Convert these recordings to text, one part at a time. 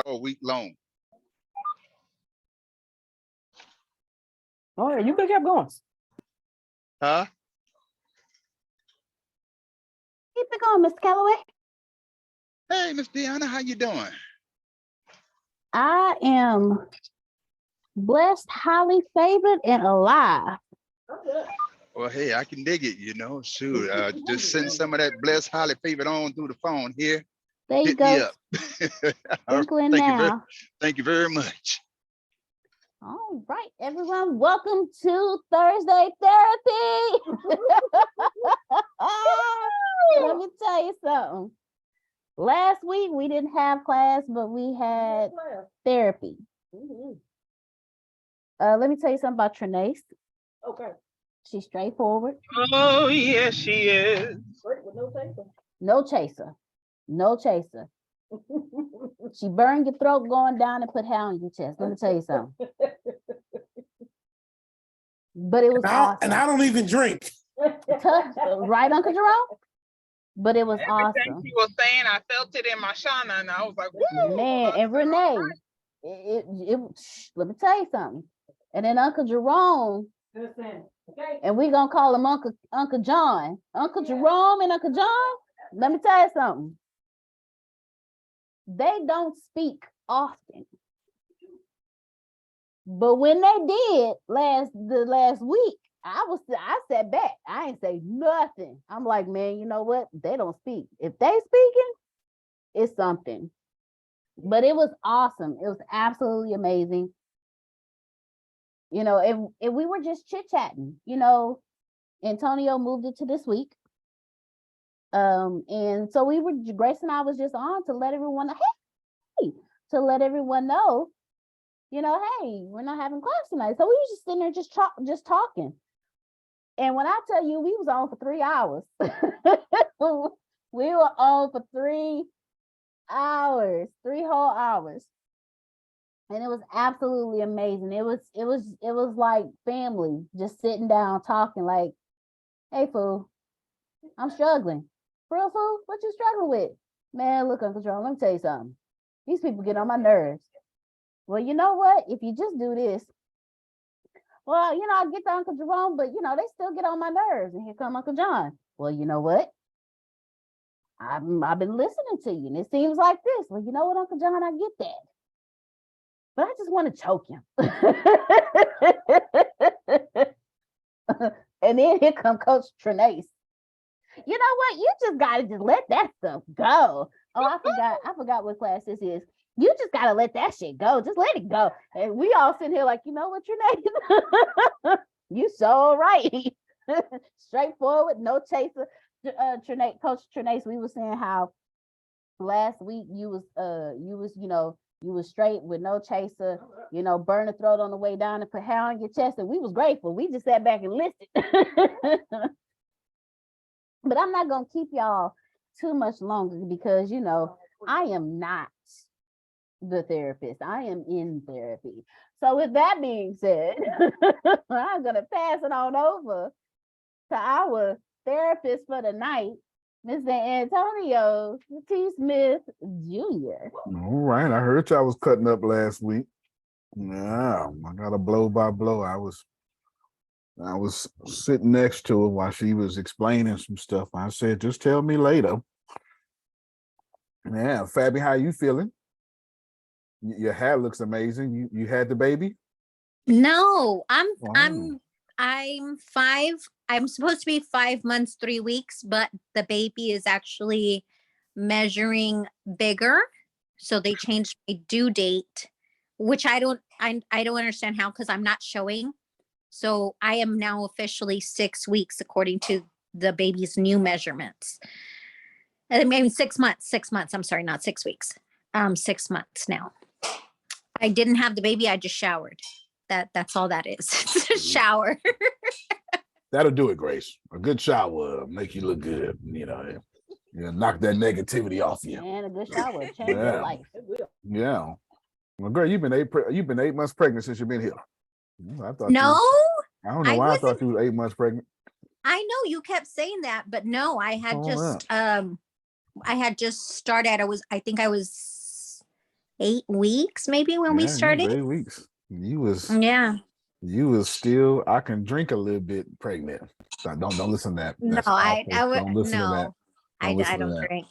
all week long. Oh, you could have kept going. Huh? Keep it going, Mr. Calloway. Hey, Miss Deanna, how you doing? I am blessed, highly favored, and alive. Well, hey, I can dig it, you know. Shoot, just send some of that blessed, highly favored on through the phone here. There you Hit me go. up. Sprinkling thank now. Thank you very much. All right, everyone. Welcome to Thursday Therapy. Let me tell you something. Last week we didn't have class, but we had therapy. Let me tell you something about Trinace. Okay. She's straightforward. Oh, yes, she is. No chaser. No chaser. She burned your throat going down and put hair on your chest. Let me tell you something. But it was awesome. And I don't even drink. Right, Uncle Jerome? But it was Everything awesome. she was saying, I felt it in my shana, and I was like, woo. Man, and Renee, let me tell you something. And then Uncle Jerome, and we gonna call him Uncle John. Uncle Jerome and Uncle John, let me tell you something. They don't speak often. But when they did the last week, I sat back. I ain't say nothing. I'm like, man, you know what? They don't speak. If they speaking, it's something. But it was awesome. It was absolutely amazing. You know, and we were just chit-chatting. You know, Antonio moved it to this week. And so Grace and I was just on to let everyone know, you know, hey, we're not having class tonight. So we were just sitting there just talking. And when I tell you we was on for 3 hours, we were on for 3 hours, 3 whole hours. And it was absolutely amazing. It was like family, just sitting down talking like, hey fool, I'm struggling. Real fool, what you struggling with? Man, look, Uncle Jerome, let me tell you something. These people get on my nerves. Well, you know what? If you just do this, well, you know, I get to Uncle Jerome, but you know, they still get on my nerves. And here come Uncle John. Well, you know what? I've been listening to you, and it seems like this. Well, you know what, Uncle John, I get that. But I just want to choke him. And then here come Coach Trinace. You know what? You just gotta just let that stuff go. Oh, I forgot what class this is. You just gotta let that shit go. Just let it go. And we all sitting here like, you know what, Trinace? You so right. Straightforward, no chaser. Coach Trinace, we were saying how last week you was straight with no chaser, you know, burn the throat on the way down and put hair on your chest, and we was grateful. We just sat back and listened. But I'm not gonna keep y'all too much longer because, you know, I am not the therapist. I am in therapy. So with that being said, I'm gonna pass it on over to our therapist for the night, Mr. Antonio T. Smith Jr. All right. I heard y'all was cutting up last week. Yeah, I got a blow by blow. I was sitting next to her while she was explaining some stuff. I said, just tell me later. Yeah, Fabi, how you feeling? Your hair looks amazing. You had the baby? No, Wow. I'm 5. I'm supposed to be 5 months, 3 weeks, but the baby is actually measuring bigger. So they changed my due date, which I don't understand how, because I'm not showing. So I am now officially 6 weeks according to the baby's new measurements. And maybe 6 months. 6 months. I'm sorry, not 6 weeks. 6 months now. I didn't have the baby. I just showered. That's all that is. It's a shower. That'll do it, Grace. A good shower make you look good. You know, knock that negativity off you. And a good shower change your life. Yeah. Well, girl, you've been 8 months pregnant since you've been here. I thought No, I don't know why I thought you was 8 months pregnant. I know you kept saying that, but no, I had just started. 8 weeks maybe when we Yeah, it was started. 8 weeks. Yeah. You was still, I can drink a little bit pregnant. Don't listen to that. No, That's I awful. would Don't listen to that. no. Don't I listen to don't that. drink.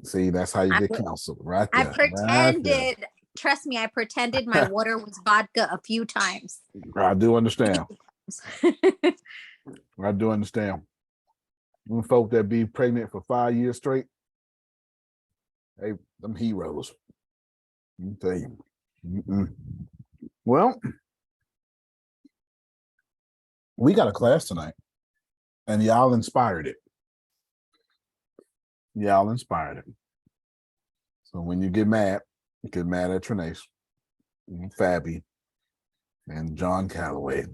See, that's how you I get would- counseled right I there. Right there. pretended, trust me, I pretended my water was vodka a few times. I do understand. I do understand. Them folk that be pregnant for 5 years straight, hey, them heroes. Let me tell you. Mm-mm. Well, we got a class tonight, and y'all inspired it. Y'all inspired it. So when you get mad at Trinace, and Fabi, and John Calloway.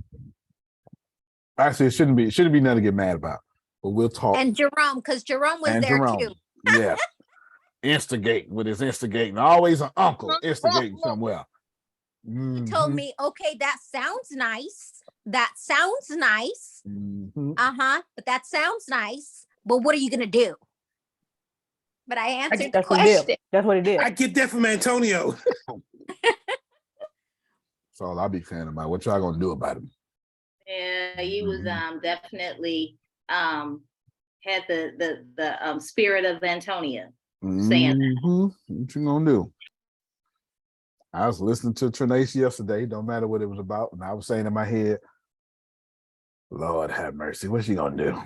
Actually, it shouldn't be nothing to get mad about. But we'll talk. And Jerome, because Jerome was And there Jerome, too. yes, instigating with his instigating. Always an uncle instigating somewhere. He told Mhm, me, okay, that sounds nice. That sounds nice. mhm. But that sounds nice. But what are you gonna do? But I answered the That's what he did. question. That's what he did. I get that from Antonio. That's all I be saying about what y'all gonna do about it. Yeah, he was Mhm. definitely had the spirit of Antonia saying that. Mhm. What you gonna do? I was listening to Trinace yesterday, don't matter what it was about, and I was saying in my head, Lord have mercy, what's she gonna do?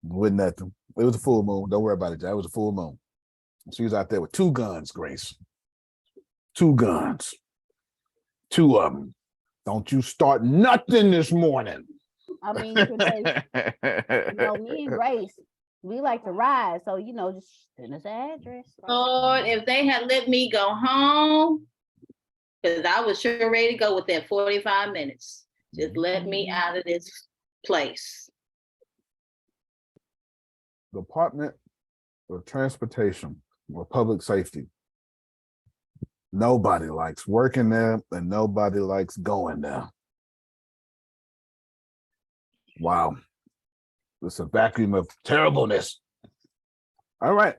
With nothing. It was a full moon. Don't worry about it, Jack. It was a full moon. She was out there with 2 guns, Grace. 2 guns. 2 of them. Don't you start nothing this morning. I mean, Trinace, me and Grace, we like to ride, so just send us an address. Lord, if they had let me go home, because I was sure ready to go within 45 minutes. Just let me out of this place. Department of Transportation or Public Safety. Nobody likes working there and nobody likes going there. Wow. It's a vacuum of terribleness. All right.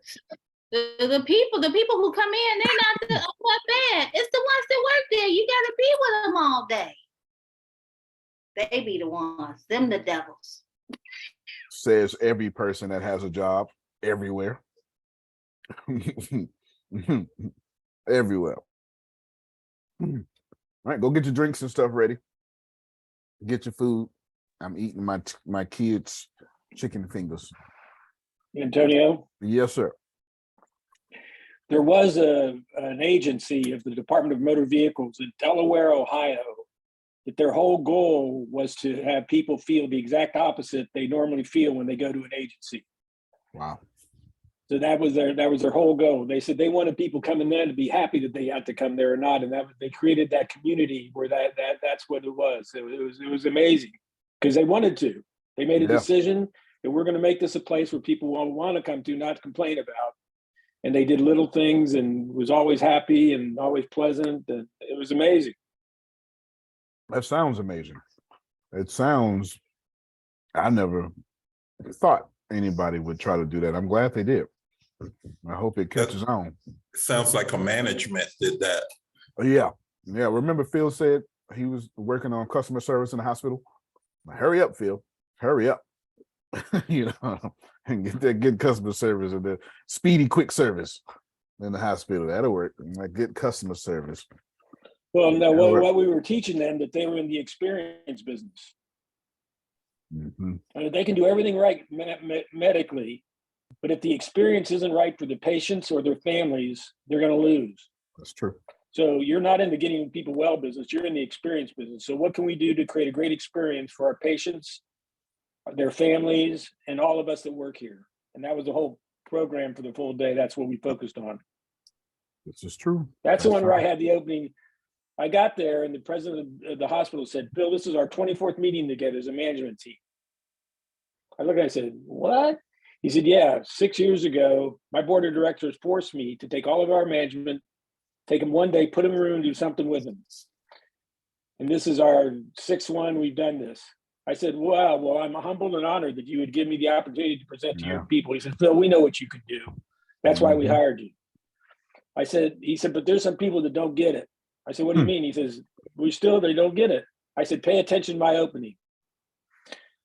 The people who come in, they're not the what bad. It's the ones that work there. You gotta be with them all day. They be the ones, them the devils. Says every person that has a job everywhere. Everywhere. All right, go get your drinks and stuff ready. Get your food. I'm eating my kids' chicken fingers. Antonio, Yes, sir. there was an agency of the Department of Motor Vehicles in Delaware, Ohio, that their whole goal was to have people feel the exact opposite they normally feel when they go to an agency. Wow. So that was their whole goal. They said they wanted people coming there to be happy that they had to come there or not, and they created that community where that's what it was. It was amazing because they wanted to. They made a decision that we're going to make this a place where people will want to come to, not complain about. And they did little things and was always happy and always pleasant, and it was amazing. That sounds amazing. It sounds, I never thought anybody would try to do that. I'm glad they did. I hope it catches on. Sounds like a management did that. Yeah. Remember Phil said he was working on customer service in the hospital? Hurry up, Phil. Hurry up. And get that good customer service and the speedy, quick service in the hospital. That'll work. Like good customer service. Well, no, what we were teaching them that they were in the experience business. Mm-hmm. They can do everything right medically, but if the experience isn't right for the patients or their families, they're going to lose. That's true. So you're not in the getting people well business, you're in the experience business. So what can we do to create a great experience for our patients, their families, and all of us that work here? And that was the whole program for the full day. That's what we focused on. This is true. That's the one where I had the opening. I got there and the president of the hospital said, Phil, this is our 24th meeting together as a management team. I looked at it and I said, what? He said, yeah, 6 years ago, my board of directors forced me to take all of our management, take them one day, put them in a room, do something with them. And this is our 6th one, we've done this. I said, wow, well, I'm humbled and honored that you would give me the opportunity to present to your people. He said, Phil, we know what you could do. That's why we hired you. he said, but there's some people that don't get it. I said, what do you mean? He says, they don't get it. I said, pay attention to my opening.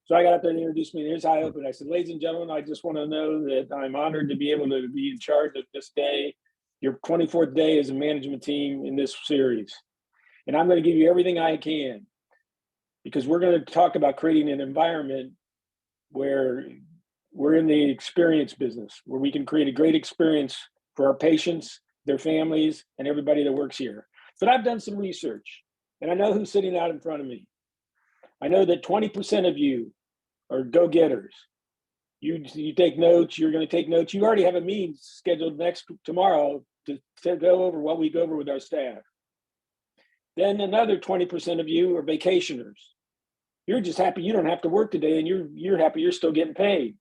So I got up there and introduced me. Here's how I opened. I said, ladies and gentlemen, I just want to know that I'm honored to be able to be in charge of this day, your 24th day as a management team in this series. And I'm going to give you everything I can, because we're going to talk about creating an environment where we're in the experience business, where we can create a great experience for our patients, their families, and everybody that works here. But I've done some research, and I know who's sitting out in front of me. I know that 20% of you are go-getters. You take notes, you're going to take notes. You already have a meeting scheduled tomorrow to go over what we go over with our staff. Then another 20% of you are vacationers. You're just happy you don't have to work today, and you're happy you're still getting paid.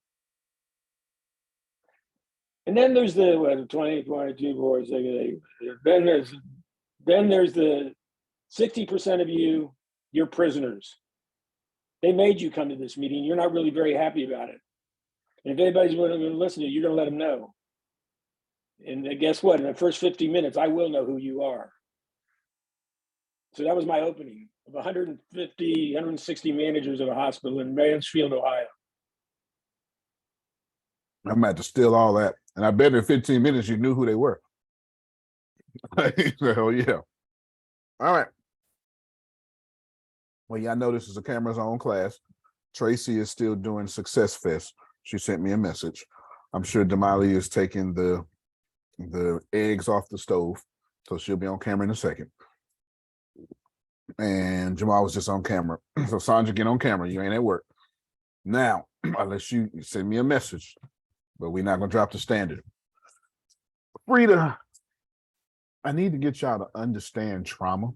And then there's the 20, 22, 4, 6, 8. Then there's the 60% of you, you're prisoners. They made you come to this meeting. You're not really very happy about it. And if anybody's going to listen to you, you're going to let them know. And guess what? In the first 50 minutes, I will know who you are. So that was my opening of 150, 160 managers of a hospital in Mansfield, Ohio. I'm about to steal all that. And I bet in 15 minutes you knew who they were. Hell yeah. All right. Well, y'all know this is a camera's own class. Tracy is still doing Success Fest. She sent me a message. I'm sure Damali is taking the eggs off the stove, so she'll be on camera in a second. And Jamal was just on camera. So Sandra, get on camera. You ain't at work. Now, unless you send me a message, but we're not gonna drop the standard. Frida, I need to get y'all to understand trauma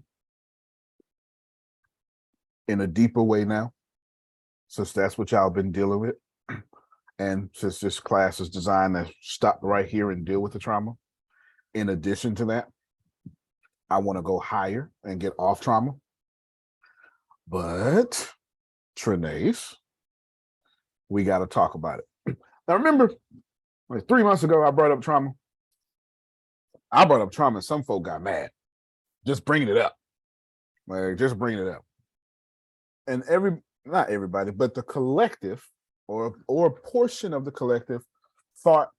in a deeper way now, since that's what y'all been dealing with. And since this class is designed to stop right here and deal with the trauma, in addition to that, I want to go higher and get off trauma. But Trinace, we got to talk about it. Now remember, like 3 months ago, I brought up trauma. I brought up trauma and some folk got mad. Just bringing it up. Like, just bringing it up. And not everybody, but the collective or a portion of the collective thought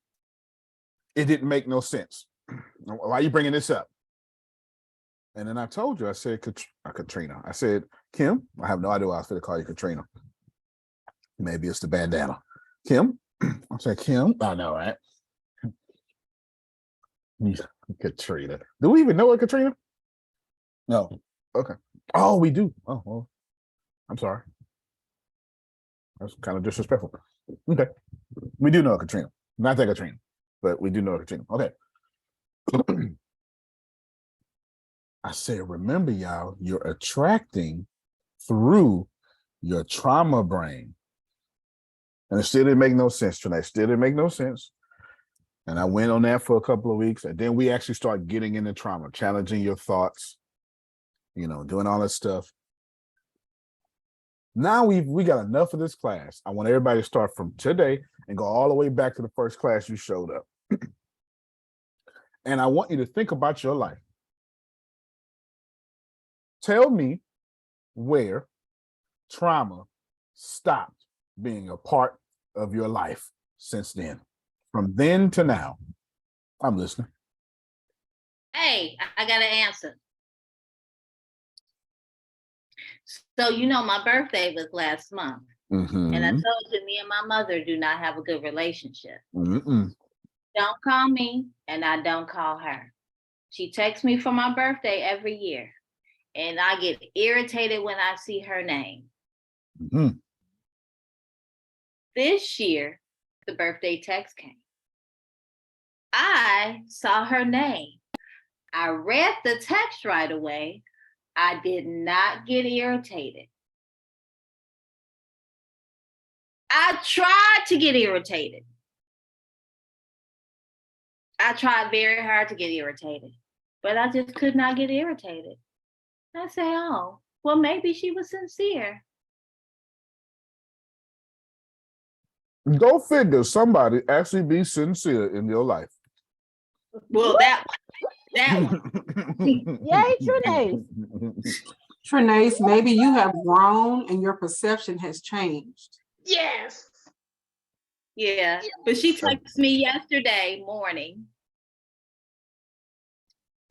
it didn't make no sense. Why are you bringing this up? And then I told you, I said, Katrina. I said, Kim, I have no idea why I was going to call you Katrina. Maybe it's the bandana. Kim, I said, Kim, I know, right? Katrina. Do we even know what Katrina? No. Okay. Oh, we do. Oh, well, I'm sorry. That's kind of disrespectful. Okay. We do know Katrina. Not that Katrina, but we do know Katrina. Okay. I said, remember, y'all, you're attracting through your trauma brain. And it still didn't make no sense, Trinae. Still didn't make no sense. And I went on that for a couple of weeks. And then we actually start getting into trauma, challenging your thoughts, doing all that stuff. Now we got enough of this class. I want everybody to start from today and go all the way back to the first class you showed up. And I want you to think about your life. Tell me where trauma stopped being a part of your life since then. From then to now. I'm listening. Hey, I got an answer. So, my birthday was last month. Mm-hmm. And I told you, me and my mother do not have a good relationship. Mm-mm. Don't call me, and I don't call her. She texts me for my birthday every year. And I get irritated when I see her name. Mm-hmm. This year, the birthday text came. I saw her name. I read the text right away. I did not get irritated. I tried to get irritated. I tried very hard to get irritated, but I just could not get irritated. I say, oh, well, maybe she was sincere. Go figure, somebody actually be sincere in your life. Well, that one. Yay, Trinace. Trinace, maybe you have grown and your perception has changed. Yes. Yeah, but she texted me yesterday morning,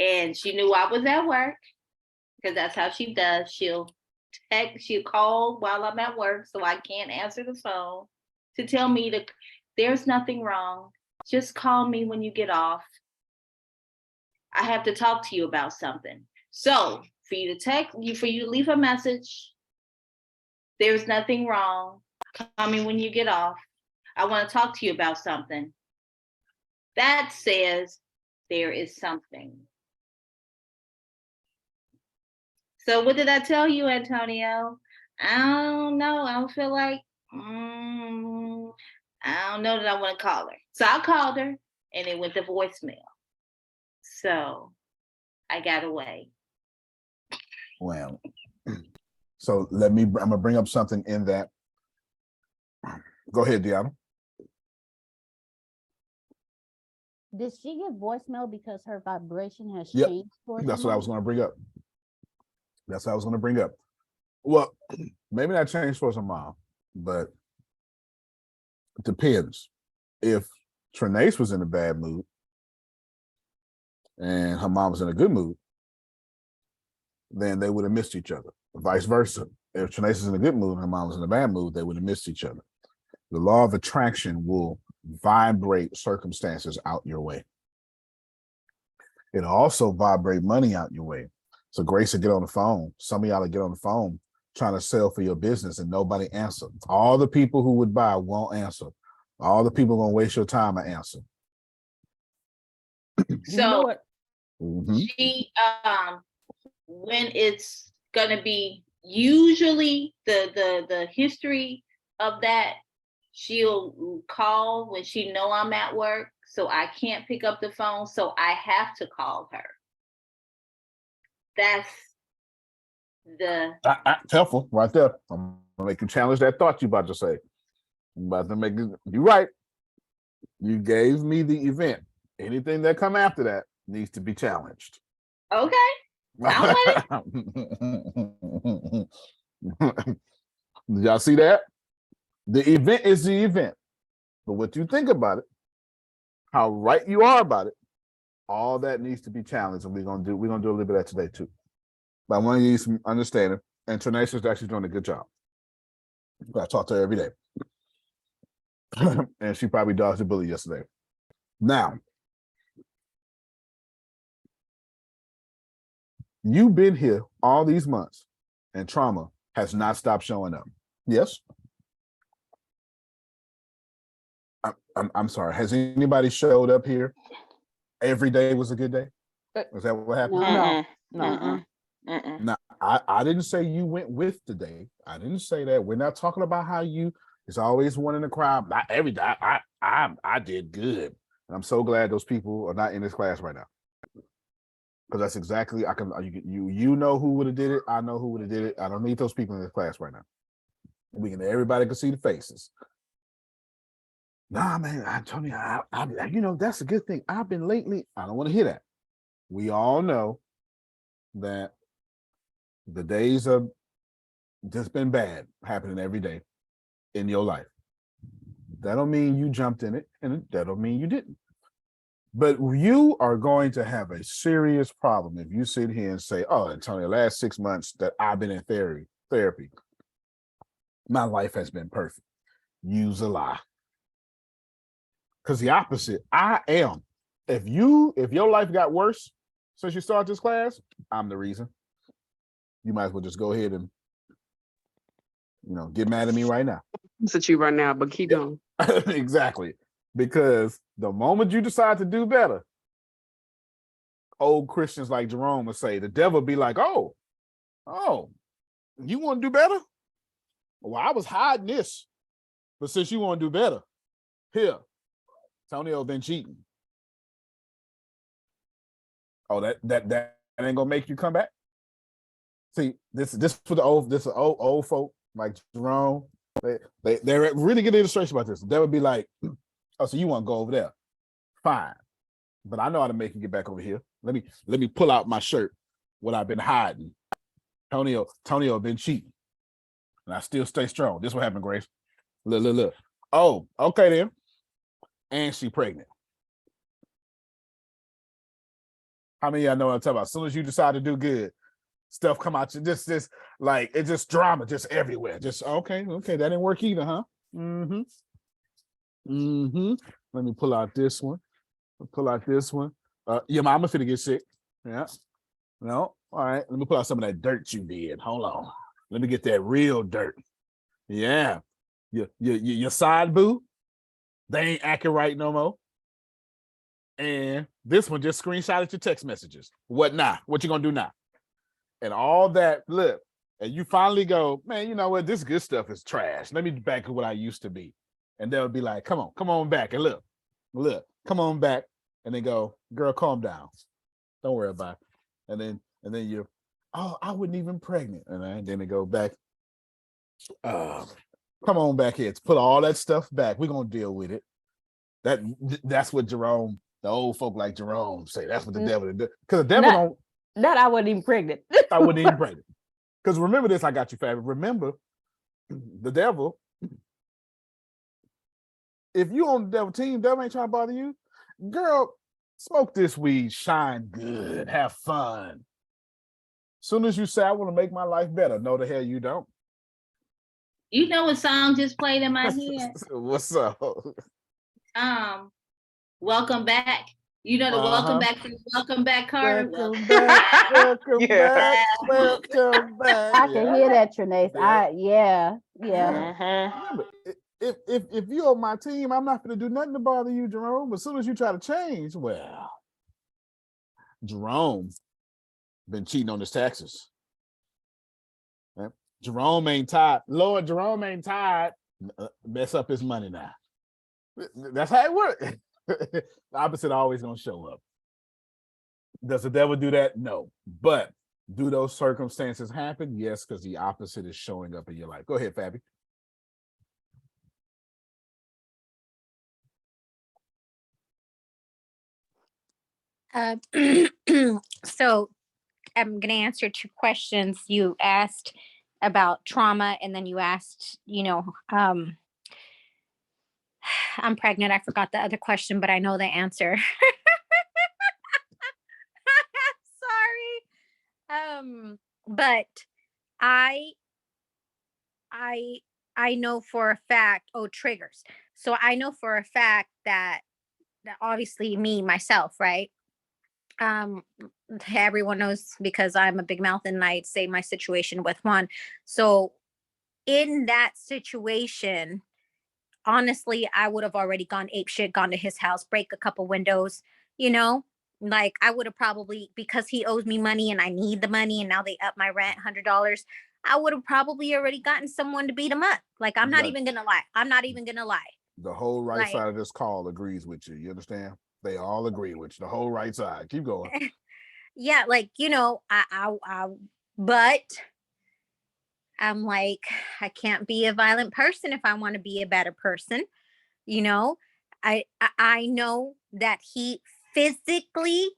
and she knew I was at work because that's how she does. She'll call while I'm at work, so I can't answer the phone to tell me there's nothing wrong. Just call me when you get off. I have to talk to you about something. So for you to leave a message, there's nothing wrong. Call me when you get off. I want to talk to you about something. That says there is something. So what did I tell you, Antonio? I don't know. I don't feel like, I don't know that I want to call her. So I called her and it went to voicemail. So I got away. Well, so I'm gonna bring up something in that. Go ahead, Deanna. Did she get voicemail because her vibration has Yep. changed for That's what I was someone? going to bring up. Well, maybe not change for some mom, but it depends. If Trinace was in a bad mood and her mom was in a good mood, then they would have missed each other. Vice versa. If Trinace is in a good mood and her mom was in a bad mood, they would have missed each other. The law of attraction will vibrate circumstances out your way. It'll also vibrate money out your way. So Grace will get on the phone. Some of y'all will get on the phone trying to sell for your business and nobody answer. All the people who would buy won't answer. All the people gonna waste your time to answer. You know So what? she, when it's gonna be usually the history of that, she'll call when she know I'm at work, so I can't pick up the phone, so I have to call her. That's the Helpful right there. I'm gonna make you challenge that thought you about to say. I'm about to make it. You're right. You gave me the event. Anything that come after that needs to be challenged. okay. I'm Did y'all see that? The event is the event, but what you think about it, how right you are about it, all that needs to be challenged, and we're gonna do a little bit of that today too. But I want to give you some understanding, and Trinace is actually doing a good job. I talk to her every day, and she probably dodged the bully yesterday. Now, you've been here all these months, and trauma has not stopped showing up. Yes. I'm sorry. Has anybody showed up here? Every day was a good day. Is that what happened? No. Now, I didn't say you went with the day. I didn't say that. We're not talking about how it's always one in the crowd. Not every day. I did good. And I'm so glad those people are not in this class right now. Because that's exactly, you know who would have did it. I know who would have did it. I don't need those people in this class right now. Everybody can see the faces. Nah, man, Antonio, I that's a good thing. I've been lately, I don't want to hear that. We all know that the days have just been bad happening every day in your life. That don't mean you jumped in it, and that don't mean you didn't. But you are going to have a serious problem if you sit here and say, oh, Antonio, last 6 months that I've been in therapy, my life has been perfect. Use a lie. Because the opposite, I am. If your life got worse since you started this class, I'm the reason. You might as well just go ahead and, get mad at me right now. It's at you right now, but keep going. Exactly. Because the moment you decide to do better, old Christians like Jerome would say, the devil be like, oh, you want to do better? Well, I was hiding this, but since you want to do better, here, Antonio been cheating. Oh, that ain't gonna make you come back. See, this for the old folk like Jerome. They're really good illustration about this. They would be like, oh, so you want to go over there? Fine. but I know how to make you get back over here. Let me pull out my shirt. What I've been hiding. Tonio been cheating, and I still stay strong. This what happened, Grace. Look. Oh, okay then. And she pregnant. How many of y'all know what I'm talking about? As soon as you decide to do good, stuff come out. Just like it's just drama, just everywhere. Just okay. That didn't work either, huh? Mm-hmm. Let me pull out this one. Your mama finna get sick. Yeah. No. All right. Let me pull out some of that dirt you did. Hold on. Let me get that real dirt. Yeah. Your side boo, they ain't acting right no more. And this one just screenshotted your text messages. What now? What you gonna do now? And all that, look, and you finally go, man, you know what? This good stuff is trash. Let me back to what I used to be. And they'll be like, come on back. And look, come on back. And they go, girl, calm down. Don't worry about it. And then you're, oh, I wasn't even pregnant. And then they go back. Come on back here. Let's put all that stuff back. We're gonna deal with it. That's what Jerome, the old folk like Jerome say. That's what the devil did. Because the devil don't. Not I wasn't even pregnant. I wasn't even pregnant. Because remember this, I got you, Fabi. Remember, the devil, if you on the devil team, devil ain't trying to bother you. Girl, smoke this weed, shine good, have fun. Soon as you say, I want to make my life better, no, the hell you don't. You know what song just played in my head? What's up? Welcome Back. You know the welcome back card. Welcome back. Yeah. Welcome back. I can hear that, Trinace. Yeah. Yeah. Remember, if you're on my team, I'm not going to do nothing to bother you, Jerome. But as soon as you try to change, well, Jerome been cheating on his taxes. Right? Jerome ain't tired. Lord, Jerome ain't tired. Mess up his money now. That's how it works. The opposite always gonna show up. Does the devil do that? No. But do those circumstances happen? Yes, because the opposite is showing up in your life. Go ahead, Fabi. So I'm going to answer 2 questions. You asked about trauma, and then you asked, I'm pregnant. I forgot the other question, but I know the answer. Sorry. But I know for a fact, triggers. So I know for a fact that obviously myself, right? Everyone knows because I'm a big mouth and I say my situation with Juan. So in that situation, honestly, I would have already gone apeshit, gone to his house, break a couple windows, like I would have probably, because he owes me money and I need the money and now they up my rent $100. I would have probably already gotten someone to beat him up. Like, I'm not even going to lie. The whole right side of this call agrees with you. You understand? They all agree with you. The whole right side. Keep going. Yeah. Like, but I'm like, I can't be a violent person if I want to be a better person. I know that he physically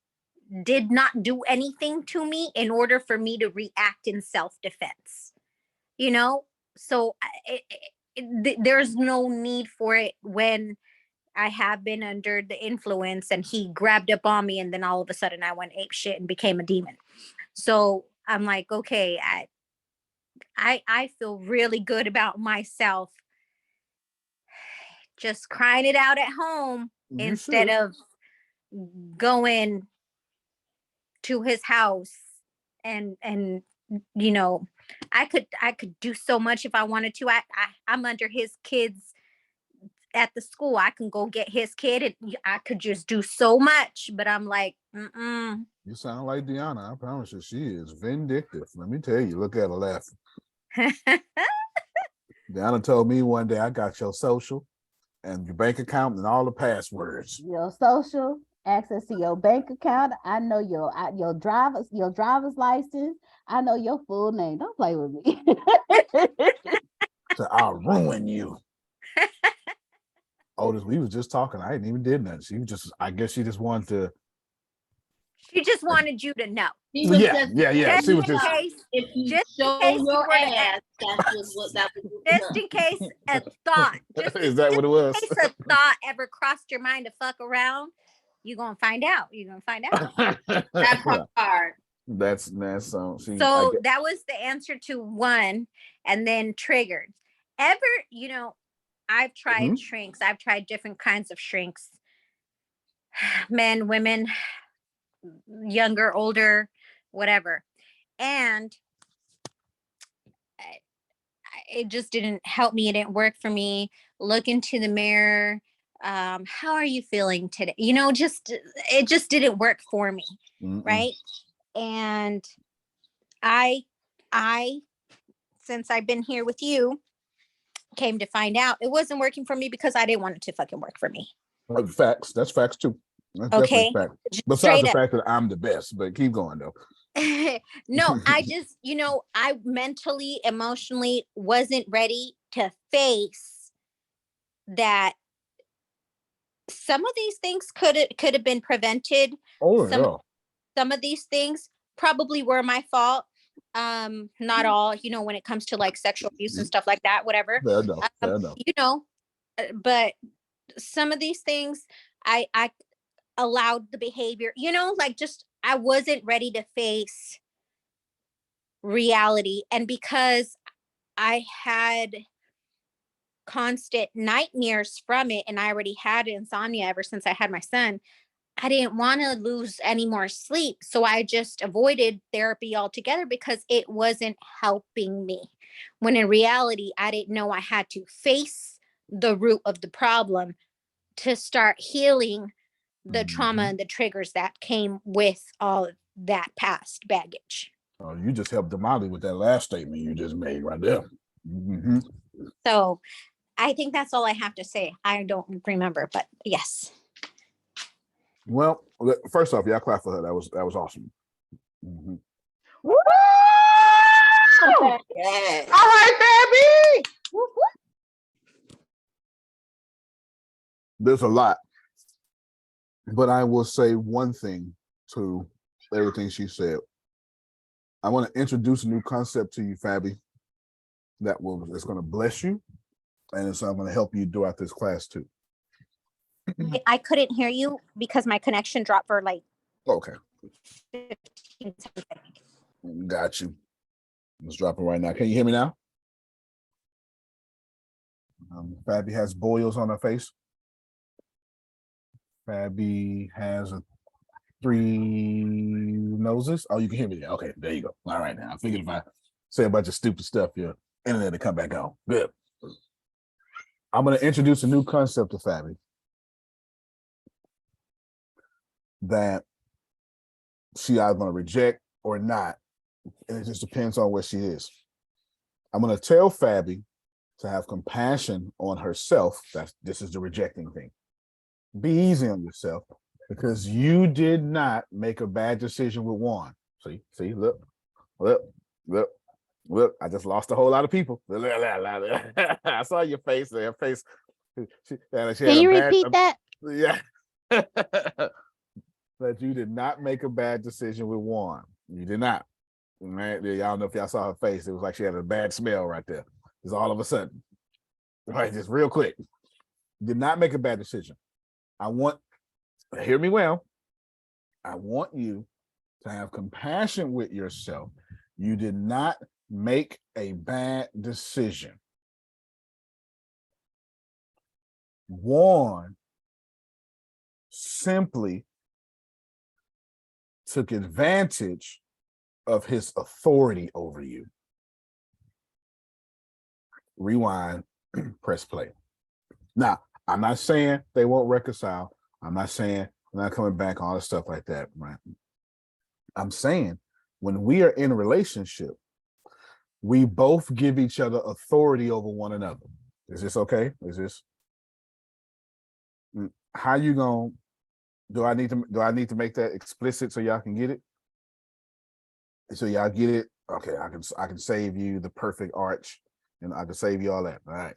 did not do anything to me in order for me to react in self-defense, so there's no need for it when I have been under the influence and he grabbed up on me and then all of a sudden I went ape shit and became a demon. So I'm like, okay, I feel really good about myself just crying it out at home instead of going to his house and I could do so much if I wanted to. I'm under his kids at the school. I can go get his kid and I could just do so much, but I'm like, You sound like Deanna. I promise you, she is vindictive. Let me tell you, look at her laughing. Deanna told me one day, I got your social and your bank account and all the passwords. Your social, access to your bank account. I know your driver's license. I know your full name. Don't play with me. So I'll ruin you. Otis, we was just talking. I ain't even did nothing. She was just, I guess she just wanted to. She just wanted you to know. He was Yeah, just, yeah. Just She was in just. case, if you just in show case you your were to ass, that was what just in case a thought, Is that what it was? in case a thought ever crossed your mind to fuck around, you're gonna find out. You're gonna find out. that part. That's So that was the answer to one, and then triggered. Ever, I've tried shrinks. I've tried different kinds of shrinks. Men, women, younger, older, whatever. And it just didn't help me. It didn't work for me. Look into the mirror. How are you feeling today? It just didn't work for me. Right. And I, since I've been here with you, came to find out it wasn't working for me because I didn't want it to fucking work for me. Facts. That's facts too. That's Okay. fact. Just Besides the straight up. fact that I'm the best, but keep going though. No, I just, I mentally, emotionally wasn't ready to face that some of these things could have been prevented. Oh, Some of these things probably were my fault. Not all, when it comes to like sexual abuse and stuff like that, whatever. Fair enough. But some of these things I allowed the behavior, just I wasn't ready to face reality. And because I had constant nightmares from it, and I already had insomnia ever since I had my son, I didn't want to lose any more sleep. So I just avoided therapy altogether because it wasn't helping me. When in reality, I didn't know I had to face the root of the problem to start healing the trauma and the triggers that came with all of that past baggage. Oh, you just helped Damali with that last statement you just made right there. So I think that's all I have to say. I don't remember, but yes. Well, first off, y'all clap for her. That was awesome. Woo! Yes. All right, baby. There's a lot, but I will say one thing to everything she said. I want to introduce a new concept to you, Fabi, that's going to bless you, and it's going to help you throughout this class too. I couldn't hear you because my connection dropped for like 15 seconds. Got you. Let's drop it right now. Can you hear me now? Fabi has boils on her face. Fabi has 3 noses. Oh, you can hear me there. Okay, there you go. All right, now I figured if I say a bunch of stupid stuff, your internet will come back on. Good. I'm going to introduce a new concept to Fabi that she either going to reject or not, and it just depends on where she is. I'm going to tell Fabi to have compassion on herself. This is the rejecting thing. Be easy on yourself because you did not make a bad decision with Juan. See, look. I just lost a whole lot of people. I saw your face. Her face. Can you repeat that? Yeah. That you did not make a bad decision with Juan. You did not. Right? Y'all don't know if y'all saw her face. It was like she had a bad smell right there. Just all of a sudden. Right, just real quick. Did not make a bad decision. Hear me well. I want you to have compassion with yourself. You did not make a bad decision. Juan simply took advantage of his authority over you. Rewind, press play. Now, I'm not saying they won't reconcile. I'm not saying they're not coming back, all this stuff like that, right? I'm saying when we are in a relationship, we both give each other authority over one another. Is this okay? How you gonna, do I need to make that explicit so y'all can get it? So y'all get it? Okay, I can save you the perfect arch, and I can save you all that. All right,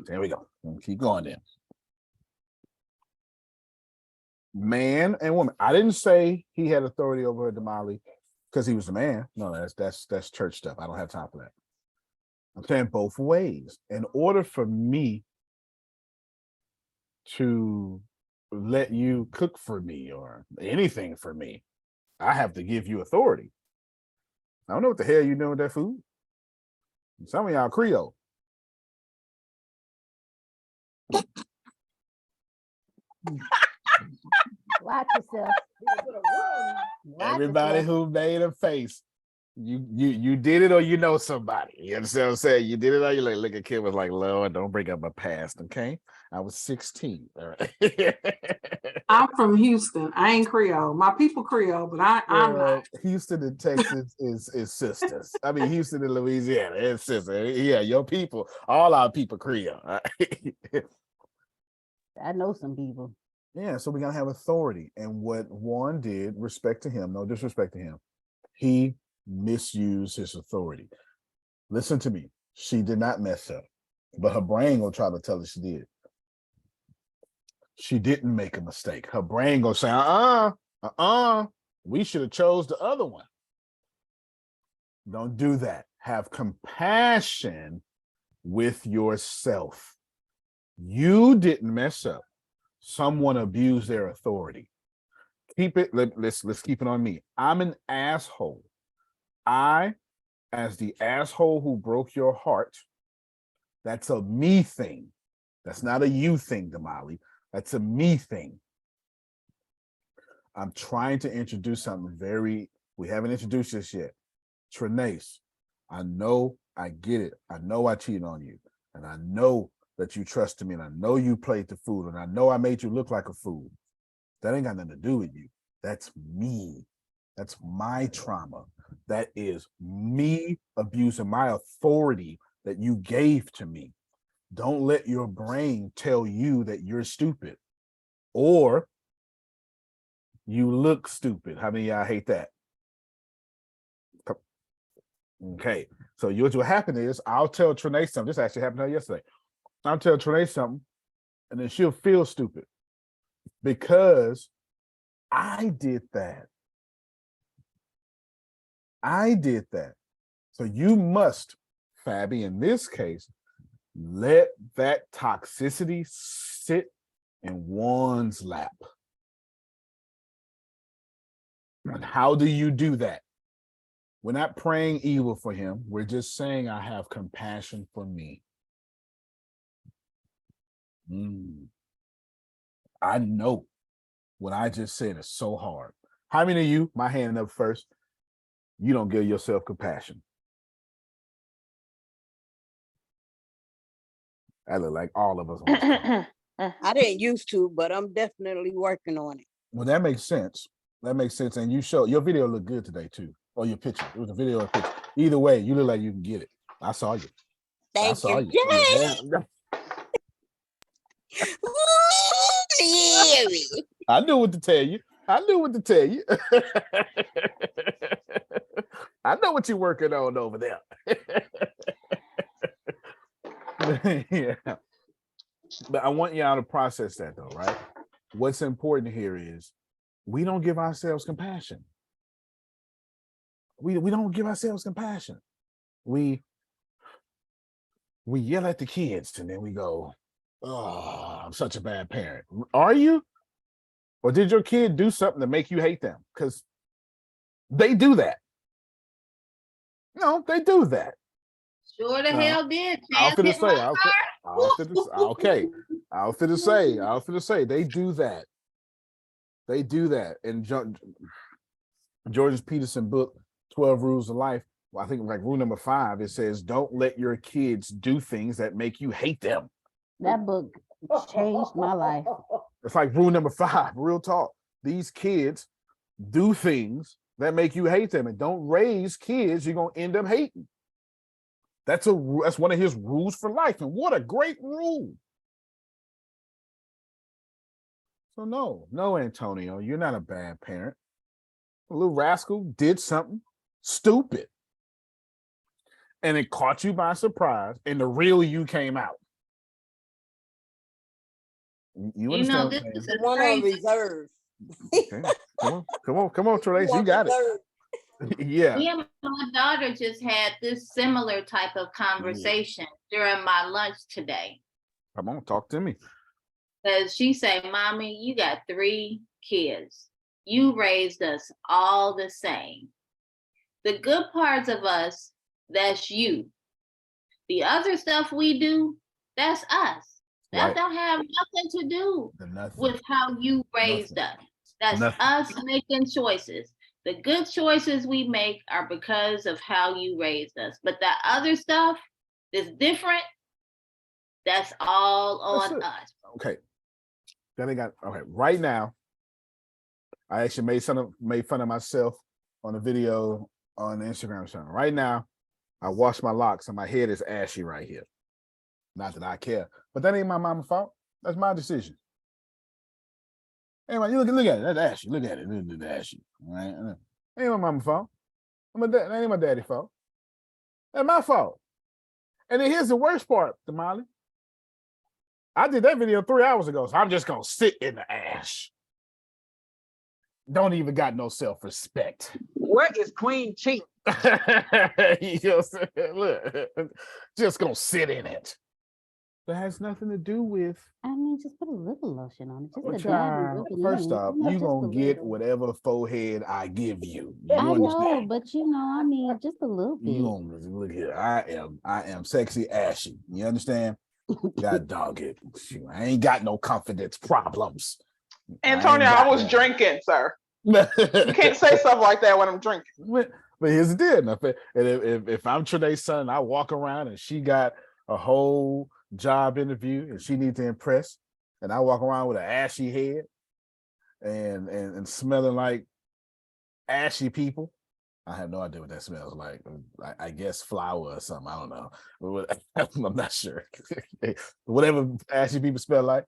there we go. Keep going then. man and woman. I didn't say he had authority over her, Damali, because he was a man. No, that's church stuff. I don't have time for that. I'm saying both ways. In order for me to let you cook for me or anything for me, I have to give you authority. I don't know what the hell you doing with that food. Some of y'all Creole. Watch yourself. Watch Everybody yourself. who made a face, you did it or you know somebody. You understand what I'm saying? You did it or you like look at kid was like, Lord, don't bring up my past, okay? I was 16. All right. I'm from Houston. I ain't Creole. My people Creole, but I'm not. Houston and Texas is sisters. I mean, Houston and Louisiana is sisters. Yeah, your people, all our people Creole. All right? I know some people. Yeah, so we gotta have authority. And what Juan did, respect to him, no disrespect to him, he misused his authority. Listen to me. She did not mess up, but her brain gonna try to tell her she did. She didn't make a mistake. Her brain gonna say, we should have chose the other one. Don't do that. Have compassion with yourself. You didn't mess up. Someone abused their authority. Keep it. Let's keep it on me. I'm an asshole. I, as the asshole who broke your heart, that's a me thing. That's not a you thing, Damali. That's a me thing. I'm trying to introduce something we haven't introduced this yet. Trinace, I know I get it. I know I cheated on you. And I know that you trusted me. And I know you played the fool. And I know I made you look like a fool. That ain't got nothing to do with you. That's me. That's my trauma. That is me abusing my authority that you gave to me. Don't let your brain tell you that you're stupid or you look stupid. How many of y'all hate that? Okay. So what will happen is I'll tell Trinace something. This actually happened to her yesterday. I'll tell Trinace something and then she'll feel stupid because I did that. I did that. So you must, Fabi, in this case, let that toxicity sit in one's lap. And how do you do that? We're not praying evil for him. We're just saying, I have compassion for me. I know what I just said is so hard. How many of you, my hand up first, you don't give yourself compassion? I look like all of us. I didn't used to, but I'm definitely working on it. Well, that makes sense. That makes sense. And you show your video looked good today too. Or your picture. It was a video or a picture. Either way, you look like you can get it. I saw you. Thank saw you. Yeah. I knew what to tell you. I know what you're working on over there. Yeah. But I want y'all to process that though, right? What's important here is we don't give ourselves compassion. We don't give ourselves compassion. We yell at the kids and then we go, oh, I'm such a bad parent. Are you? Or did your kid do something to make you hate them? Because they do that. No, they do that. Sure the hell did. I'll Chance hit my car. I'll fit to say, they do that. They do that. And Jordan Peterson book, 12 Rules of Life, well, I think like rule number 5, it says, don't let your kids do things that make you hate them. That book changed my life. It's like rule number 5, real talk. These kids do things that make you hate them, and don't raise kids you're going to end up hating. That's one of his rules for life, and what a great rule. So no, Antonio, you're not a bad parent. A little rascal did something stupid, and it caught you by surprise, and the real you came out. You understand? This is One on crazy. reserve. Okay. Come on, Trelace, you Want got dessert. it. Yeah. Me and my daughter just had this similar type of conversation during my lunch today. Come on, talk to me. Because she said, Mommy, you got 3 kids. You raised us all the same. The good parts of us, that's you. The other stuff we do, that's us. That Right. don't have nothing to do Nothing. with how you raised us. That's Nothing. us making choices. The good choices we make are because of how you raised us. But that other stuff that's different, that's all on us. Okay. Then I got okay. Right now, I actually made fun of myself on a video on Instagram channel. Right now, I wash my locks and my head is ashy right here. Not that I care, but that ain't my mama's fault. That's my decision. Anyway, you look at it. That's ashy. Look at it. It's ashy. All right. Ain't my mama's fault. That ain't my daddy's fault. That's my fault. And then here's the worst part, Damali. I did that video 3 hours ago, so I'm just gonna sit in the ash. Don't even got no self-respect. Where is Queen Cheek? You know what I'm saying? Look, just gonna sit in it. That has nothing to do with. I mean, just put a little lotion on it. Just Well, a child, dab. first off, you gonna get whatever forehead I give you. You I know, understand? but you know, I mean, just a little bit. You gonna look here. I am sexy ashy. You understand? God dog it. Shoot, I ain't got no confidence problems. Antonio, I was drinking, sir. You can't say stuff like that when I'm drinking. But here's the deal. If I'm Trenae's son, I walk around and she got a whole job interview and she needs to impress, and I walk around with an ashy head and smelling like ashy people. I have no idea what that smells like. I guess flour or something. I don't know. I'm not sure. Whatever ashy people smell like.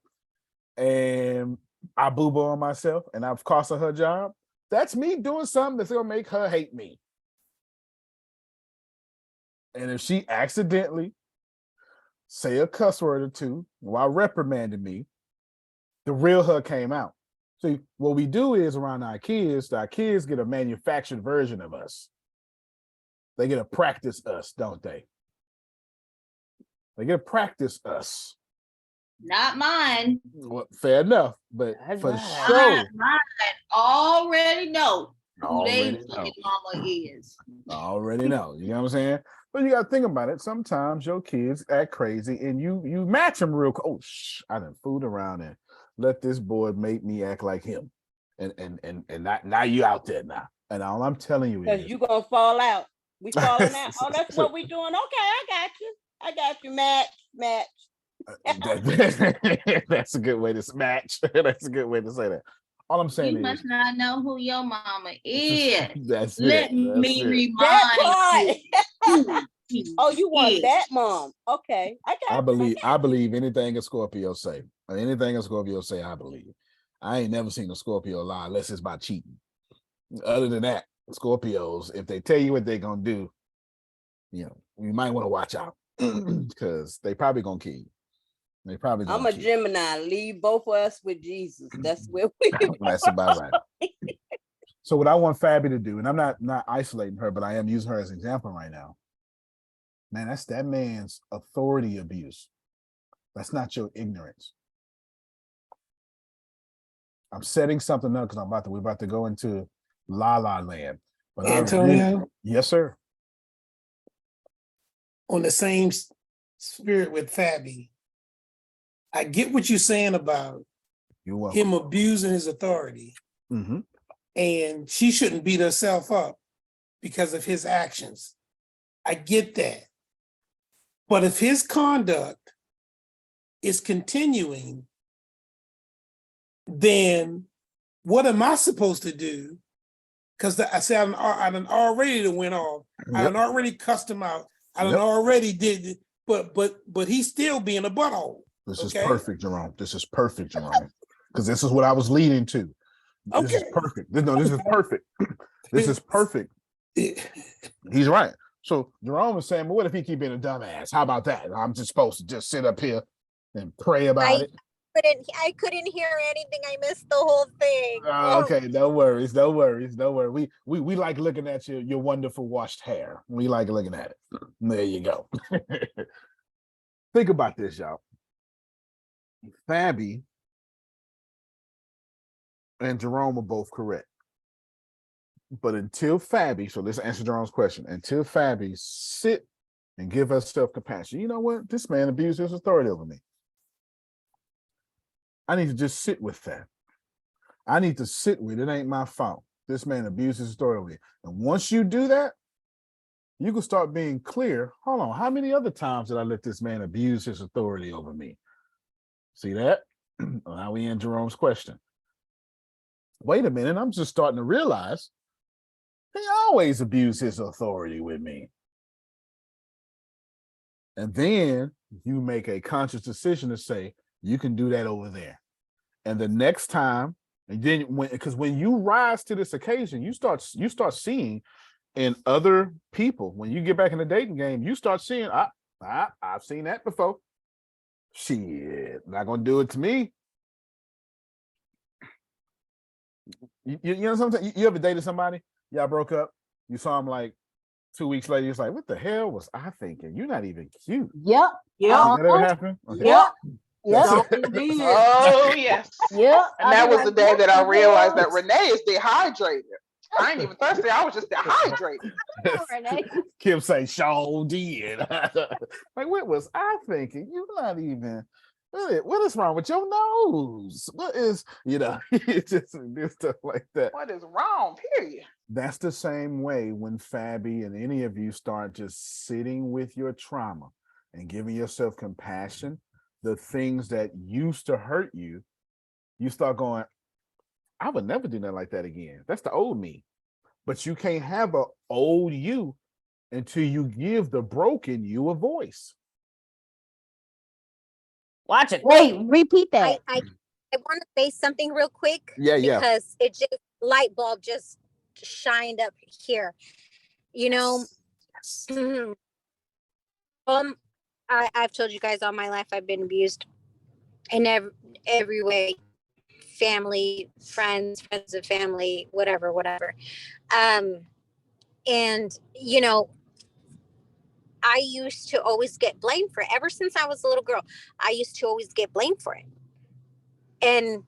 And I boo-boo on myself and I've cost her job. That's me doing something that's gonna make her hate me. And if she accidentally say a cuss word or two while reprimanding me, the real her came out. See, what we do is around our kids get a manufactured version of us. They get to practice us, don't they? They get to practice us. Not mine. Well, fair enough, but for Mine, sure. mine already know who Already they fucking mama is. I already know. You know what I'm saying? But you got to think about it. Sometimes your kids act crazy and you match them real quick. Oh, I done fooled around and let this boy make me act like him. And now you out there now. And all I'm telling you Because is you gonna fall out. We falling out. Oh, that's what we doing. Okay, I got you. Match. that's a good way to match. That's a good way to say that. All I'm saying You is must not know who your mama is. that's Let it. me remind That part. you. Oh, you want Yes. that, mom? Okay, I believe anything a Scorpio say. Anything a Scorpio say, I believe. I ain't never seen a Scorpio lie unless it's by cheating. Other than that, Scorpios, if they tell you what they're gonna do, you might want to watch out because they probably gonna kill you. They probably. I'm a Gemini. Leave both of us with Jesus. That's where we. That's about right. So what I want Fabi to do, and I'm not isolating her, but I am using her as an example right now. Man, that's that man's authority abuse. That's not your ignorance. I'm setting something up because we're about to go into La La Land. But Antonio? Yes, sir. On the same spirit with Fabi, I get what you're saying about him abusing his authority. Mm-hmm. And she shouldn't beat herself up because of his actions. I get that. But if his conduct is continuing, then what am I supposed to do? Because I said I done already went off. I done already cussed him out. I done already did it, but he's still being a butthole. This is perfect, Jerome. This is perfect, Jerome. Because this is what I was leading to. This is perfect. This is perfect. This is perfect. He's right. So Jerome was saying, well, what if he keep being a dumbass? How about that? I'm just supposed to just sit up here and pray about it. couldn't hear anything. I missed the whole thing. Oh. Okay, no worries, no worries, no worries. We like looking at your wonderful washed hair. We like looking at it. There you go. Think about this, y'all. Fabby and Jerome are both correct. But until Fabby, so let's answer Jerome's question. Until Fabby sit and give us self-compassion. You know what? This man abused his authority over me. I need to just sit with that. I need to sit with it. Ain't my fault. This man abused his authority over me. And once you do that, you can start being clear. Hold on, how many other times did I let this man abuse his authority over me? See that? Now we in Jerome's question. Wait a minute, I'm just starting to realize he always abused his authority with me. And then you make a conscious decision to say, you can do that over there. And the next time, and then when you rise to this occasion, you start seeing in other people, when you get back in the dating game, you start seeing, I've seen that before. Shit, not gonna do it to me. You know something? You ever dated somebody? Y'all broke up. You saw him like 2 weeks later. You're like, what the hell was I thinking? You're not even cute. Yep. Did that ever happen? Okay. Yep. Yep. Oh yes. Yep. And that was the day that I realized that Renee is dehydrated. I ain't even thirsty. I was just dehydrated. Kim say, "Show did." Like, what was I thinking? You're not even. What is wrong with your nose? What is, just do stuff like that. What is wrong? Period. That's the same way when Fabby and any of you start just sitting with your trauma and giving yourself compassion. The things that used to hurt you, you start going, I would never do nothing like that again. That's the old me. But you can't have an old you until you give the broken you a voice. Watch it. Wait, repeat that. I want to say something real quick. Yeah. Because it just light bulb just shined up here. I've told you guys all my life I've been abused in every way. Family, friends of family, whatever. And I used to always get blamed for it. Ever since I was a little girl, I used to always get blamed for it. And,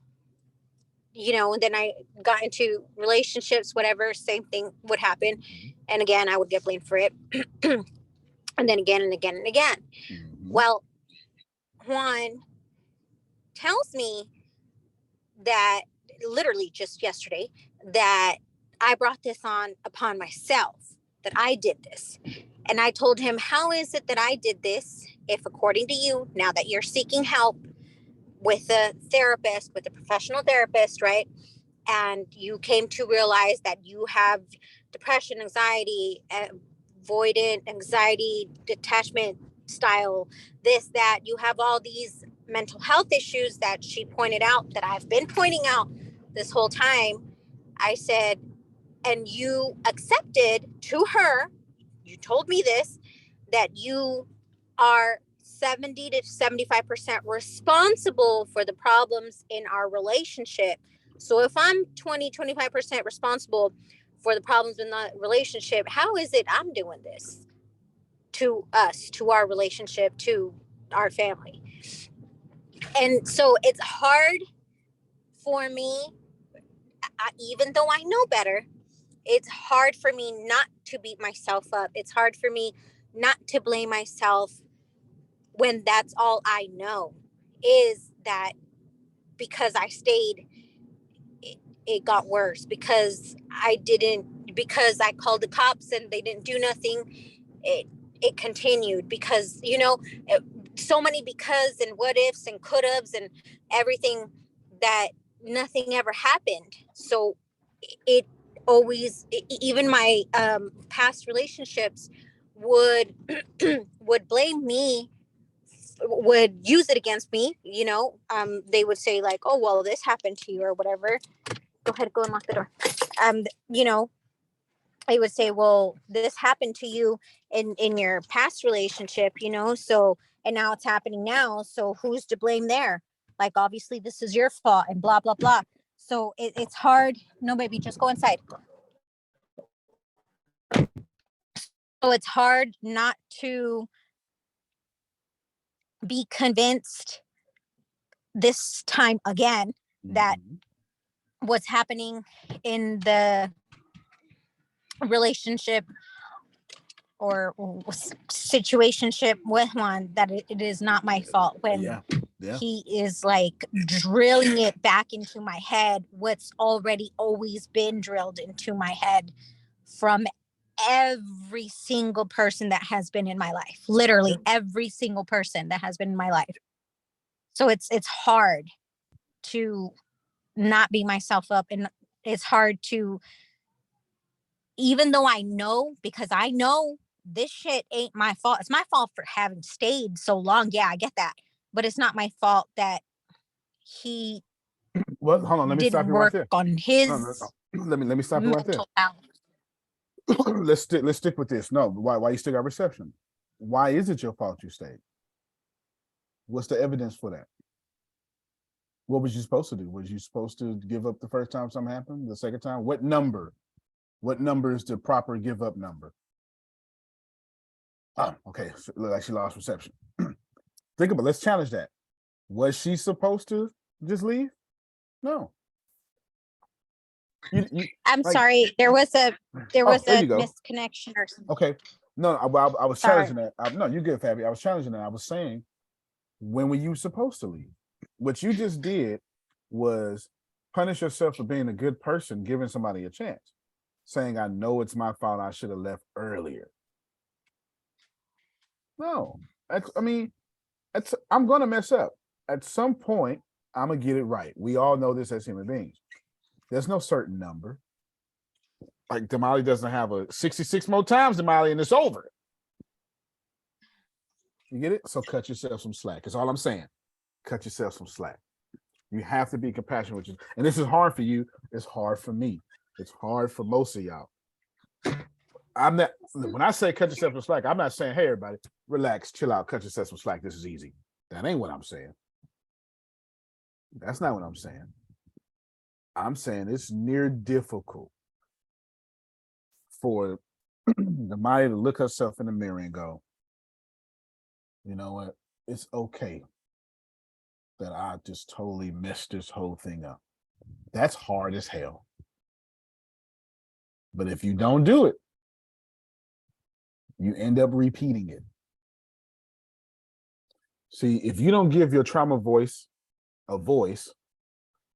and then I got into relationships, whatever, same thing would happen. And again, I would get blamed for it. And then again and again and again. Mm-hmm. Well, Juan tells me that literally just yesterday that I brought this upon myself, that I did this. And I told him, how is it that I did this if, according to you, now that you're seeking help with a therapist, with a professional therapist, right? And you came to realize that you have depression, anxiety, avoidant anxiety, detachment style, this, that, you have all these mental health issues that she pointed out, that I've been pointing out this whole time. I said, and you accepted to her, you told me this, that you are 70 to 75% responsible for the problems in our relationship. So if I'm 25% responsible for the problems in the relationship, how is it I'm doing this to us, to our relationship, to our family? And so it's hard for me, even though I know better, it's hard for me not to beat myself up. It's hard for me not to blame myself when that's all I know, is that because I stayed, it got worse. Because I called the cops and they didn't do nothing, it continued. Because, so many because and what ifs and could haves and everything, that nothing ever happened. So it always, even my past relationships would blame me, would use it against me. They would say like, oh, well, this happened to you or whatever. Go ahead, go and lock the door. I would say, well, this happened to you in your past relationship, so, and now it's happening now. So who's to blame there? Like, obviously this is your fault and blah, blah, blah. So it's hard. No, baby, just go inside. So it's hard not to be convinced this time again that what's happening in the relationship or situationship with Juan, that it is not my fault when he is like drilling it back into my head, what's already always been drilled into my head from every single person that has been in my life, literally every single person that has been in my life. So it's hard to not beat myself up, and it's hard to, even though I know, because I know this shit ain't my fault. It's my fault for having stayed so long. Yeah, I get that. But it's not my fault that he Well, hold on, let me didn't stop you right work there. on his Let me stop you right there. mental health. Let's stick with this. No, why you still got reception? Why is it your fault you stayed? What's the evidence for that? What was you supposed to do? Was you supposed to give up the first time something happened? The second time? What number? What number is the proper give up number? Oh, okay. So look like she lost reception. Think about it. Let's challenge that. Was she supposed to just leave? No. I'm like- sorry. There was a there you go. misconnection or something. Okay. No, I was Sorry. challenging that. No, you good, Fabby. I was challenging that. I was saying, when were you supposed to leave? What you just did was punish yourself for being a good person, giving somebody a chance, saying, I know it's my fault. I should have left earlier. No, I'm going to mess up. At some point, I'm going to get it right. We all know this as human beings. There's no certain number. Like Damali doesn't have a 66 more times, Damali, and it's over. You get it? So cut yourself some slack. That's all I'm saying. Cut yourself some slack. You have to be compassionate with you. And this is hard for you. It's hard for me. It's hard for most of y'all. When I say cut yourself some slack, I'm not saying, hey, everybody, relax, chill out, cut yourself some slack. This is easy. That ain't what I'm saying. That's not what I'm saying. I'm saying it's near difficult for Damali to look herself in the mirror and go, you know what? It's okay that I just totally messed this whole thing up. That's hard as hell. But if you don't do it, you end up repeating it. See, if you don't give your trauma voice a voice,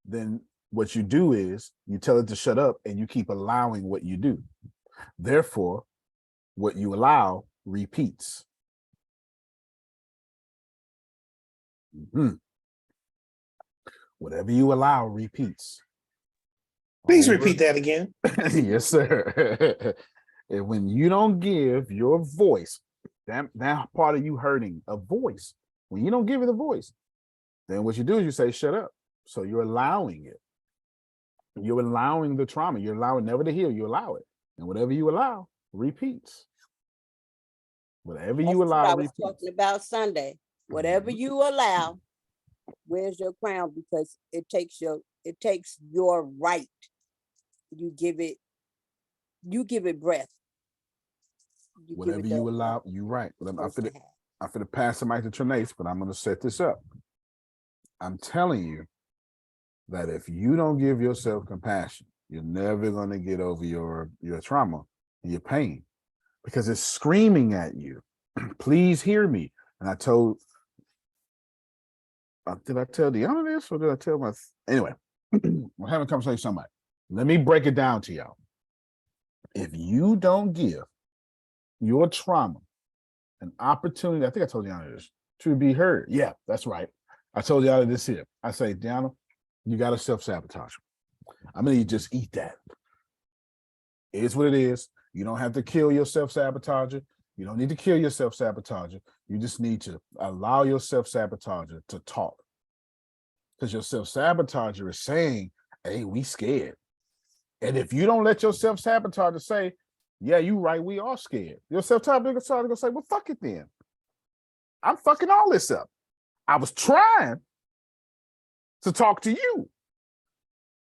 then what you do is you tell it to shut up and you keep allowing what you do. Therefore, what you allow repeats. Whatever you allow repeats. Please repeat that again. Yes, sir. And when you don't give your voice, that part of you hurting, a voice, when you don't give it a voice, then what you do is you say, shut up. So you're allowing it. You're allowing the trauma. You're allowing never to heal. You allow it. And whatever you allow repeats. Whatever you allow I was repeats. talking about Sunday. Whatever you allow, where's your crown? Because it takes your right. You give it breath. Whatever you allow, you're right. I'm finna pass the mic to Trinace, but I'm gonna set this up. I'm telling you that if you don't give yourself compassion, you're never gonna get over your trauma and your pain, because it's screaming at you. Please hear me. And I told, did I tell Deanna this or did I tell my? Anyway, we're having a conversation with somebody. Let me break it down to y'all. If you don't give your trauma an opportunity, I think I told Deanna this, to be heard. Yeah, that's right. I told Deanna this here. I say, Deanna, you got to self-sabotage. I'm going to just eat that. It is what it is. You don't have to kill your self-sabotager. You don't need to kill your self-sabotager. You just need to allow your self-sabotager to talk. Because your self-sabotager is saying, hey, we scared. And if you don't let your self-sabotager say, yeah, you right, we are scared. Your self-sabotager gonna say, well, fuck it then. I'm fucking all this up. I was trying, to talk to you.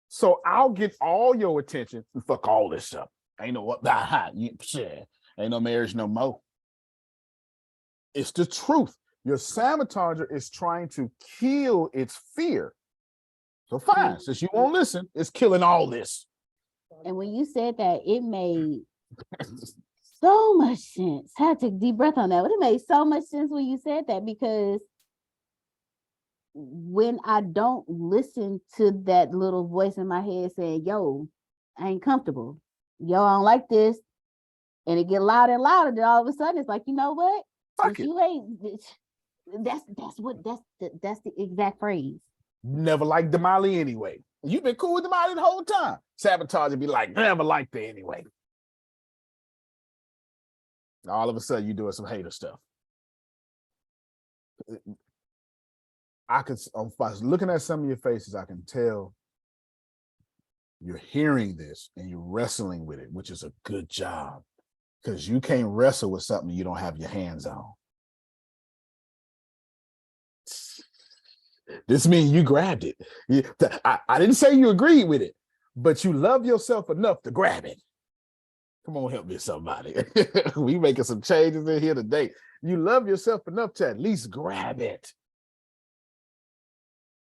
So I'll get all your attention and fuck all this up. Ain't no what, shit. Ain't no marriage no more. It's the truth. Your sabotager is trying to kill its fear. So fine, since you won't listen, it's killing all this. And when you said that, it made so much sense. I had to take a deep breath on that, but it made so much sense when you said that, because when I don't listen to that little voice in my head saying, yo, I ain't comfortable. Yo, I don't like this. And it get louder and louder, then all of a sudden it's like, you know what? Fuck it. You ain't, that's the exact phrase. Never liked Damali anyway. You've been cool with Damali the whole time. Sabotage would be like, never liked her anyway. All of a sudden, you're doing some hater stuff. I could, by looking at some of your faces, I can tell you're hearing this and you're wrestling with it, which is a good job, because you can't wrestle with something you don't have your hands on. This means you grabbed it. I didn't say you agreed with it, but you love yourself enough to grab it. Come on, help me, somebody. We making some changes in here today. You love yourself enough to at least grab it.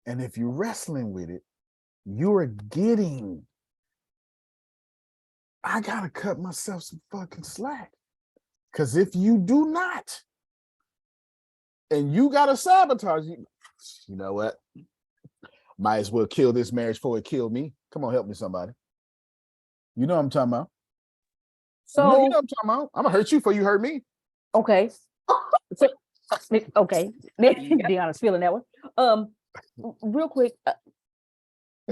And if you're wrestling with it, you're getting, I gotta cut myself some fucking slack. Because if you do not, and you gotta sabotage, you know what? Might as well kill this marriage before it killed me. Come on, help me, somebody. You know what I'm talking about. So you know what I'm talking about. I'm gonna hurt you before you hurt me. Okay. So, okay. Deanna's feeling that one. Real quick. I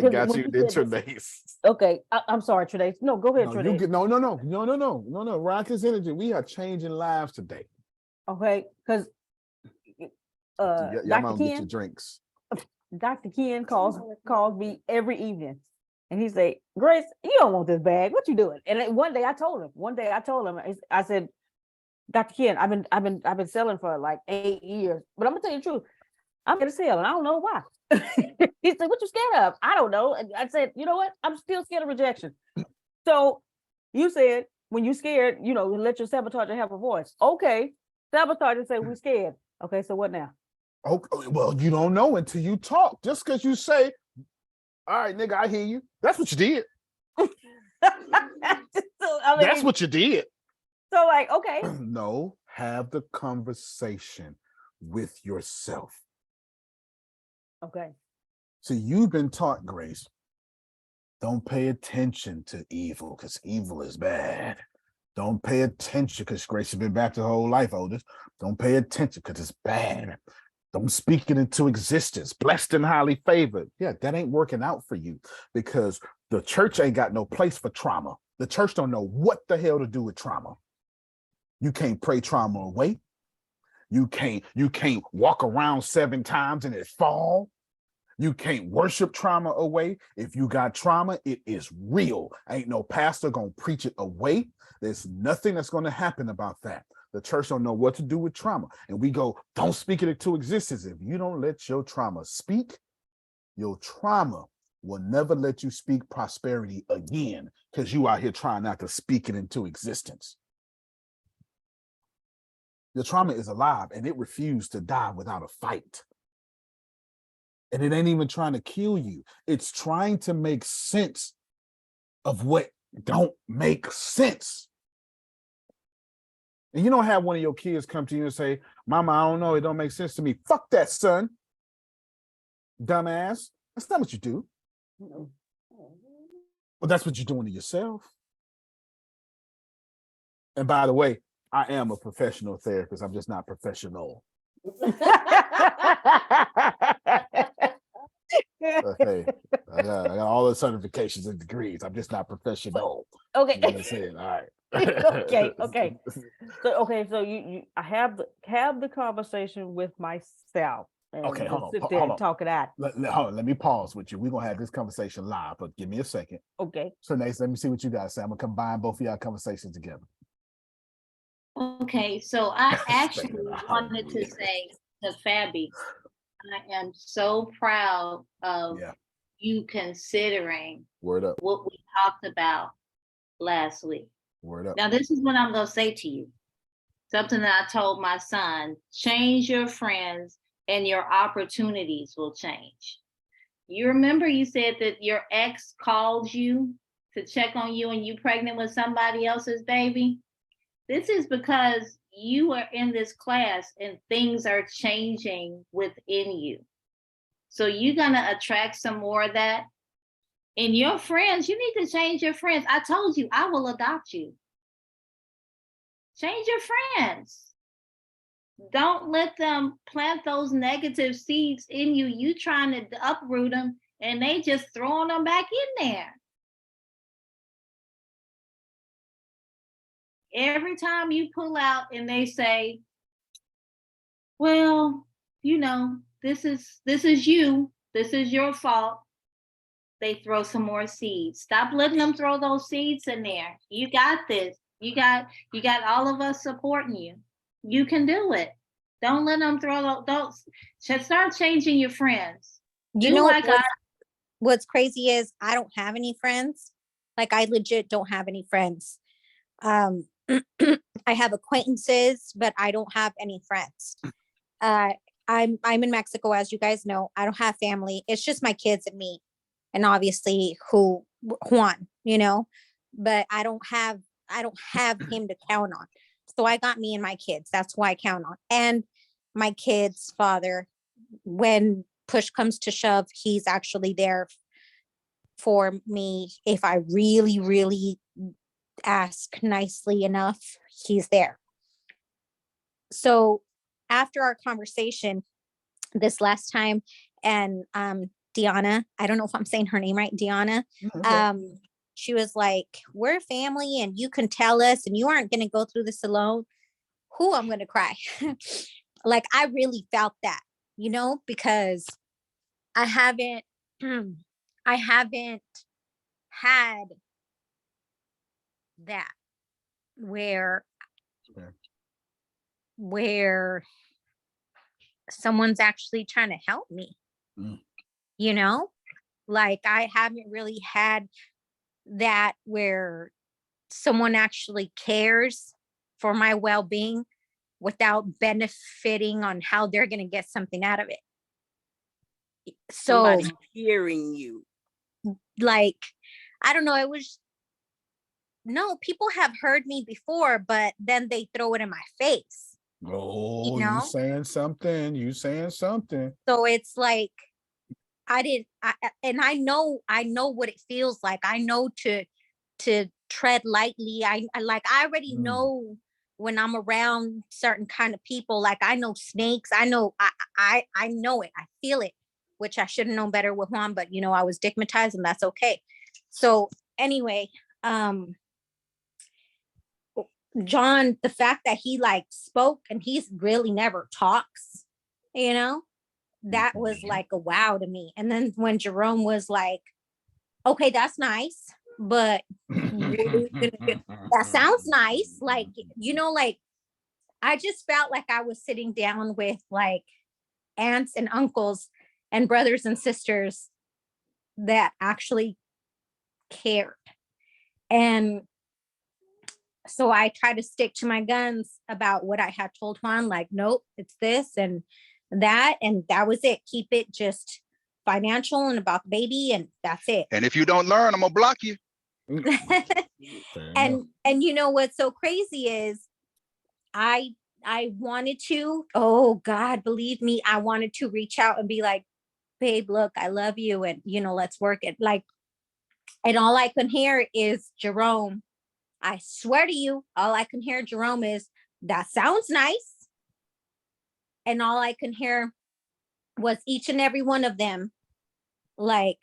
got you. Then Trinace. Okay, I'm sorry, Trinace. No, go ahead, No, Trinace. No. Rock his energy. We are changing lives today. Okay, because Y'all Dr. gonna get your Ken, drinks. Dr. Ken calls me every evening, and he say, "Grace, you don't want this bag. What you doing?" And then one day I told him. I said, "Dr. Ken, I've been selling for like 8 years, but I'm gonna tell you the truth. I'm gonna sell, and I don't know why." He said, "What you scared of?" I don't know. And I said, "You know what? I'm still scared of rejection." So you said when you scared, let your sabotager have a voice. Okay, sabotager say we're scared. Okay, so what now? Okay, well, you don't know until you talk. Just because you say, "All right, nigga, I hear you." That's what you did. That's what you did. So like, okay. No, have the conversation with yourself. Okay. So you've been taught, Grace, don't pay attention to evil because evil is bad. Don't pay attention because Grace has been back to her whole life, Otis. Don't pay attention because it's bad. Don't speak it into existence. Blessed and highly favored. Yeah, that ain't working out for you because the church ain't got no place for trauma. The church don't know what the hell to do with trauma. You can't pray trauma away. You can't walk around 7 times and it fall. You can't worship trauma away. If you got trauma, it is real. Ain't no pastor gonna preach it away. There's nothing that's gonna happen about that. The church don't know what to do with trauma. And we go, don't speak it into existence. If you don't let your trauma speak, your trauma will never let you speak prosperity again because you out here trying not to speak it into existence. Your trauma is alive and it refused to die without a fight. And it ain't even trying to kill you. It's trying to make sense of what don't make sense. And you don't have one of your kids come to you and say, "Mama, I don't know, it don't make sense to me." Fuck that, son. Dumbass. That's not what you do. But that's what you're doing to yourself. And by the way, I am a professional therapist. I'm just not professional. Okay, I got all the certifications and degrees. I'm just not professional. Okay. You know what I'm saying? All right. Okay. So I have the conversation with myself. Okay, hold on. Sit there and talk it out. Hold on, let me pause with you. We're gonna have this conversation live, but give me a second. Okay. So Nace, let me see what you guys say. I'm gonna combine both of y'all conversations together. Okay, so I actually wanted to say to Fabi, I am so proud of Yeah. you considering Word up. what we talked about last week. Word up. Now, this is what I'm going to say to you. Something that I told my son, change your friends and your opportunities will change. You remember you said that your ex called you to check on you and you pregnant with somebody else's baby? This is because you are in this class and things are changing within you. So you're going to attract some more of that. And your friends, you need to change your friends. I told you, I will adopt you. Change your friends. Don't let them plant those negative seeds in you. You trying to uproot them and they just throwing them back in there. Every time you pull out and they say, well, you know, this is you. This is your fault. They throw some more seeds. Stop letting them throw those seeds in there. You got this. You got all of us supporting you. You can do it. Don't let them throw those. Start changing your friends. You know what's crazy is I don't have any friends. Like I legit don't have any friends. I have acquaintances, but I don't have any friends. I'm in Mexico, as you guys know. I don't have family. It's just my kids and me, and obviously Juan, you know. But I don't have him to count on. So I got me and my kids. That's who I count on. And my kid's father, when push comes to shove, he's actually there for me. If I really, really ask nicely enough, he's there. So after our conversation this last time, and Deanna, I don't know if I'm saying her name right, Deanna, she was like, we're family and you can tell us and you aren't going to go through this alone. I'm going to cry. Like, I really felt that, you know, because I haven't had that where someone's actually trying to help me, you know, like I haven't really had that where someone actually cares for my well-being without benefiting on how they're going to get something out of it. So Somebody hearing you. Like, I don't know, people have heard me before, but then they throw it in my face. Oh, you know? saying something. So it's like, I know what it feels like. I know to tread lightly. I already know when I'm around certain kind of people. Like I know snakes. I know it. I feel it, which I should have known better with Juan, but you know, I was stigmatized and that's okay. So anyway, John, the fact that he like spoke and he's really never talks, you know, that was like a wow to me. And then when Jerome was like, okay, that's nice, but that sounds nice. Like, you know, like I just felt like I was sitting down with like aunts and uncles and brothers and sisters that actually cared. And so I try to stick to my guns about what I had told Juan, like, nope, it's this and that. And that was it. Keep it just financial and about the baby. And that's it. And if you don't learn, I'm gonna block you. And you know, what's so crazy is I wanted to, oh God, believe me, I wanted to reach out and be like, babe, look, I love you. And, you know, let's work it. Like, and all I can hear is Jerome. I swear to you, all I can hear Jerome is, that sounds nice. And all I can hear was each and every one of them like,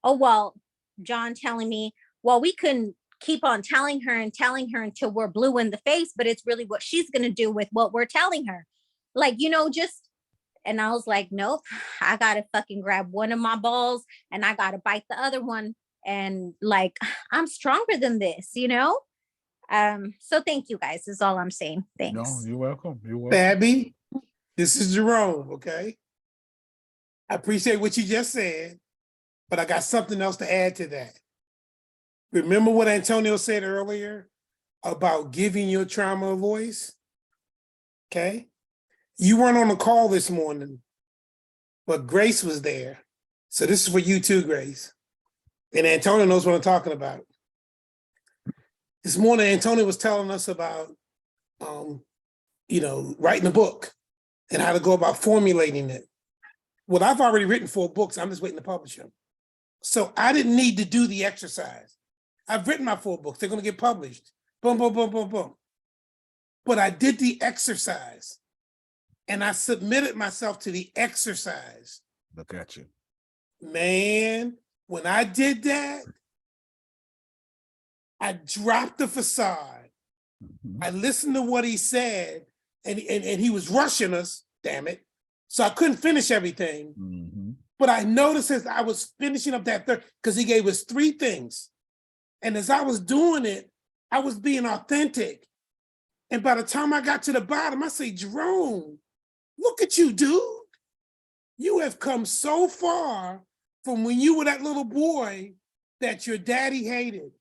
oh, well, John telling me, well, we can keep on telling her until we're blue in the face, but it's really what she's going to do with what we're telling her. Like, you know, and I was like, nope, I got to fucking grab one of my balls and I got to bite the other one. And like, I'm stronger than this, you know? So thank you guys, is all I'm saying. Thanks. No, you're welcome. Babby, this is Jerome, okay? I appreciate what you just said, but I got something else to add to that. Remember what Antonio said earlier about giving your trauma a voice? Okay. You weren't on the call this morning, but Grace was there. So this is for you too, Grace. And Antonio knows what I'm talking about. This morning, Antonio was telling us about, writing a book and how to go about formulating it. Well, I've already written 4 books. I'm just waiting to publish them. So I didn't need to do the exercise. I've written my 4 books. They're going to get published. Boom, boom, boom, boom, boom. But I did the exercise and I submitted myself to the exercise. Look at you. Man, when I did that, I dropped the facade. I listened to what he said, and he was rushing us, damn it. So I couldn't finish everything. But I noticed as I was finishing up that third, because he gave us 3 things. And as I was doing it, I was being authentic. And by the time I got to the bottom, I say, Jerome, look at you, dude. You have come so far from when you were that little boy that your daddy hated,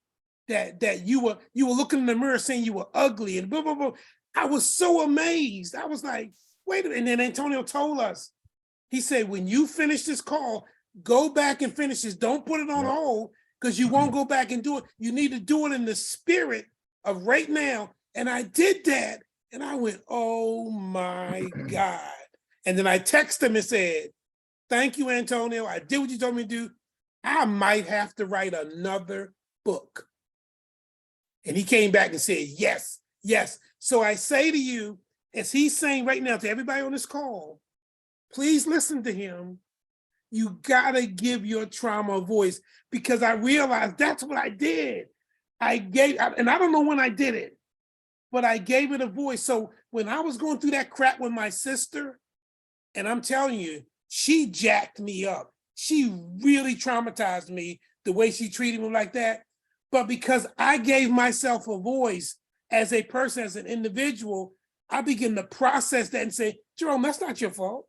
that you were looking in the mirror saying you were ugly and blah, blah, blah. I was so amazed. I was like, wait a minute. And then Antonio told us, he said, when you finish this call, go back and finish this. Don't put it on hold because you won't go back and do it. You need to do it in the spirit of right now. And I did that. And I went, oh my God. And then I texted him and said, thank you, Antonio. I did what you told me to do. I might have to write another book. And he came back and said, yes, yes. So I say to you, as he's saying right now to everybody on this call, please listen to him. You gotta give your trauma a voice, because I realized that's what I did. And I don't know when I did it, but I gave it a voice. So when I was going through that crap with my sister, and I'm telling you, she jacked me up. She really traumatized me, the way she treated me like that. But because I gave myself a voice as a person, as an individual, I began to process that and say, Jerome, that's not your fault.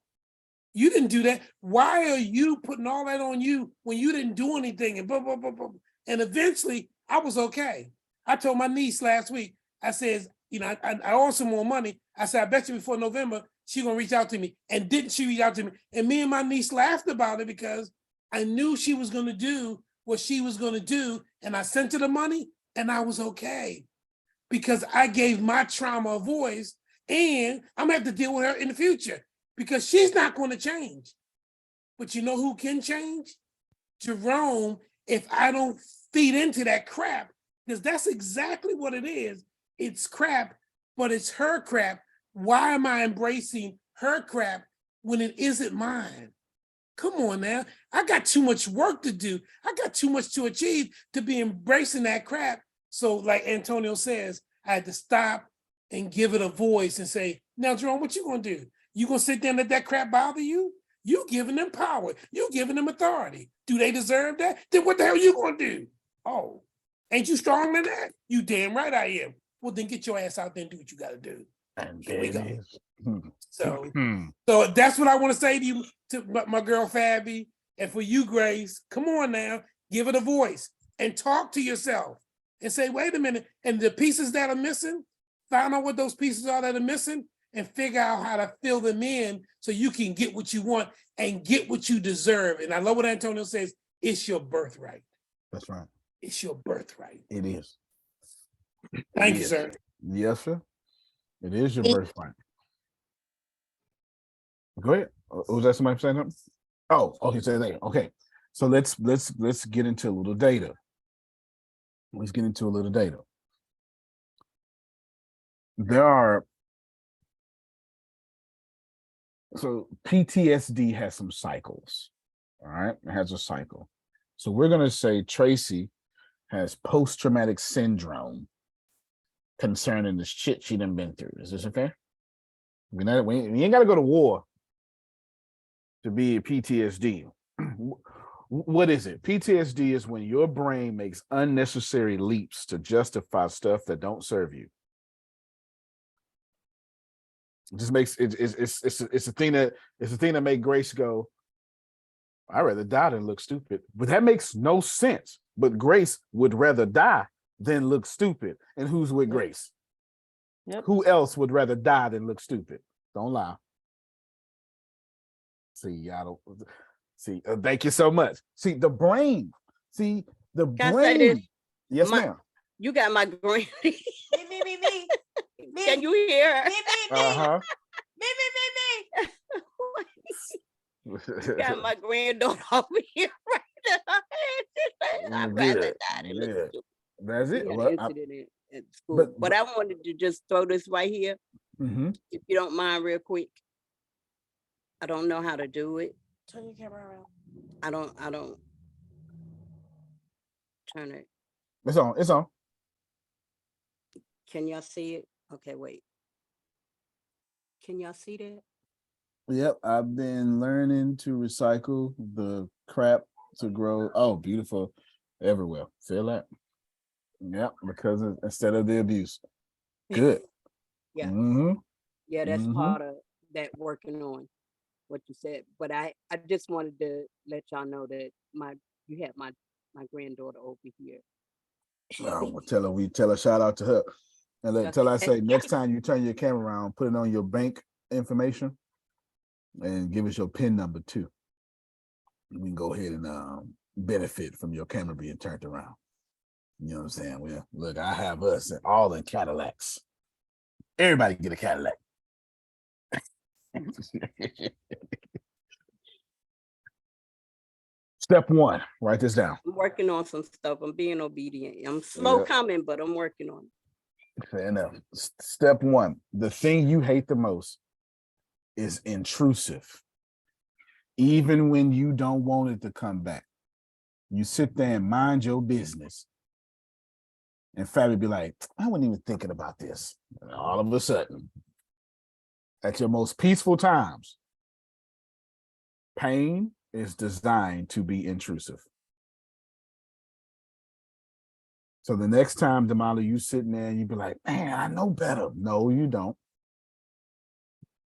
You didn't do that. Why are you putting all that on you when you didn't do anything? And blah, blah, blah, blah. And eventually I was okay. I told my niece last week, I said, I owe some more money. I said, I bet you before November, she's gonna reach out to me. And didn't she reach out to me? And me and my niece laughed about it because I knew she was gonna do what she was gonna do. And I sent her the money and I was okay. Because I gave my trauma a voice, and I'm gonna have to deal with her in the future because she's not gonna change. But you know who can change? Jerome, if I don't feed into that crap, because that's exactly what it is. It's crap, but it's her crap. Why am I embracing her crap when it isn't mine? Come on now. I got too much work to do. I got too much to achieve to be embracing that crap. So like Antonio says, I had to stop and give it a voice and say, now, Jerome, what you gonna do? You gonna sit there and let that crap bother you? You giving them power. You giving them authority. Do they deserve that? Then what the hell you gonna do? Oh, ain't you stronger than that? You damn right I am. Well, then get your ass out there and do what you gotta do. And here we go. So, Hmm. so that's what I want to say to you, to my girl Fabby, and for you, Grace. Come on now, give it a voice and talk to yourself and say, wait a minute. And the pieces that are missing, find out what those pieces are that are missing and figure out how to fill them in so you can get what you want and get what you deserve. And I love what Antonio says, it's your birthright. That's right. It's your birthright. It is. Thank It you, is. sir. Yes, sir. It is your birthright. Go ahead. Was that somebody saying something? Oh, okay, say that. Okay. So let's get into a little data. Let's get into a little data. So PTSD has some cycles. All right, it has a cycle. So we're gonna say Tracy has post-traumatic syndrome concerning the shit she done been through. Is this okay? We ain't gotta go to war to be a PTSD. What is it? PTSD is when your brain makes unnecessary leaps to justify stuff that don't serve you. It just makes it's a thing that makes Grace go, I'd rather die than look stupid. But that makes no sense. But Grace would rather die than look stupid. And who's with Grace? Yep. Who else would rather die than look stupid? Don't lie. See, y'all don't see. Thank you so much. See, the brain. See, the Can I say this? brain. Yes, My- ma'am. You got my green. Me. Can you hear her? Uh-huh. You got my granddaughter over here right now. I'd rather Good. die than look Yeah. stupid. That's We it. had Well, an incident at school. But I wanted to just throw this right here, mhm. if you don't mind, real quick. I don't know how to do it. Turn your camera around. I don't turn it. It's on. It's on. Can y'all see it? Okay, wait. Can y'all see that? Yep, I've been learning to recycle the crap to grow. Oh, beautiful everywhere. Feel that? Yep, because instead of the abuse. Good. Yeah. Mm-hmm. Yeah, that's Mhm. part of that working on what you said. But I just wanted to let y'all know that you had my granddaughter over here. Oh, well, tell her shout out to her. And tell her I say next time you turn your camera around, put it on your bank information and give us your PIN number too. We can go ahead and benefit from your camera being turned around. You know what I'm saying? Well, look, I have us all in Cadillacs. Everybody get a Cadillac. Step one, write this down. I'm working on some stuff. I'm being obedient. I'm slow Yeah. coming, but I'm working on it. Fair enough. Step one, the thing you hate the most is intrusive. Even when you don't want it to come back, you sit there and mind your business. And Fabi be like, I wasn't even thinking about this. And all of a sudden, at your most peaceful times, pain is designed to be intrusive. So the next time, Damali, you sitting there and you be like, man, I know better. No, you don't.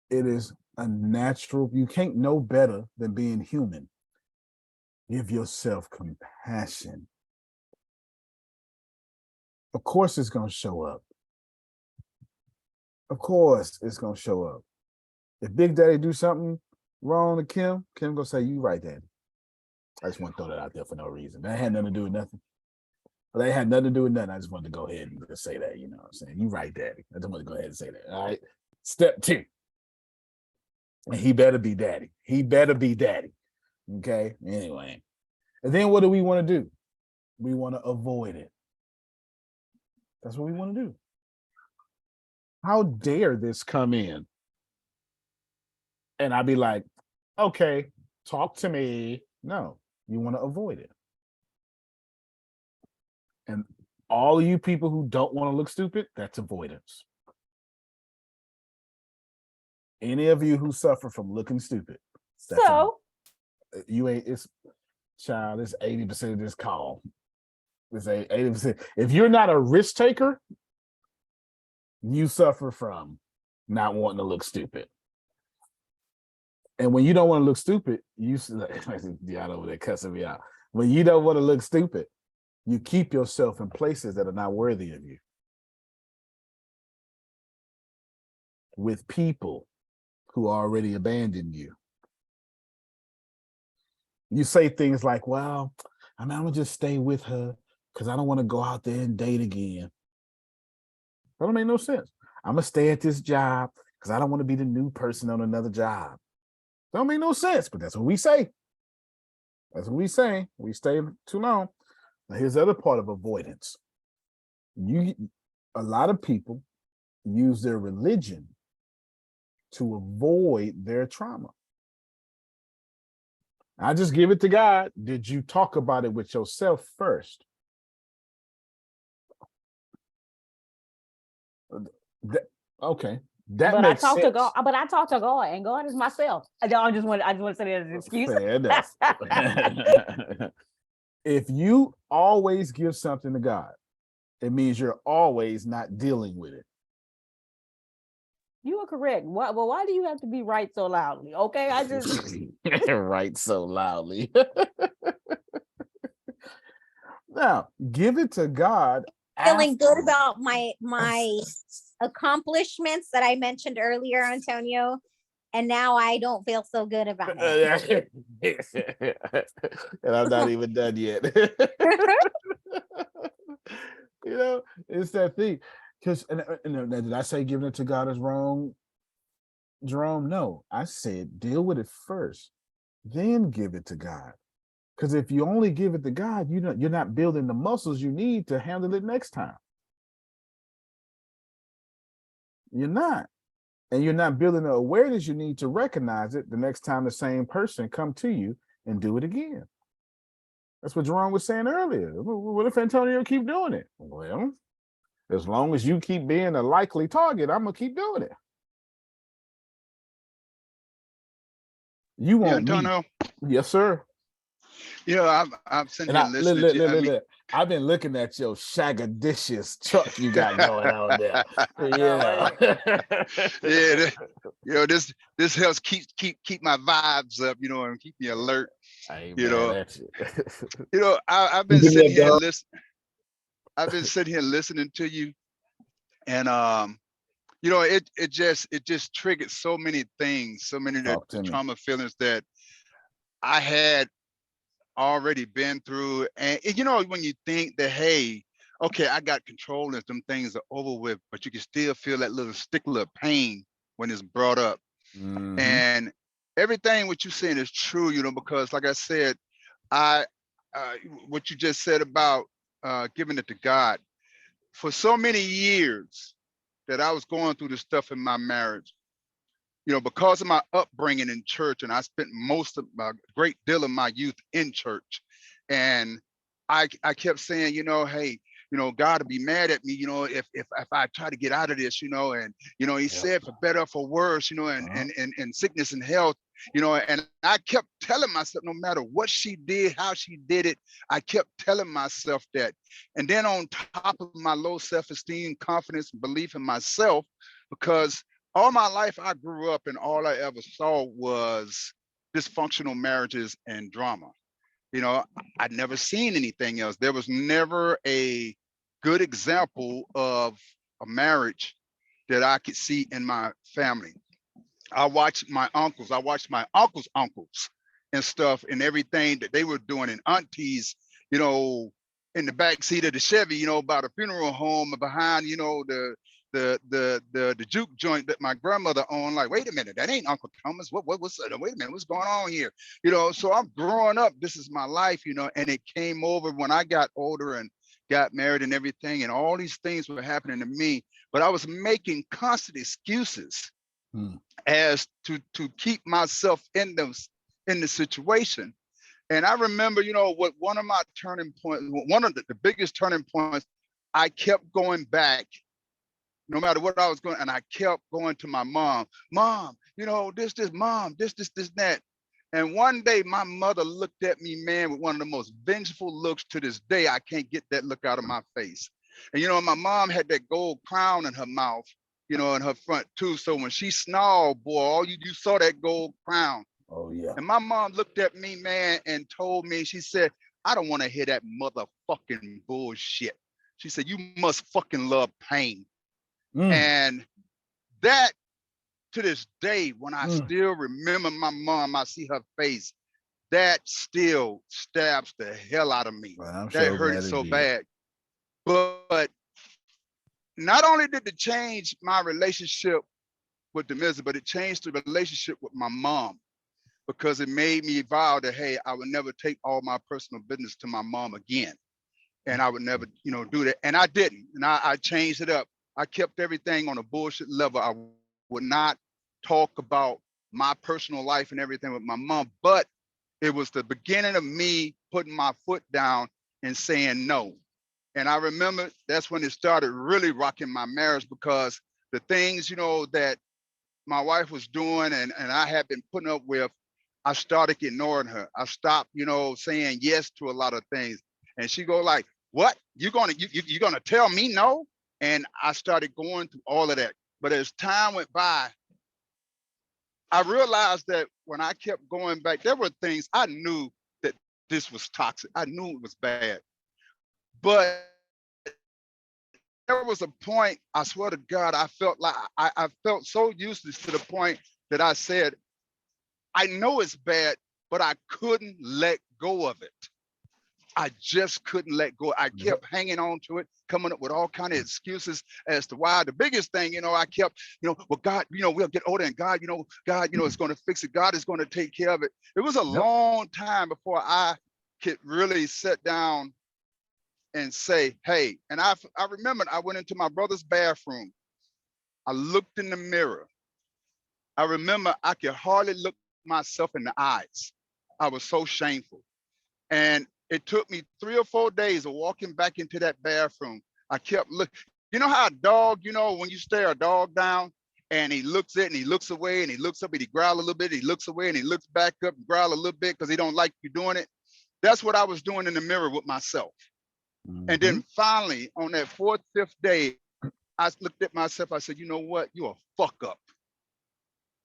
It is a natural, you can't know better than being human. Give yourself compassion. Of course it's going to show up. Of course it's going to show up. If Big Daddy do something wrong to Kim gonna say, you right, Daddy. I just want to throw that out there for no reason. That had nothing to do with nothing. But they had nothing to do with nothing. I just wanted to go ahead and just say that, you know what I'm saying? You right, Daddy. I just want to go ahead and say that. All right. Step two. And he better be daddy. He better be daddy. Okay. Anyway. And then what do we want to do? We want to avoid it. That's what we want to do. How dare this come in? And I'd be like, okay, talk to me. No, you want to avoid it. And all of you people who don't want to look stupid, that's avoidance. Any of you who suffer from looking stupid, that's you ain't, it's child, it's 80% of this call. It's 80%. If you're not a risk taker, you suffer from not wanting to look stupid. And when you don't want to look stupid, you y'all over there cussing me out. When you don't want to look stupid, you keep yourself in places that are not worthy of you. With people who already abandoned you. You say things like, well, I'm gonna just stay with her because I don't want to go out there and date again. That don't make no sense. I'm gonna stay at this job because I don't want to be the new person on another job. That don't make no sense, but that's what we say. That's what we say. We stay too long. Now, here's the other part of avoidance. A lot of people use their religion to avoid their trauma. I just give it to God. Did you talk about it with yourself first? Okay. But I talk to God, and God is myself. I just want to say that as an excuse. Fair enough. If you always give something to God, it means you're always not dealing with it. You are correct. Why do you have to be right so loudly? Okay, I just Right so loudly. Now, give it to God. Feeling good after. about my accomplishments that I mentioned earlier, Antonio, and now I don't feel so good about it. And I'm not even done yet. You know, it's that thing. Because did I say giving it to God is wrong, Jerome? No, I said deal with it first, then give it to God. Because if you only give it to God, you're not building the muscles you need to handle it next time. You're not. And you're not building the awareness you need to recognize it the next time the same person come to you and do it again. That's what Jerome was saying earlier. What if Antonio keep doing it? Well, as long as you keep being a likely target, I'm gonna keep doing it. You Yeah, want me? Antonio. Yes, sir. You know, I'm sitting And here listening to you. I mean, I've been looking at your shagadicious truck you got going on there. yeah, Yeah. you know, this helps keep my vibes up, you know, and keep me alert. I ain't You mad know, at you. I've been Keeping me sitting up, here dog. I've been sitting here listening to you, and you know, it just triggered so many things, so many of the Talk to me. trauma feelings that I had already been through. And you know, when you think that, hey, okay, I got control and some things are over with, but you can still feel that little stickler of pain when it's brought up. Mhm. And everything what you're saying is true, you know, because like I said, I what you just said about giving it to God, for so many years that I was going through the stuff in my marriage, you know, because of my upbringing in church, and I spent most of my great deal of my youth in church, and I kept saying, you know, hey, you know, God will be mad at me, you know, if I try to get out of this, you know, and you know, He said for better or for worse, you know, and sickness and health, you know, and I kept telling myself, no matter what she did, how she did it, I kept telling myself that, and then on top of my low self-esteem, confidence, and belief in myself, because all my life I grew up and all I ever saw was dysfunctional marriages and drama. You know, I'd never seen anything else. There was never a good example of a marriage that I could see in my family. I watched my uncles' uncles and stuff and everything that they were doing, and aunties, you know, in the back seat of the Chevy, you know, by the funeral home behind, you know, the juke joint that my grandmother owned. Like, wait a minute, that ain't Uncle Thomas. What's wait a minute, what's going on here? You know, so I'm growing up. This is my life, you know, and it came over when I got older and got married and everything, and all these things were happening to me, but I was making constant excuses as to keep myself in the situation. And I remember, you know, what one of my turning points, one of the biggest turning points, I kept going back no matter what I was going, and I kept going to my mom, you know, this, mom, this, that. And one day my mother looked at me, man, with one of the most vengeful looks. To this day, I can't get that look out of my face. And, you know, my mom had that gold crown in her mouth, you know, in her front too. So when she snarled, boy, all you saw that gold crown. Oh yeah. And my mom looked at me, man, and told me, she said, I don't want to hear that motherfucking bullshit. She said, you must fucking love pain. And that, to this day, when I still remember my mom, I see her face, that still stabs the hell out of me. Well, I'm That so hurt glad it it so did. bad. But not only did it change my relationship with the music, but it changed the relationship with my mom, because it made me vow that, hey, I would never take all my personal business to my mom again. And I would never, you know, do that. And I didn't. And I changed it up. I kept everything on a bullshit level. I would not talk about my personal life and everything with my mom, but it was the beginning of me putting my foot down and saying no. And I remember that's when it started really rocking my marriage, because the things, you know, that my wife was doing and I had been putting up with, I started ignoring her. I stopped, you know, saying yes to a lot of things. And she go like, what? You're gonna tell me no? And I started going through all of that. But as time went by, I realized that when I kept going back, there were things I knew that this was toxic. I knew it was bad. But there was a point, I swear to God, I felt like I felt so useless to the point that I said, I know it's bad, but I couldn't let go of it. I just couldn't let go. I kept hanging on to it, coming up with all kind of excuses as to why. The biggest thing, I kept, well, God, we'll get older and God, God, is going to fix it. God is going to take care of it. It was a long time before I could really sit down and say, hey, and I remembered I went into my brother's bathroom. I looked in the mirror. I remember I could hardly look myself in the eyes. I was so shameful. And it took me 3 or 4 days of walking back into that bathroom. I kept looking. You know how a dog, when you stare a dog down and he looks at and he looks away and he looks up and he growls a little bit, he looks away and he looks back up and growl a little bit because he don't like you doing it. That's what I was doing in the mirror with myself. And then finally, on that 4th, 5th day, I looked at myself. I said, you know what? You're a fuck up.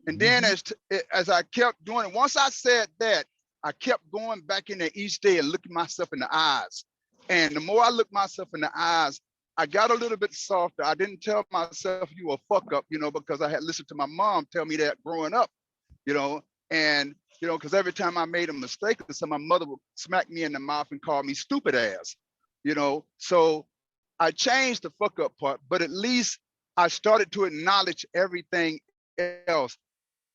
And then as I kept doing it, once I said that, I kept going back in there each day and looking myself in the eyes. And the more I looked myself in the eyes, I got a little bit softer. I didn't tell myself you a fuck up, because I had listened to my mom tell me that growing up, and because every time I made a mistake, so my mother would smack me in the mouth and call me stupid ass, So I changed the fuck up part, but at least I started to acknowledge everything else.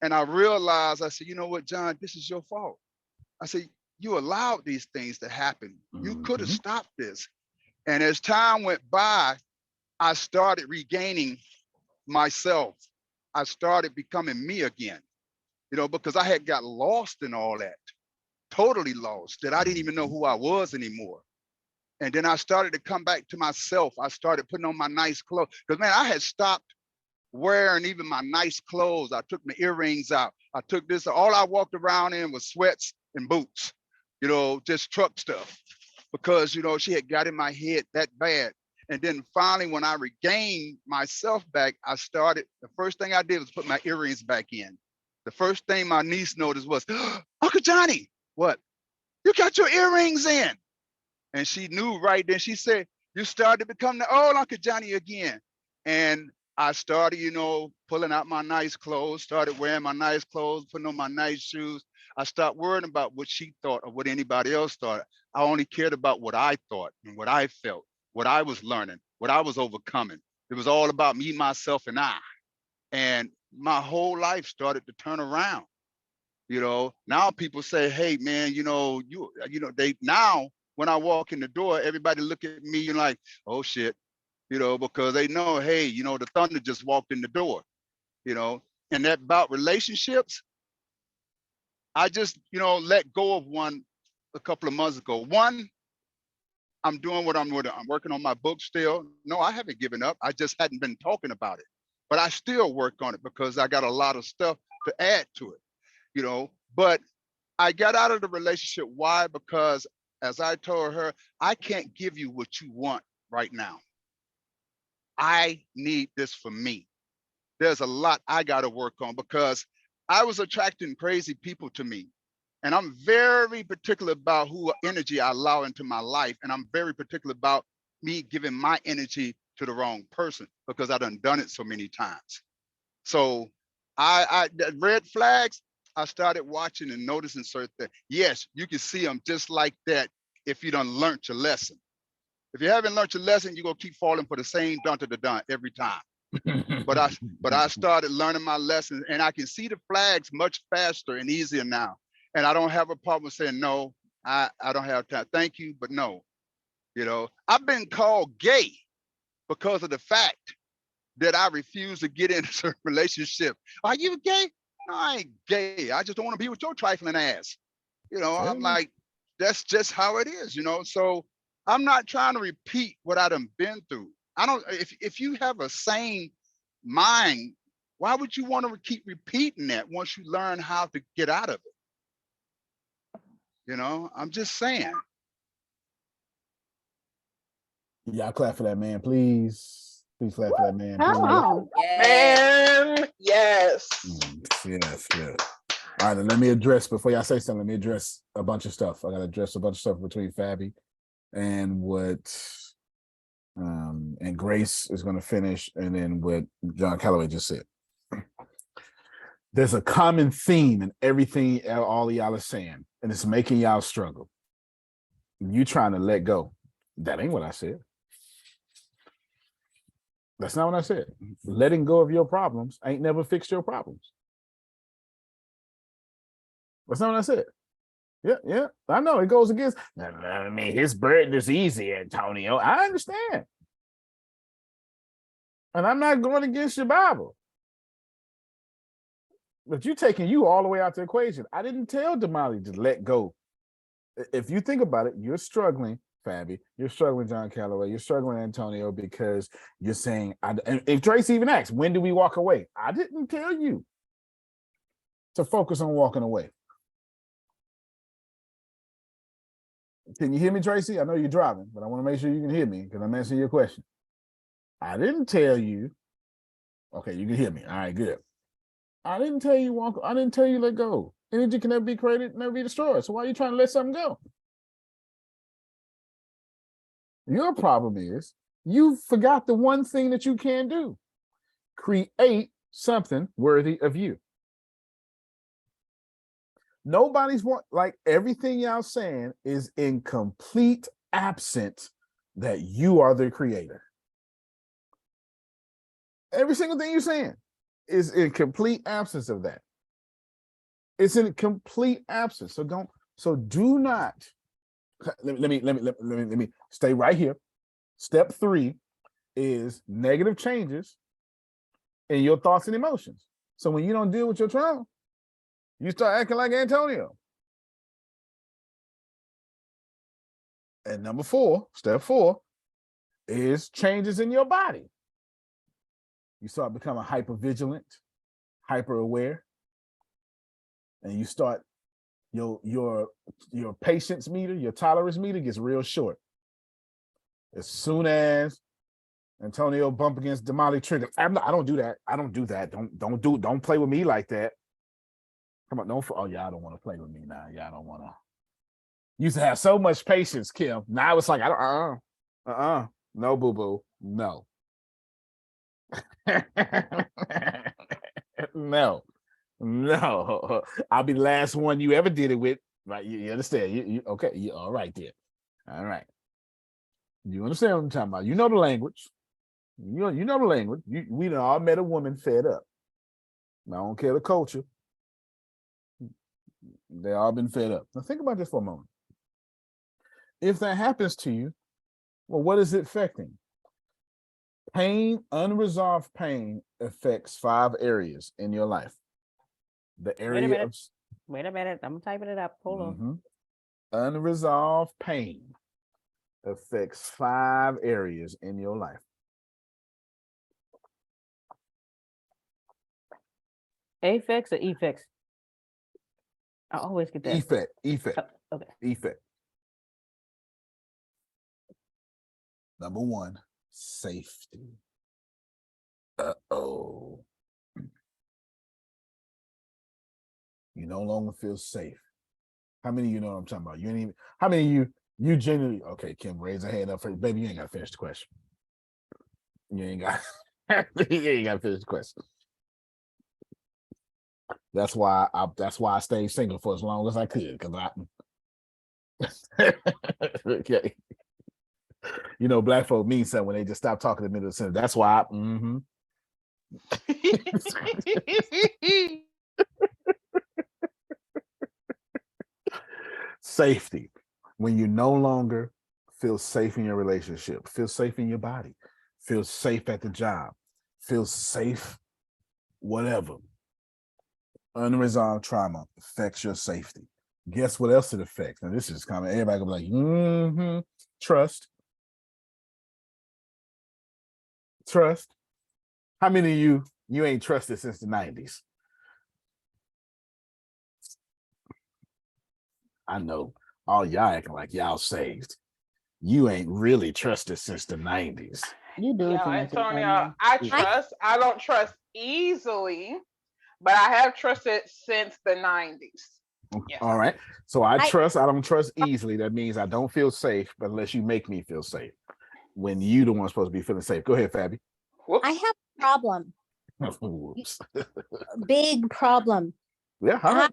And I realized, I said, you know what, John, this is your fault. I said, you allowed these things to happen. You could have stopped this. And as time went by, I started regaining myself. I started becoming me again, because I had got lost in all that, totally lost, that I didn't even know who I was anymore. And then I started to come back to myself. I started putting on my nice clothes. Because, man, I had stopped wearing even my nice clothes. I took my earrings out. I took this. All I walked around in was sweats and boots, just truck stuff. Because, she had got in my head that bad. And then finally, when I regained myself back, the first thing I did was put my earrings back in. The first thing my niece noticed was, Uncle Johnny, what? You got your earrings in. And she knew right then. She said, you started to become the old Uncle Johnny again. And I started, pulling out my nice clothes, started wearing my nice clothes, putting on my nice shoes. I stopped worrying about what she thought or what anybody else thought. I only cared about what I thought and what I felt, what I was learning, what I was overcoming. It was all about me, myself, and I. And my whole life started to turn around. Now people say, hey, man, now when I walk in the door, everybody look at me and like, oh, shit. Because they know, hey, the thunder just walked in the door, and that about relationships, I just, let go of one a couple of months ago. One, I'm doing what I'm doing. I'm working on my book still. No, I haven't given up. I just hadn't been talking about it, but I still work on it because I got a lot of stuff to add to it, but I got out of the relationship. Why? Because as I told her, I can't give you what you want right now. I need this for me. There's a lot I got to work on because I was attracting crazy people to me. And I'm very particular about who energy I allow into my life. And I'm very particular about me giving my energy to the wrong person because I done it so many times. So the red flags, I started watching and noticing certain things. Yes, you can see them just like that if you done learned your lesson. If you haven't learned your lesson, you're gonna keep falling for the same dun every time. But I started learning my lessons, and I can see the flags much faster and easier now. And I don't have a problem saying no. I don't have time. Thank you, but no. I've been called gay because of the fact that I refuse to get into certain relationship. Are you gay? No, I ain't gay. I just don't want to be with your trifling ass. I'm like, that's just how it is. So I'm not trying to repeat what I done been through. I don't. If you have a sane mind, why would you want to keep repeating that once you learn how to get out of it? I'm just saying. Y'all clap for that man, please. Please clap for that man. Come Please. on. Man, yes. Yes, yes. All right, then let me address, before y'all say something, let me address a bunch of stuff. I gotta address a bunch of stuff between Fabi and what and Grace is gonna finish, and then what John Calloway just said. There's a common theme in everything all of y'all are saying, and it's making y'all struggle. You trying to let go. That ain't what I said. That's not what I said. Letting go of your problems ain't never fixed your problems. That's not what I said. Yeah, I know it goes against. I mean, his burden is easy, Antonio. I understand, and I'm not going against your Bible, but you taking you all the way out the equation. I didn't tell Damali to let go. If you think about it, you're struggling, Fabi. You're struggling, John Calloway. You're struggling, Antonio, because you're saying. And if Tracy even asked, when do we walk away? I didn't tell you to focus on walking away. Can you hear me, Tracy? I know you're driving, but I want to make sure you can hear me because I'm answering your question. I didn't tell you. Okay, you can hear me. All right, good. I didn't tell you walk. I didn't tell you let go. Energy can never be created, never be destroyed. So why are you trying to let something go? Your problem is you forgot the one thing that you can do. Create something worthy of you. Nobody's like everything y'all saying is in complete absence that you are the creator. Every single thing you're saying is in complete absence of that. It's in complete absence. So do not. Let me stay right here. Step 3 is negative changes in your thoughts and emotions. So when you don't deal with your trauma, you start acting like Antonio. And number 4, step 4, is changes in your body. You start becoming hyper vigilant, hyper aware, and you start your patience meter, your tolerance meter gets real short. As soon as Antonio bump against Damali trigger, I don't do that. I don't do that. Don't play with me like that. Come on, y'all don't want to play with me now. Y'all don't want to. Used to have so much patience, Kim. Now it's like, I don't, no, boo-boo, no. No. I'll be the last one you ever did it with, right? You understand? You okay, you all right there. All right. You understand what I'm talking about. You know the language. You know the language. We done all met a woman fed up. I don't care the culture. They all been fed up. Now think about this for a moment. If that happens to you, well, what is it affecting? Pain, unresolved pain affects 5 areas in your life. The area of... Wait a minute. I'm typing it up. Hold on. Unresolved pain affects 5 areas in your life. Affects or effects? I always get that. Effect. Okay. Effect. Number 1, safety. Uh-oh. You no longer feel safe. How many of you know what I'm talking about? You ain't even, how many of you genuinely, okay, Kim, raise a hand up for baby, you ain't got to finish the question. You ain't got to finish the question. That's why I stayed single for as long as I could, because okay. You know, black folk mean something when they just stop talking in the middle of the sentence. That's why Safety. When you no longer feel safe in your relationship, feel safe in your body, feel safe at the job, feel safe, whatever. Unresolved trauma affects your safety. Guess what else it affects? Now, this is common. Everybody gonna be like, trust. Trust. How many of you ain't trusted since the 90s? I know all y'all acting like y'all saved. you ain't really trusted since the 90s. You do it Yeah, too much. Antonio, I trust. I don't trust easily, but I have trusted since the 90s. Yes. All right. So I don't trust easily. That means I don't feel safe unless you make me feel safe. When you the one supposed to be feeling safe. Go ahead, Fabi. Whoops. I have a problem. Whoops. Big problem. Yeah, all right.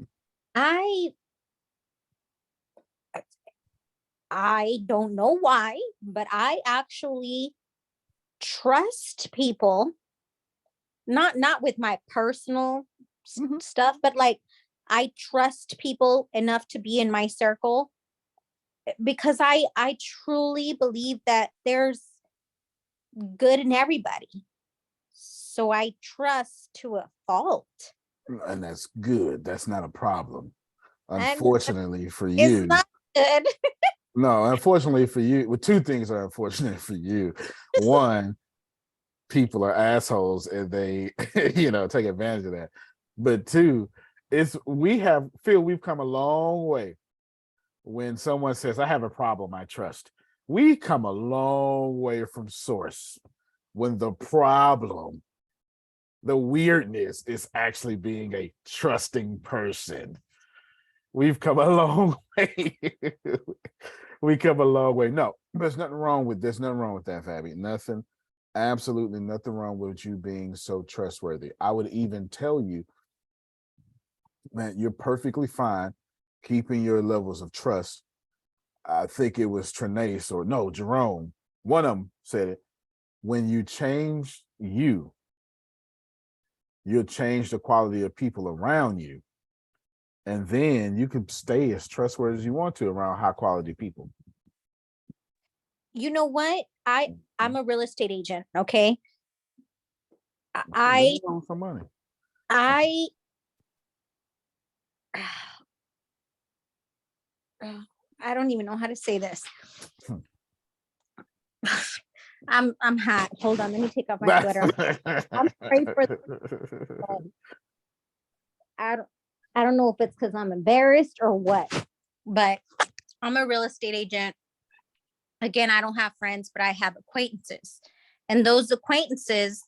I don't know why, but I actually trust people, not with my personal stuff, but like I trust people enough to be in my circle because I truly believe that there's good in everybody. So I trust to a fault. And that's good. That's not a problem. And Unfortunately for it's you. not good. No, unfortunately for you, well, two things are unfortunate for you. One, people are assholes and they, take advantage of that. But two, we've come a long way. When someone says, I have a problem, I trust. We come a long way from source. When the problem, the weirdness is actually being a trusting person. We've come a long way. We come a long way. No, there's nothing wrong with that, Fabi. Nothing, absolutely nothing wrong with you being so trustworthy. I would even tell you that you're perfectly fine keeping your levels of trust. I think it was Trinace or no, Jerome. One of them said it. When you change you'll change the quality of people around you. And then you can stay as trustworthy as you want to around high quality people. You know what? I'm a real estate agent. Okay. For money. I don't even know how to say this. I'm hot. Hold on, let me take off my sweater. I'm sorry for I don't know if it's because I'm embarrassed or what, but I'm a real estate agent. Again, I don't have friends, but I have acquaintances. And those acquaintances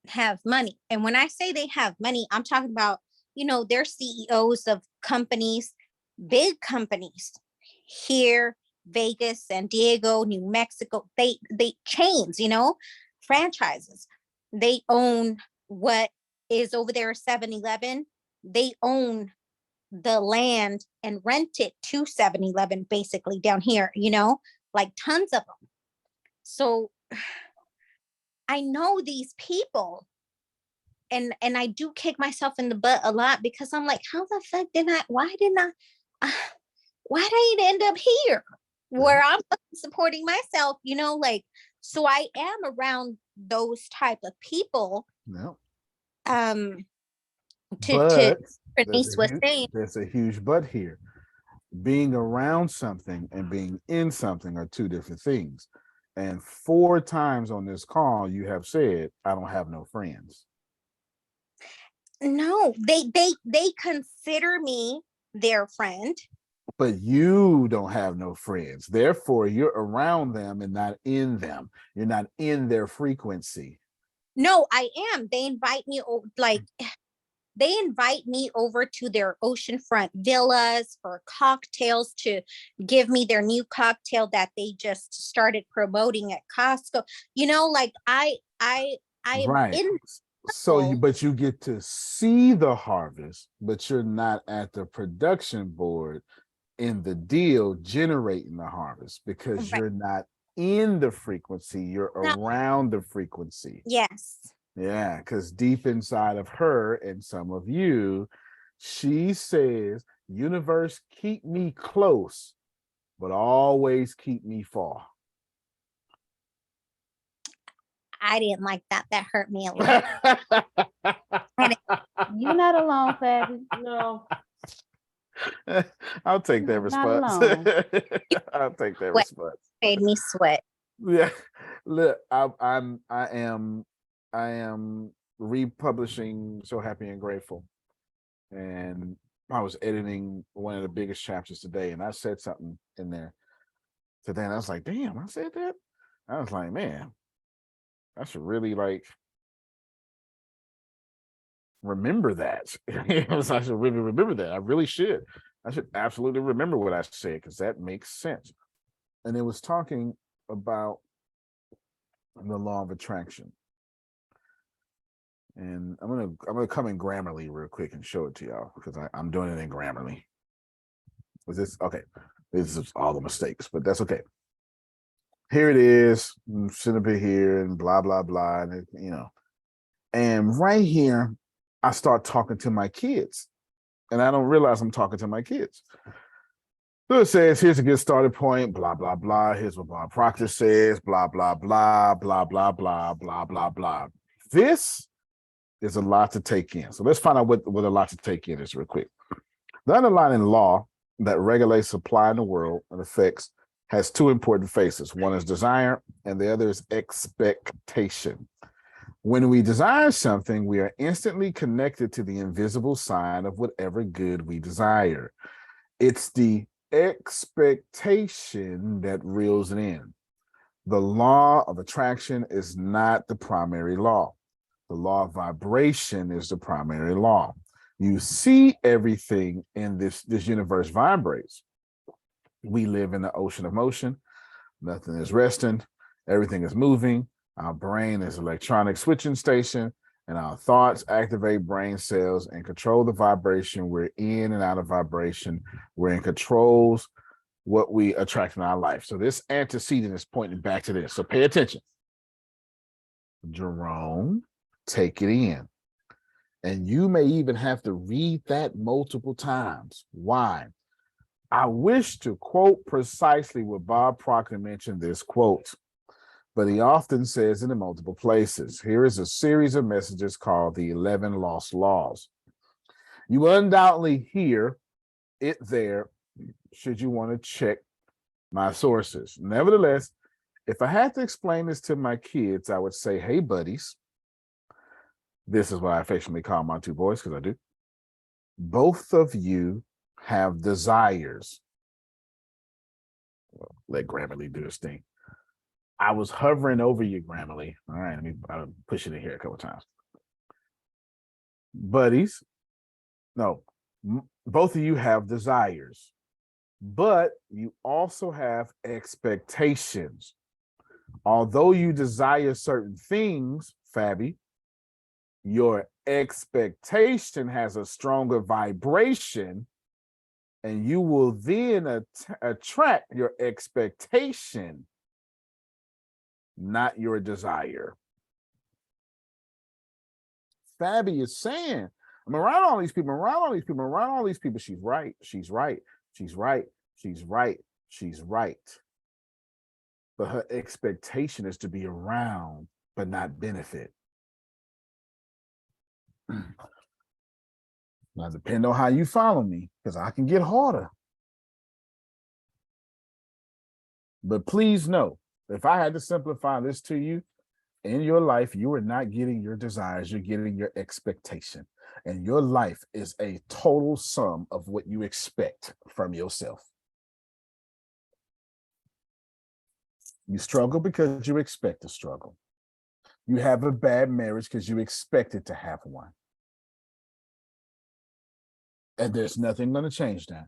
have money. And when I say they have money, I'm talking about, they're CEOs of companies, big companies here, Vegas, San Diego, New Mexico. They chains, franchises. They own what is over there 7-Eleven. They own the land and rent it to 7-Eleven basically down here, like tons of them. So I know these people and I do kick myself in the butt a lot because I'm like, how the fuck why did I end up here where I'm supporting myself, so I am around those type of people. No. Bernice was saying. There's a huge but here. Being around something and being in something are two different things. And 4 times on this call, you have said, I don't have no friends. No, they consider me their friend. But you don't have no friends. Therefore, you're around them and not in them. You're not in their frequency. No, I am. They invite me over to their oceanfront villas for cocktails, to give me their new cocktail that they just started promoting at Costco. I am right. in. So but you get to see the harvest, but you're not at the production board in the deal generating the harvest because you're not in the frequency, you're around the frequency. Yes. Yeah, because deep inside of her and some of you, she says, universe, keep me close, but always keep me far. I didn't like that. That hurt me a lot. You're not alone, Fabi. No. I'll take that response. I'll take that response. Made me sweat. Yeah. Look, I am republishing So Happy and Grateful. And I was editing one of the biggest chapters today, and I said something in there. today. And I was like, damn, I said that. I was like, man, I should really like remember that. I should really remember that. I really should. I should absolutely remember what I said because that makes sense. And it was talking about the law of attraction. And I'm gonna come in Grammarly real quick and show it to y'all because I'm doing it in Grammarly. Was this okay? This is all the mistakes, but that's okay. Here it is, sitting up here and blah blah blah, and and right here, I start talking to my kids, and I don't realize I'm talking to my kids. So it says, here's a good starting point, blah, blah, blah. Here's what Bob Proctor says, blah, blah, blah, blah, blah, blah, blah, blah, blah. This is a lot to take in. So let's find out what a lot to take in is real quick. The underlying law that regulates supply in the world and affects has two important faces. One is desire, and the other is expectation. When we desire something, we are instantly connected to the invisible sign of whatever good we desire. It's the expectation that reels it in. The law of attraction is not the primary law. The law of vibration is the primary law. You see everything in this universe vibrates. We live in the ocean of motion. Nothing is resting. Everything is moving. Our brain is an electronic switching station, and our thoughts activate brain cells and control the vibration. We're in and out of vibration. We're in controls what we attract in our life. So this antecedent is pointing back to this. So pay attention. Jerome, take it in. And you may even have to read that multiple times. Why? I wish to quote precisely what Bob Proctor mentioned this quote, but he often says it in multiple places. Here is a series of messages called the 11 Lost Laws. You will undoubtedly hear it there should you want to check my sources. Nevertheless, if I had to explain this to my kids, I would say, hey, buddies, this is what I affectionately call my two boys because I do. Both of you have desires. Well, let Grammarly do this thing. I was hovering over you, Grammarly. All right, I'll push it in here a couple of times. Buddies, no, both of you have desires, but you also have expectations. Although you desire certain things, Fabi, your expectation has a stronger vibration, and you will then attract your expectation, not your desire. Fabi is saying, I'm around all these people, around all these people, around all these people. She's right. She's right. She's right. She's right. She's right. But her expectation is to be around, but not benefit. Now, depending on how you follow me, because I can get harder. But please know, if I had to simplify this to you, in your life, you are not getting your desires, you're getting your expectation. And your life is a total sum of what you expect from yourself. You struggle because you expect to struggle. You have a bad marriage because you expected to have one. And there's nothing going to change that.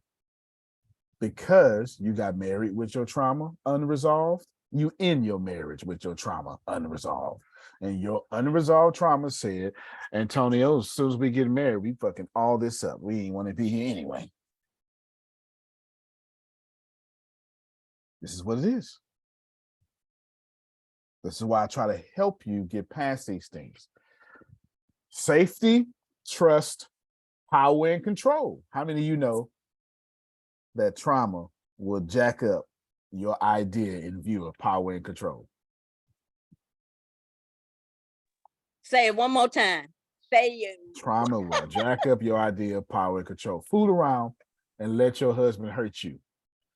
Because you got married with your trauma unresolved, you in your marriage with your trauma unresolved. And your unresolved trauma said, Antonio, as soon as we get married, we fucking all this up. We ain't want to be here anyway. This is what it is. This is why I try to help you get past these things. Safety, trust, power, and control. How many of you know that trauma will jack up your idea in view of power and control? Say it one more time. Say it. Trauma will jack up your idea of power and control. Fool around and let your husband hurt you.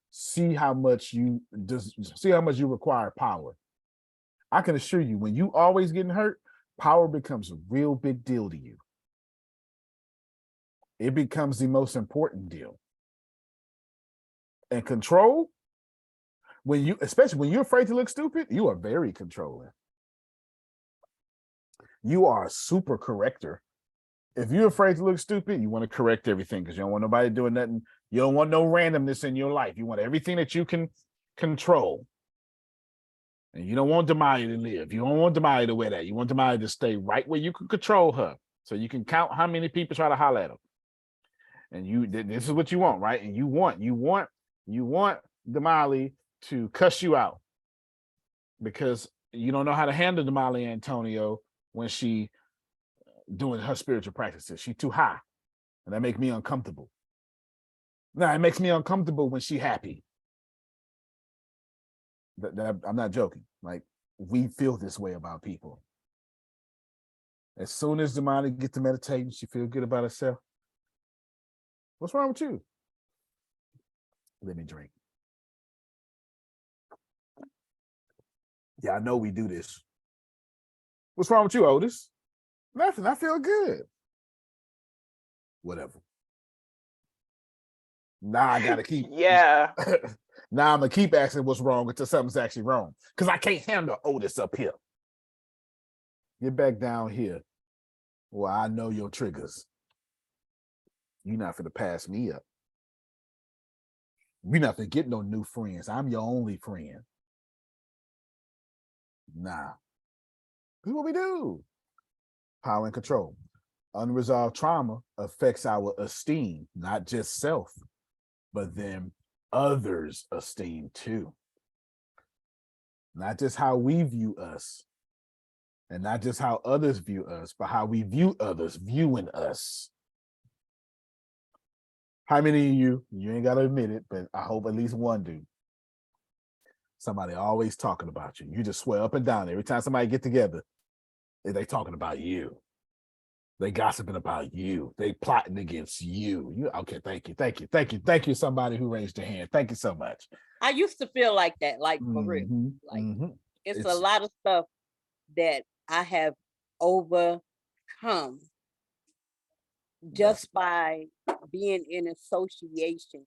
See how much you require power. I can assure you, when you always getting hurt, power becomes a real big deal to you. It becomes the most important deal. And control, especially when you're afraid to look stupid, you are very controlling. You are a super corrector. If you're afraid to look stupid, you want to correct everything because you don't want nobody doing nothing. You don't want no randomness in your life. You want everything that you can control. And you don't want Demaya to live. You don't want Demaya to wear that. You want Demaya to stay right where you can control her. So you can count how many people try to holler at her. And this is what you want, right? And you want Damali to cuss you out because you don't know how to handle Damali Antonio when she doing her spiritual practices. She's too high. And that makes me uncomfortable. Now, it makes me uncomfortable when she's happy. I'm not joking. Like, we feel this way about people. As soon as Damali gets to meditating, she feels good about herself. What's wrong with you? Let me drink. Yeah, I know we do this. What's wrong with you, Otis? Nothing. I feel good. Whatever. Now I gotta keep. Yeah. Now I'm gonna keep asking what's wrong until something's actually wrong. Because I can't handle Otis up here. Get back down here. Well, I know your triggers. You're not gonna pass me up. You're not gonna get no new friends. I'm your only friend. Nah. This is what we do. Power and control. Unresolved trauma affects our esteem, not just self, but then others' esteem too. Not just how we view us, and not just how others view us, but how we view others viewing us. How many of you ain't got to admit it, but I hope at least one do. Somebody always talking about you. You just swear up and down. Every time somebody get together, they talking about you. They gossiping about you. They plotting against you. Okay, thank you, somebody who raised their hand. Thank you so much. I used to feel like that, like for real. Like it's a lot of stuff that I have overcome just by being in association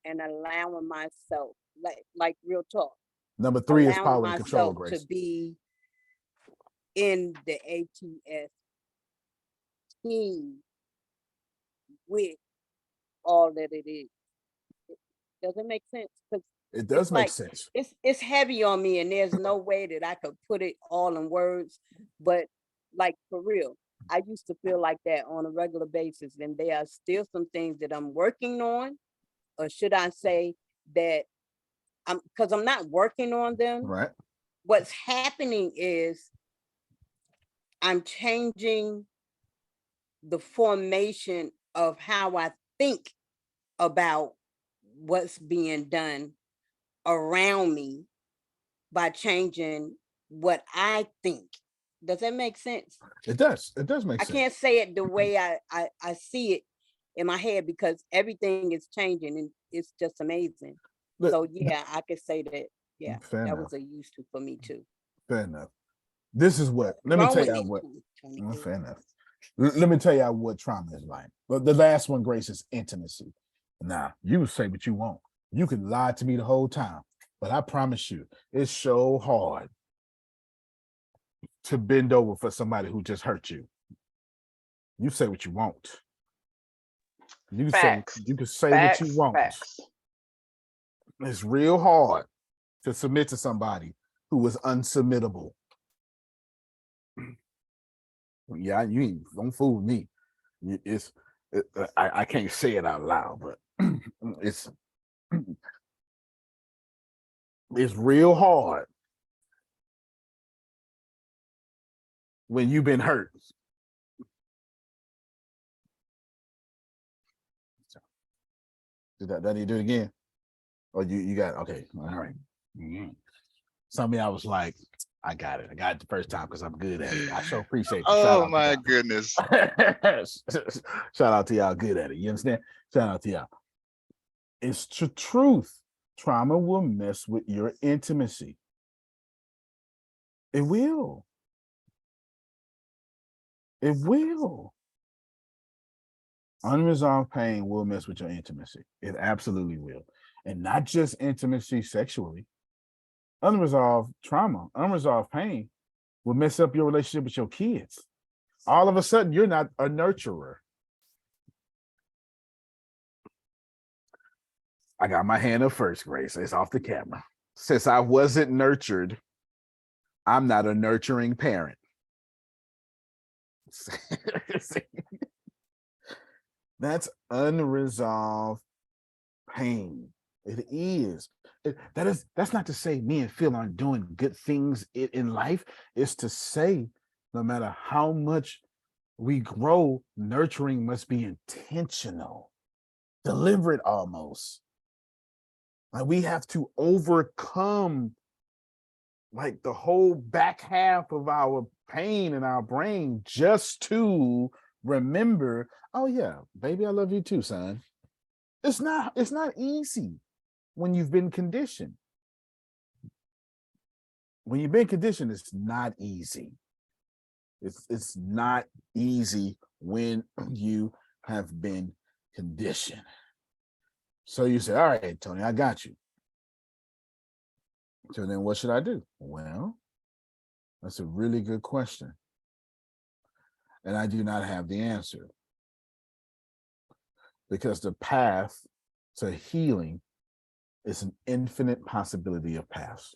and allowing myself, like real talk. Number 3 is allowing power and control, myself Grace. to be in the ATS team with all that it is. Does it make sense? Because it does make sense. It's heavy on me, and there's no way that I could put it all in words. But like for real, I used to feel like that on a regular basis, and there are still some things that I'm working on, or should I say that because I'm not working on them. Right. What's happening is I'm changing the formation of how I think about what's being done around me by changing what I think. Does that make sense? It does. It does make sense. I can't say it the way I see it in my head because everything is changing and it's just amazing. Look, so yeah, I could say that. Yeah, that was a used to for me too. Fair enough. This is what. Let me tell you what. Fair enough. Let me tell you what trauma is like. But the last one, Grace, is intimacy. Now, you say what you want. You can lie to me the whole time, but I promise you, it's so hard to bend over for somebody who just hurt you. You say what you want. You can say what you want. Facts. It's real hard to submit to somebody who is unsubmittable. Yeah, you don't fool me. I can't say it out loud, but it's real hard when you've been hurt. Did that need to do it again? Or you got okay, all right. Some of me I was like, I got it the first time because I'm good at it. I so appreciate it. Oh my goodness. Shout out to y'all good at it. You understand? Shout out to y'all. It's the truth. Trauma will mess with your intimacy. It will. It will. Unresolved pain will mess with your intimacy. It absolutely will. And not just intimacy sexually, unresolved trauma, unresolved pain will mess up your relationship with your kids. All of a sudden, you're not a nurturer. I got my hand up first, Grace. It's off the camera. Since I wasn't nurtured, I'm not a nurturing parent. That's unresolved pain. It is. That's not to say me and Phil aren't doing good things in life. It's to say no matter how much we grow, nurturing must be intentional, deliberate almost. Like we have to overcome like the whole back half of our pain in our brain just to remember, oh yeah, baby, I love you too, son. It's not easy when you've been conditioned. When you've been conditioned, it's not easy. It's not easy when you have been conditioned. So you say, all right, Tony, I got you. So then what should I do? Well, that's a really good question. And I do not have the answer. Because the path to healing is an infinite possibility of paths.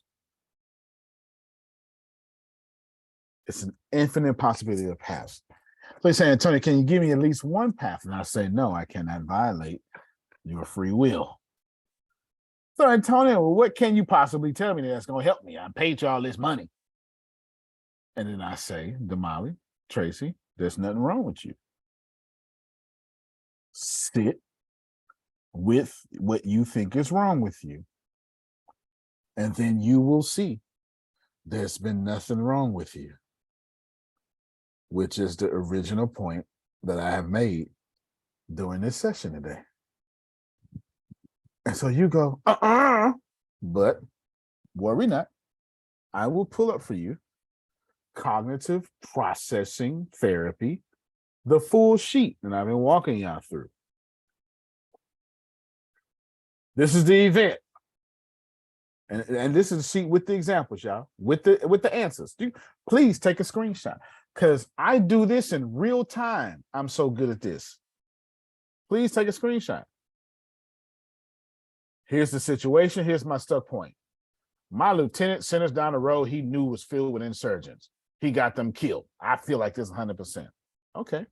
It's an infinite possibility of paths. So he's saying, Tony, can you give me at least one path? And I say, no, I cannot violate your free will. So Antonio, well, what can you possibly tell me that's going to help me? I paid you all this money. And then I say, Damali, Tracy, there's nothing wrong with you. Sit with what you think is wrong with you. And then you will see there's been nothing wrong with you, which is the original point that I have made during this session today. And so you go, but worry not. I will pull up for you cognitive processing therapy, the full sheet that I've been walking y'all through. This is the event. And this is the sheet with the examples, y'all, with the answers. Please take a screenshot because I do this in real time. I'm so good at this. Please take a screenshot. Here's the situation. Here's my stuck point. My lieutenant sent us down the road he knew was filled with insurgents. He got them killed. I feel like this 100%. Okay.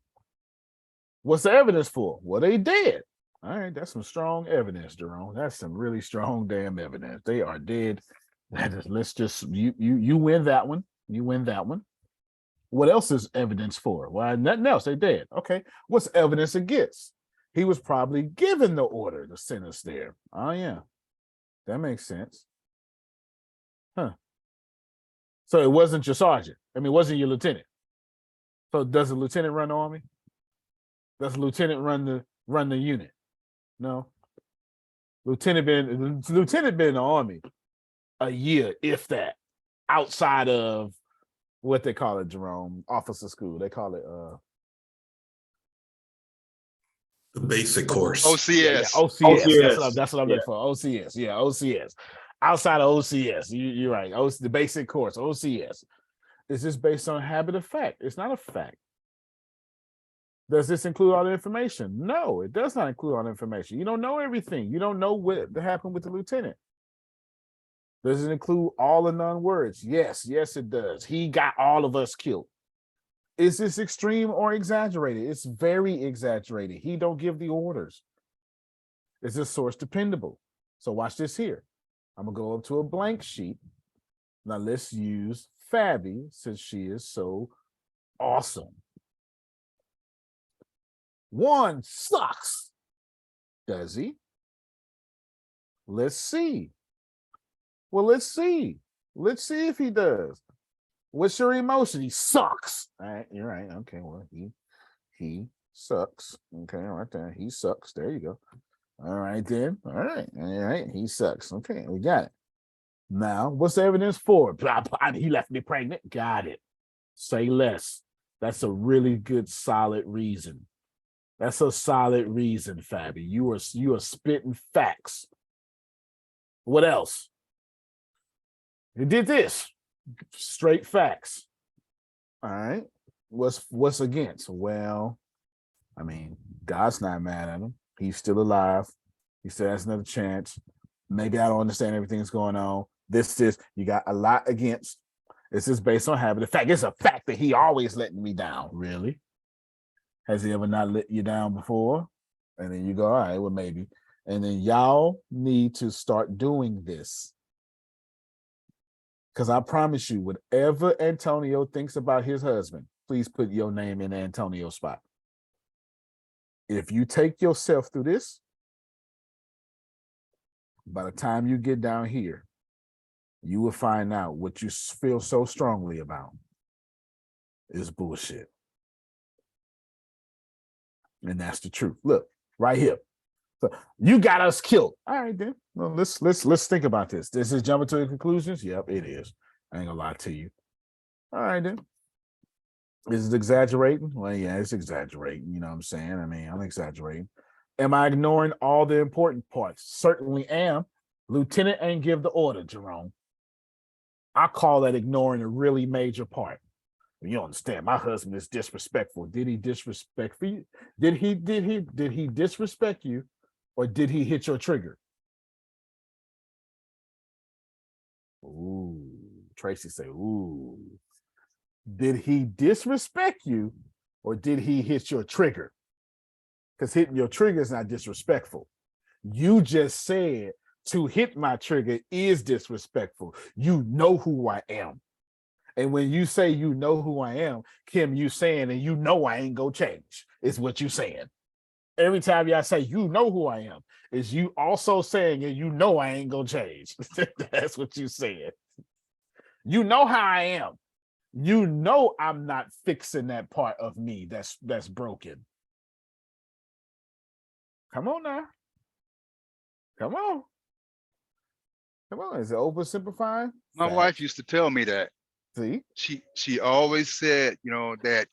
What's the evidence for? Well, they dead. All right, that's some strong evidence, Jerome. That's some really strong damn evidence. They are dead. Let's just you win that one. You win that one. What else is evidence for? Well, nothing else. They dead. Okay. What's evidence against? He was probably given the order to send us there. Oh yeah, that makes sense. Huh. So it wasn't your sergeant. I mean, it wasn't your lieutenant. So does the lieutenant run the army? Does the lieutenant run the unit? No. Lieutenant been in the army a year, if that, outside of what they call it, Jerome, officer school. They call it the basic course. OCS. Yeah, OCS. That's what I'm looking for. OCS. Yeah, OCS. Outside of OCS, you're right. The basic course, OCS. Is this based on habit of fact? It's not a fact. Does this include all the information? No, it does not include all the information. You don't know everything. You don't know what happened with the lieutenant. Does it include all the non-words? Yes, it does. He got all of us killed. Is this extreme or exaggerated? It's very exaggerated. He don't give the orders. Is this source dependable? So watch this here. I'm gonna go up to a blank sheet. Now let's use Fabi since she is so awesome. One sucks. Does he? Let's see. Well, let's see. Let's see if he does. What's your emotion? He sucks. All right, you're right. Okay, well, he sucks. Okay, right there. He sucks. There you go. All right, then. All right. He sucks. Okay, we got it. Now, what's the evidence for? Blah, blah, he left me pregnant. Got it. Say less. That's a really good, solid reason. That's a solid reason, Fabi. You are spitting facts. What else? He did this. Straight facts. All right. What's against? Well, I mean, God's not mad at him. He's still alive. He still has another chance. Maybe I don't understand everything that's going on. This is, you got a lot against. This is based on habit. In fact, it's a fact that he always letting me down. Really? Has he ever not let you down before? And then you go, all right, well, maybe. And then y'all need to start doing this. Because I promise you, whatever Antonio thinks about his husband, please put your name in Antonio's spot. If you take yourself through this, by the time you get down here, you will find out what you feel so strongly about is bullshit. And that's the truth. Look, right here. So you got us killed. All right, then. Well, let's think about this. This is jumping to the conclusions. Yep, it is. I ain't gonna lie to you. All right, then. Is it exaggerating? Well, yeah, it's exaggerating. You know what I'm saying? I mean, I'm exaggerating. Am I ignoring all the important parts? Certainly am. Lieutenant ain't give the order, Jerome. I call that ignoring a really major part. You don't understand. My husband is disrespectful. Did he disrespect you? Did he disrespect you, or did he hit your trigger? Ooh, Tracy say, ooh. Did he disrespect you, or did he hit your trigger? Because hitting your trigger is not disrespectful. You just said to hit my trigger is disrespectful. You know who I am. And when you say you know who I am, Kim, you saying, and you know I ain't gonna change, is what you saying. Every time y'all say you know who I am, is you also saying, and you know I ain't gonna change. That's what you said. You know how I am. You know I'm not fixing that part of me that's broken. Come on now. Come on. Come on. Is it oversimplifying? My wife used to tell me that. See? She always said, you know, that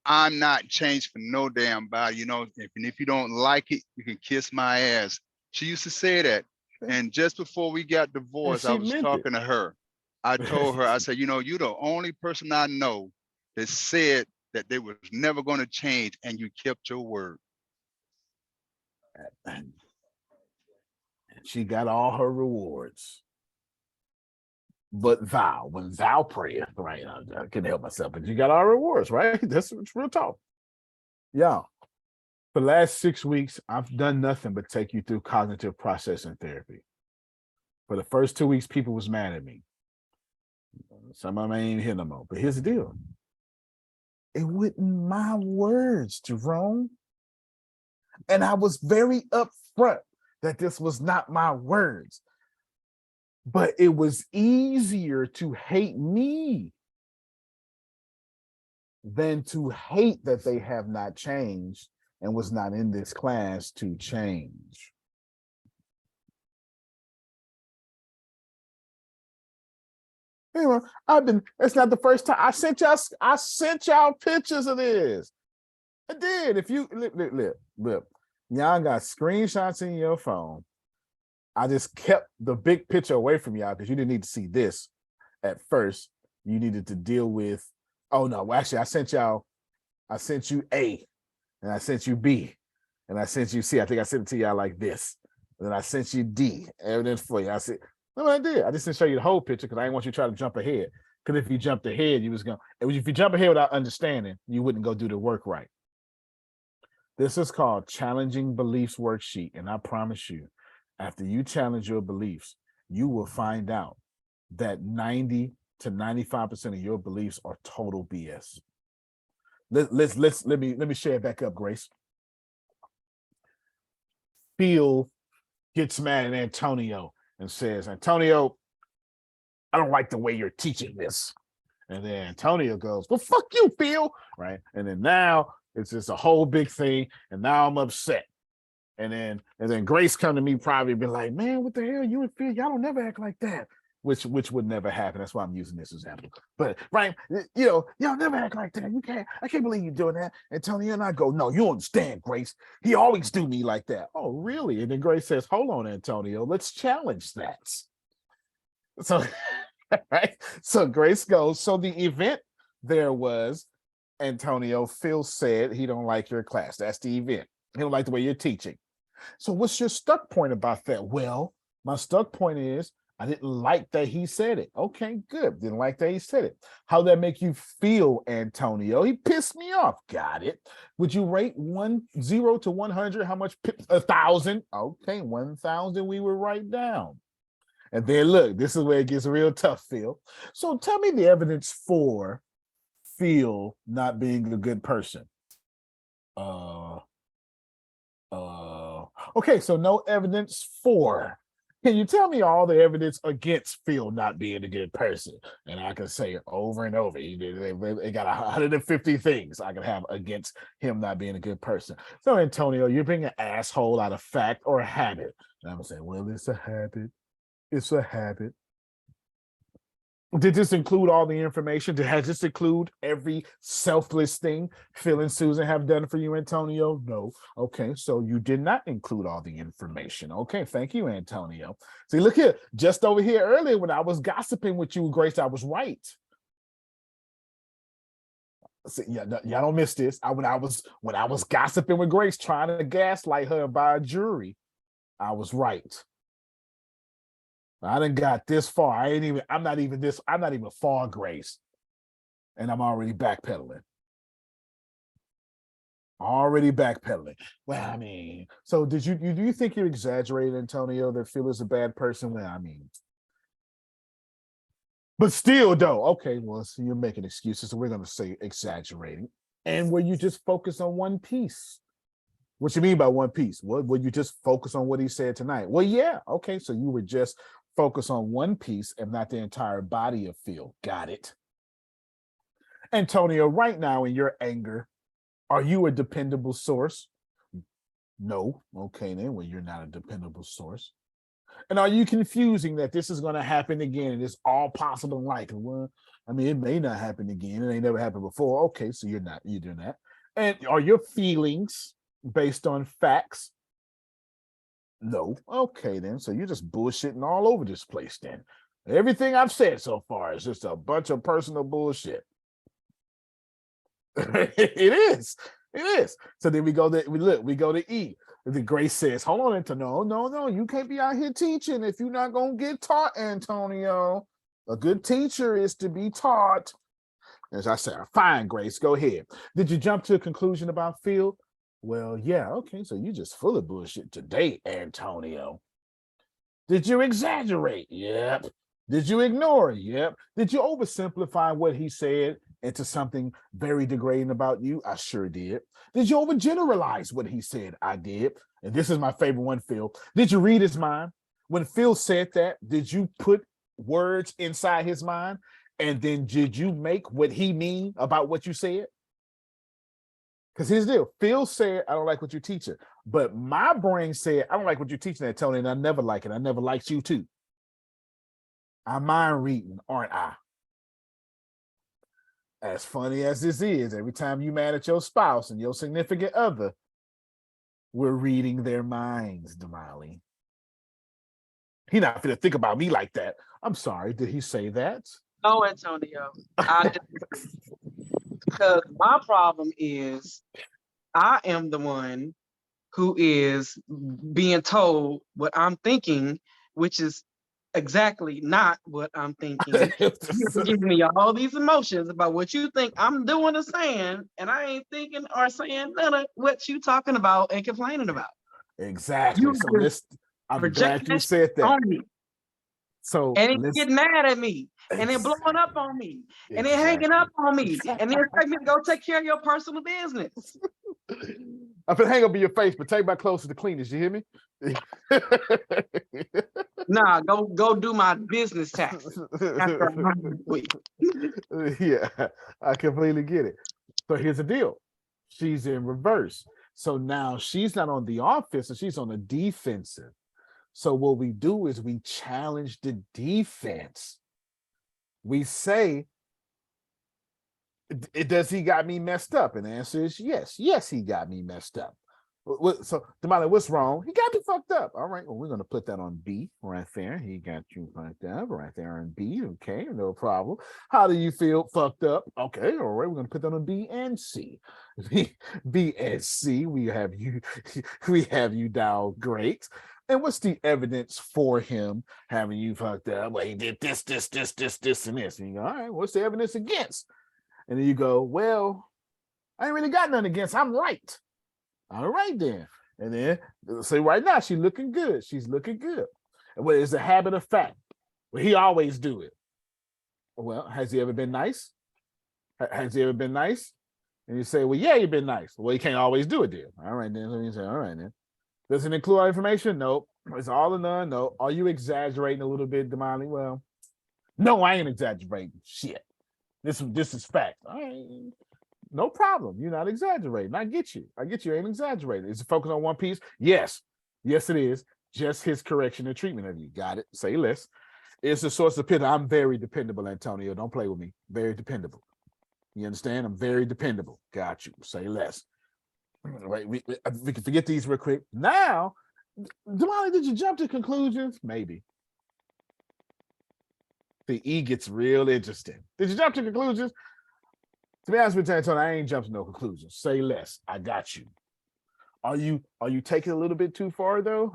I'm not changed for no damn body, you know, if you don't like it, you can kiss my ass. She used to say that. And just before we got divorced, I was talking to her. I told her, I said, you know, you're the only person I know that said that they was never going to change, and you kept your word. And she got all her rewards. But when thou prayeth, right? I couldn't help myself, but you got all rewards, right? That's real talk. Yeah. For the last 6 weeks, I've done nothing but take you through cognitive processing therapy. For the first 2 weeks, people was mad at me. Some of them ain't here no more. But here's the deal. It wasn't my words, Jerome. And I was very upfront that this was not my words. But it was easier to hate me than to hate that they have not changed and was not in this class to change. Anyway, it's not the first time. I sent y'all pictures of this. I did. If you look, y'all got screenshots in your phone. I just kept the big picture away from y'all because you didn't need to see this at first. You needed to deal with, oh no, well, actually I sent you A, and I sent you B, and I sent you C. I think I sent it to y'all like this. And then I sent you D, evidence for you. I said, no, I did. I just didn't show you the whole picture because I didn't want you to try to jump ahead. Because if you jumped ahead, you was going, if you jump ahead without understanding, you wouldn't go do the work right. This is called Challenging Beliefs Worksheet. And I promise you, after you challenge your beliefs, you will find out that 90 to 95% of your beliefs are total BS. Let me share it back up, Grace. Phil gets mad at Antonio and says, Antonio, I don't like the way you're teaching this. And then Antonio goes, well, fuck you, Phil. Right. And then now it's just a whole big thing. And now I'm upset. And then Grace come to me probably be like, man, what the hell? You and Phil, y'all don't never act like that. Which would never happen. That's why I'm using this example. But right, you know, y'all never act like that. I can't believe you're doing that. Antonio and I go, no, you understand, Grace. He always do me like that. Oh, really? And then Grace says, hold on, Antonio, let's challenge that. So Right. So Grace goes. So the event there was, Antonio, Phil said he don't like your class. That's the event. He don't like the way you're teaching. So what's your stuck point about that? Well, my stuck point is I didn't like that he said it. Okay, good. Didn't like that he said it. How that make you feel, Antonio? He pissed me off. Got it. Would you rate 0 to 100? How much? 1,000. Okay, 1,000 we will write down. And then look, this is where it gets real tough, Phil. So tell me the evidence for Phil not being a good person. Okay, so no evidence for. Can you tell me all the evidence against Phil not being a good person? And I can say it over and over. They got 150 things I can have against him not being a good person. So, Antonio, you're being an asshole out of fact or habit. And I'm gonna say, well, it's a habit. It's a habit. Did this include all the information? Has this include every selfless thing Phil and Susan have done for you, Antonio? No. Okay, so you did not include all the information. Okay, thank you, Antonio. See, look here, just over here earlier when I was gossiping with you, Grace, I was right. See, yeah, y'all don't miss this. When I was gossiping with Grace, trying to gaslight her by a jury, I was right. I done got this far. I'm not even far, Grace. And I'm already backpedaling. Well, I mean, so do you think you're exaggerating, Antonio, that Phil is a bad person? Well, I mean, but still though, okay, well, so you're making excuses, so we're gonna say exaggerating. And were you just focused on one piece? What you mean by one piece? What would you just focus on what he said tonight? Well, yeah, okay, so you were just focus on one piece and not the entire body of Phil. Got it. Antonio, right now in your anger, are you a dependable source? No. Okay, then, well, you're not a dependable source. And are you confusing that this is going to happen again and it's all possible and likely? Well, I mean, it may not happen again. It ain't never happened before. Okay, so you're doing that. And are your feelings based on facts? No. Okay, then. So you're just bullshitting all over this place then. Everything I've said so far is just a bunch of personal bullshit. It is. So then we go to E. The Grace says, hold on, Antonio. No, you can't be out here teaching if you're not going to get taught, Antonio. A good teacher is to be taught. As I said, fine, Grace, go ahead. Did you jump to a conclusion about Phil? Well, yeah, okay, so you're just full of bullshit today, Antonio. Did you exaggerate? Yep. Did you ignore? Yep. Did you oversimplify what he said into something very degrading about you? I sure did. Did you overgeneralize what he said? I did. And this is my favorite one, Phil. Did you read his mind? When Phil said that, did you put words inside his mind? And then did you make what he mean about what you said? Because here's the deal. Phil said, I don't like what you're teaching. But my brain said, I don't like what you're teaching that, Tony, and I never like it. I never liked you too. I'm mind reading, aren't I? As funny as this is, every time you mad at your spouse and your significant other, we're reading their minds, Damali. He not gonna think about me like that. I'm sorry, did he say that? No, Antonio. Because my problem is I am the one who is being told what I'm thinking, which is exactly not what I'm thinking. You're giving me all these emotions about what you think I'm doing or saying, and I ain't thinking or saying none of what you talking about and complaining about. Exactly. I'm glad you said that. So and it get mad at me, and then blowing up on me, and then hanging up on me, and then expect me to go take care of your personal business. I'm gonna hang up in your face, but take my clothes to the cleaners. You hear me? Nah, go do my business taxes after a week. Yeah, I completely get it. So here's the deal. She's in reverse. So now she's not on the offensive, she's on the defensive. So what we do is we challenge the defense. We say, does he got me messed up? And the answer is yes. Yes, he got me messed up. So Damali, what's wrong? He got me fucked up. All right, well, we're gonna put that on B right there. He got you fucked up right there on B. Okay, no problem. How do you feel fucked up? Okay, all right, we're gonna put that on B and C. B and C, we have you down great. And what's the evidence for him having you fucked up? Well, he did this, and this. And you go, all right, what's the evidence against? And then you go, well, I ain't really got nothing against. I'm right. All right, then. And then say right now, she's looking good. She's looking good. And what is a habit of fact? Well, he always do it. Well, has he ever been nice? Has he ever been nice? And you say, well, yeah, you've been nice. Well, you can't always do it, then. All right, then. So you say, all right, then. Does it include all information? Nope. It's all or none. No. Are you exaggerating a little bit, Damali? Well, no, I ain't exaggerating. Shit. This is fact. All right. No problem. You're not exaggerating. I get you. You ain't exaggerating. Is it focused on one piece? Yes. Yes, it is. Just his correction and treatment of you. Got it. Say less. It's a source of pity. I'm very dependable, Antonio. Don't play with me. Very dependable. You understand? I'm very dependable. Got you. Say less. Right. We can forget these real quick. Now, Damali, did you jump to conclusions? Maybe. The E gets real interesting. Did you jump to conclusions? To be honest with you, Antonio, I ain't jumped to no conclusions. Say less. I got you. Are you taking a little bit too far though?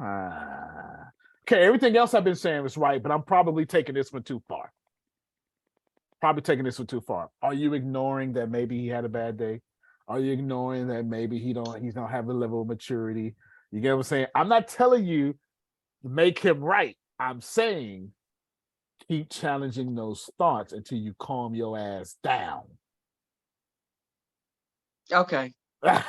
Okay, everything else I've been saying is right, but I'm probably taking this one too far. Are you ignoring that maybe he had a bad day? Are you ignoring that maybe he's not have a level of maturity? You get what I'm saying? I'm not telling you to make him right. I'm saying keep challenging those thoughts until you calm your ass down. Okay. Because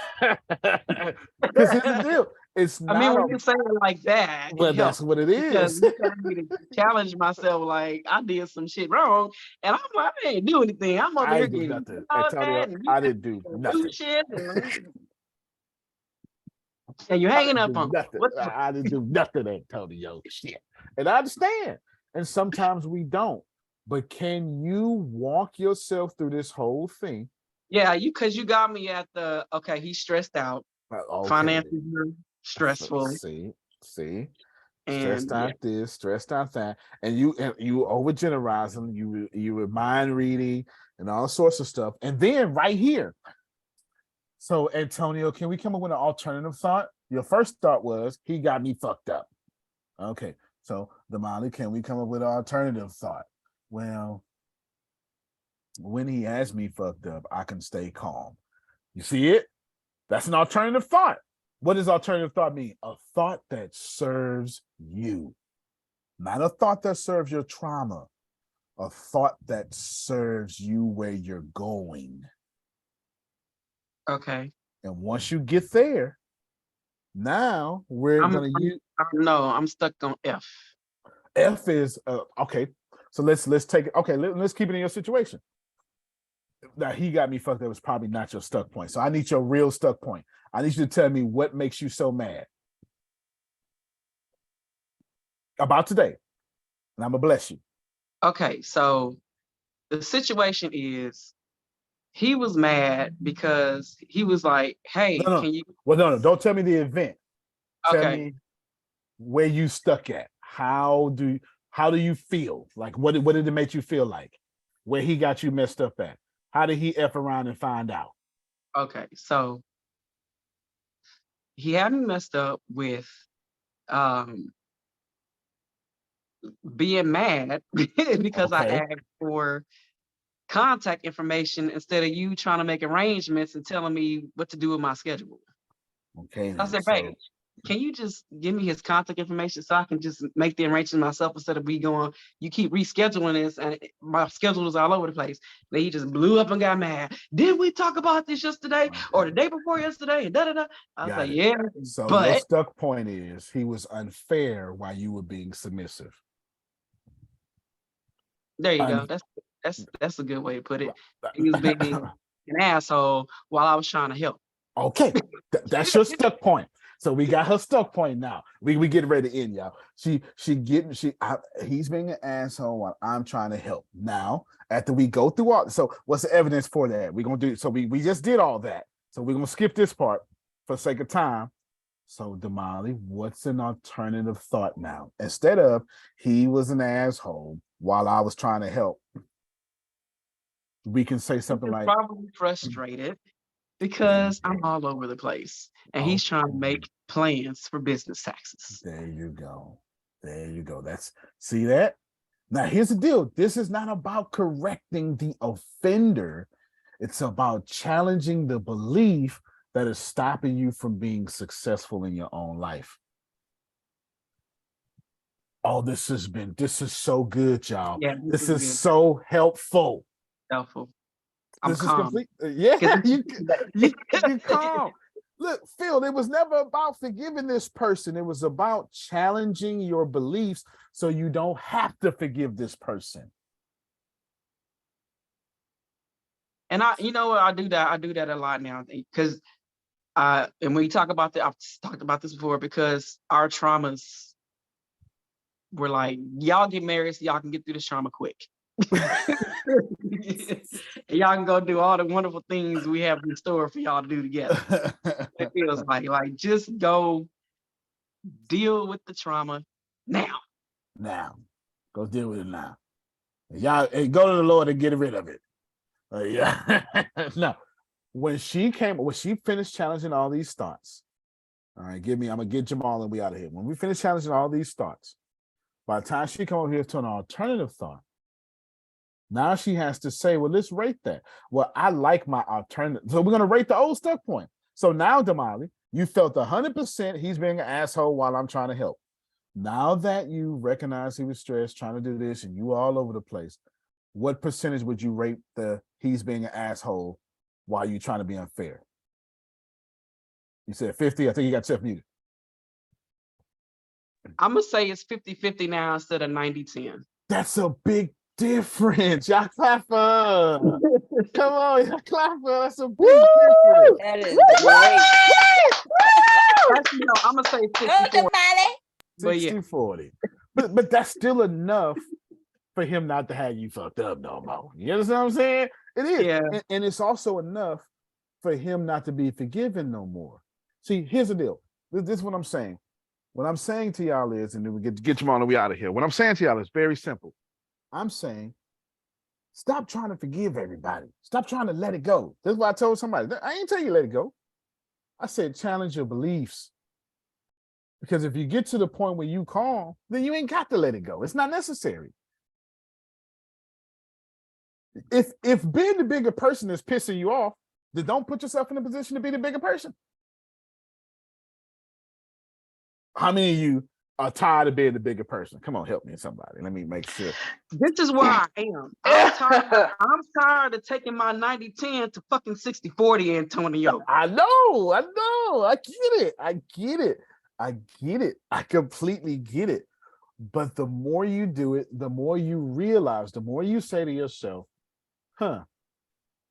here's the deal. It's not. I mean, when you say it like that, well, that's what it is. You telling me to challenge myself, like I did some shit wrong, and I'm like, I didn't do anything. I'm over I here didn't do getting nothing. Antonio, I didn't do nothing. shit, and you're hanging up on nothing. I didn't do nothing, Antonio. Shit. And I understand. And sometimes we don't. But can you walk yourself through this whole thing? Yeah, because you got me at the okay. He's stressed out. Okay. Finances are stressful. See, and stressed out this, stressed out that, and you overgeneralize them. You were mind reading and all sorts of stuff, and then right here. So Antonio, can we come up with an alternative thought? Your first thought was he got me fucked up. Okay, so Damali, can we come up with an alternative thought? Well, when he has me fucked up, I can stay calm. You see it? That's an alternative thought. What does alternative thought mean? A thought that serves you, not a thought that serves your trauma, a thought that serves you where you're going. Okay. And once you get there, now I'm stuck on F. F is okay. So let's take it. Okay, let's keep it in your situation. Now he got me fucked up was probably not your stuck point. So I need your real stuck point. I need you to tell me what makes you so mad about today. And I'm gonna bless you. Okay, so the situation is he was mad because he was like, hey, can you no, don't tell me the event. Okay. Tell me where you stuck at. How do you feel? Like what did it make you feel like? Where he got you messed up at? How did he F around and find out? Okay, so he had me messed up with being mad because I asked for contact information instead of you trying to make arrangements and telling me what to do with my schedule. Okay. I said, babe, can you just give me his contact information so I can just make the arrangements myself instead of you keep rescheduling this and my schedule is all over the place. Then he just blew up and got mad. Did we talk about this yesterday or the day before yesterday? And da-da-da. I was like, yeah. So your stuck point is he was unfair while you were being submissive. There you go. That's a good way to put it. He was being an asshole while I was trying to help. Okay, that's your stuck point. So we got her stuck point now. We get ready to end, y'all. He's being an asshole while I'm trying to help. Now, after we go through all, so what's the evidence for that? We're gonna do. So we just did all that. So we're gonna skip this part for the sake of time. So Damali, what's an alternative thought now? Instead of he was an asshole while I was trying to help, we can say something He's like, probably frustrated because I'm all over the place and he's trying to make plans for business taxes. There you go. There you go. See that? Now here's the deal. This is not about correcting the offender. It's about challenging the belief that is stopping you from being successful in your own life. Oh, this is so good, y'all. Yeah, this is is good. So helpful. Helpful. I'm This is calm. complete. Yeah, you calm. Look, Phil, it was never about forgiving this person. It was about challenging your beliefs so you don't have to forgive this person. And you know what, I do that a lot now because and when you talk about that, I've talked about this before, because our traumas were like, y'all get married so y'all can get through this trauma quick. And y'all can go do all the wonderful things we have in store for y'all to do together. It feels like just go deal with the trauma now. Now, go deal with it now. Y'all, hey, go to the Lord and get rid of it. Yeah. No, when she finished challenging all these thoughts, all right, I'm gonna get Jamal and we out of here. When we finish challenging all these thoughts, by the time she come over here to an alternative thought, now she has to say, well, let's rate that. Well, I like my alternative. So we're gonna rate the old stuck point. So now, Damali, you felt 100% he's being an asshole while I'm trying to help. Now that you recognize he was stressed, trying to do this, and you all over the place, what percentage would you rate the he's being an asshole while you're trying to be unfair? You said 50. I think you got yourself muted. I'm going to say it's 50-50 now instead of 90-10. That's a big difference. Y'all clap for. Come on, y'all clap for. That's a big difference. That is great. Actually, no, I'm going to say 50-40. 60-40. But that's still enough for him not to have you fucked up no more. You understand what I'm saying? It is. Yeah. And it's also enough for him not to be forgiven no more. See, here's the deal. This is what I'm saying. What I'm saying to y'all is, and then we get you on and we out of here. What I'm saying to y'all is very simple. I'm saying, stop trying to forgive everybody. Stop trying to let it go. This is what I told somebody. I ain't tell you let it go. I said, challenge your beliefs. Because if you get to the point where you calm, then you ain't got to let it go. It's not necessary. If being the bigger person is pissing you off, then don't put yourself in a position to be the bigger person. How many of you are tired of being the bigger person? Come on, help me, somebody. Let me make sure. This is where I am. I'm tired of taking my 90-10 to fucking 60-40, Antonio. I know. I get it. I completely get it. But the more you do it, the more you realize, the more you say to yourself, I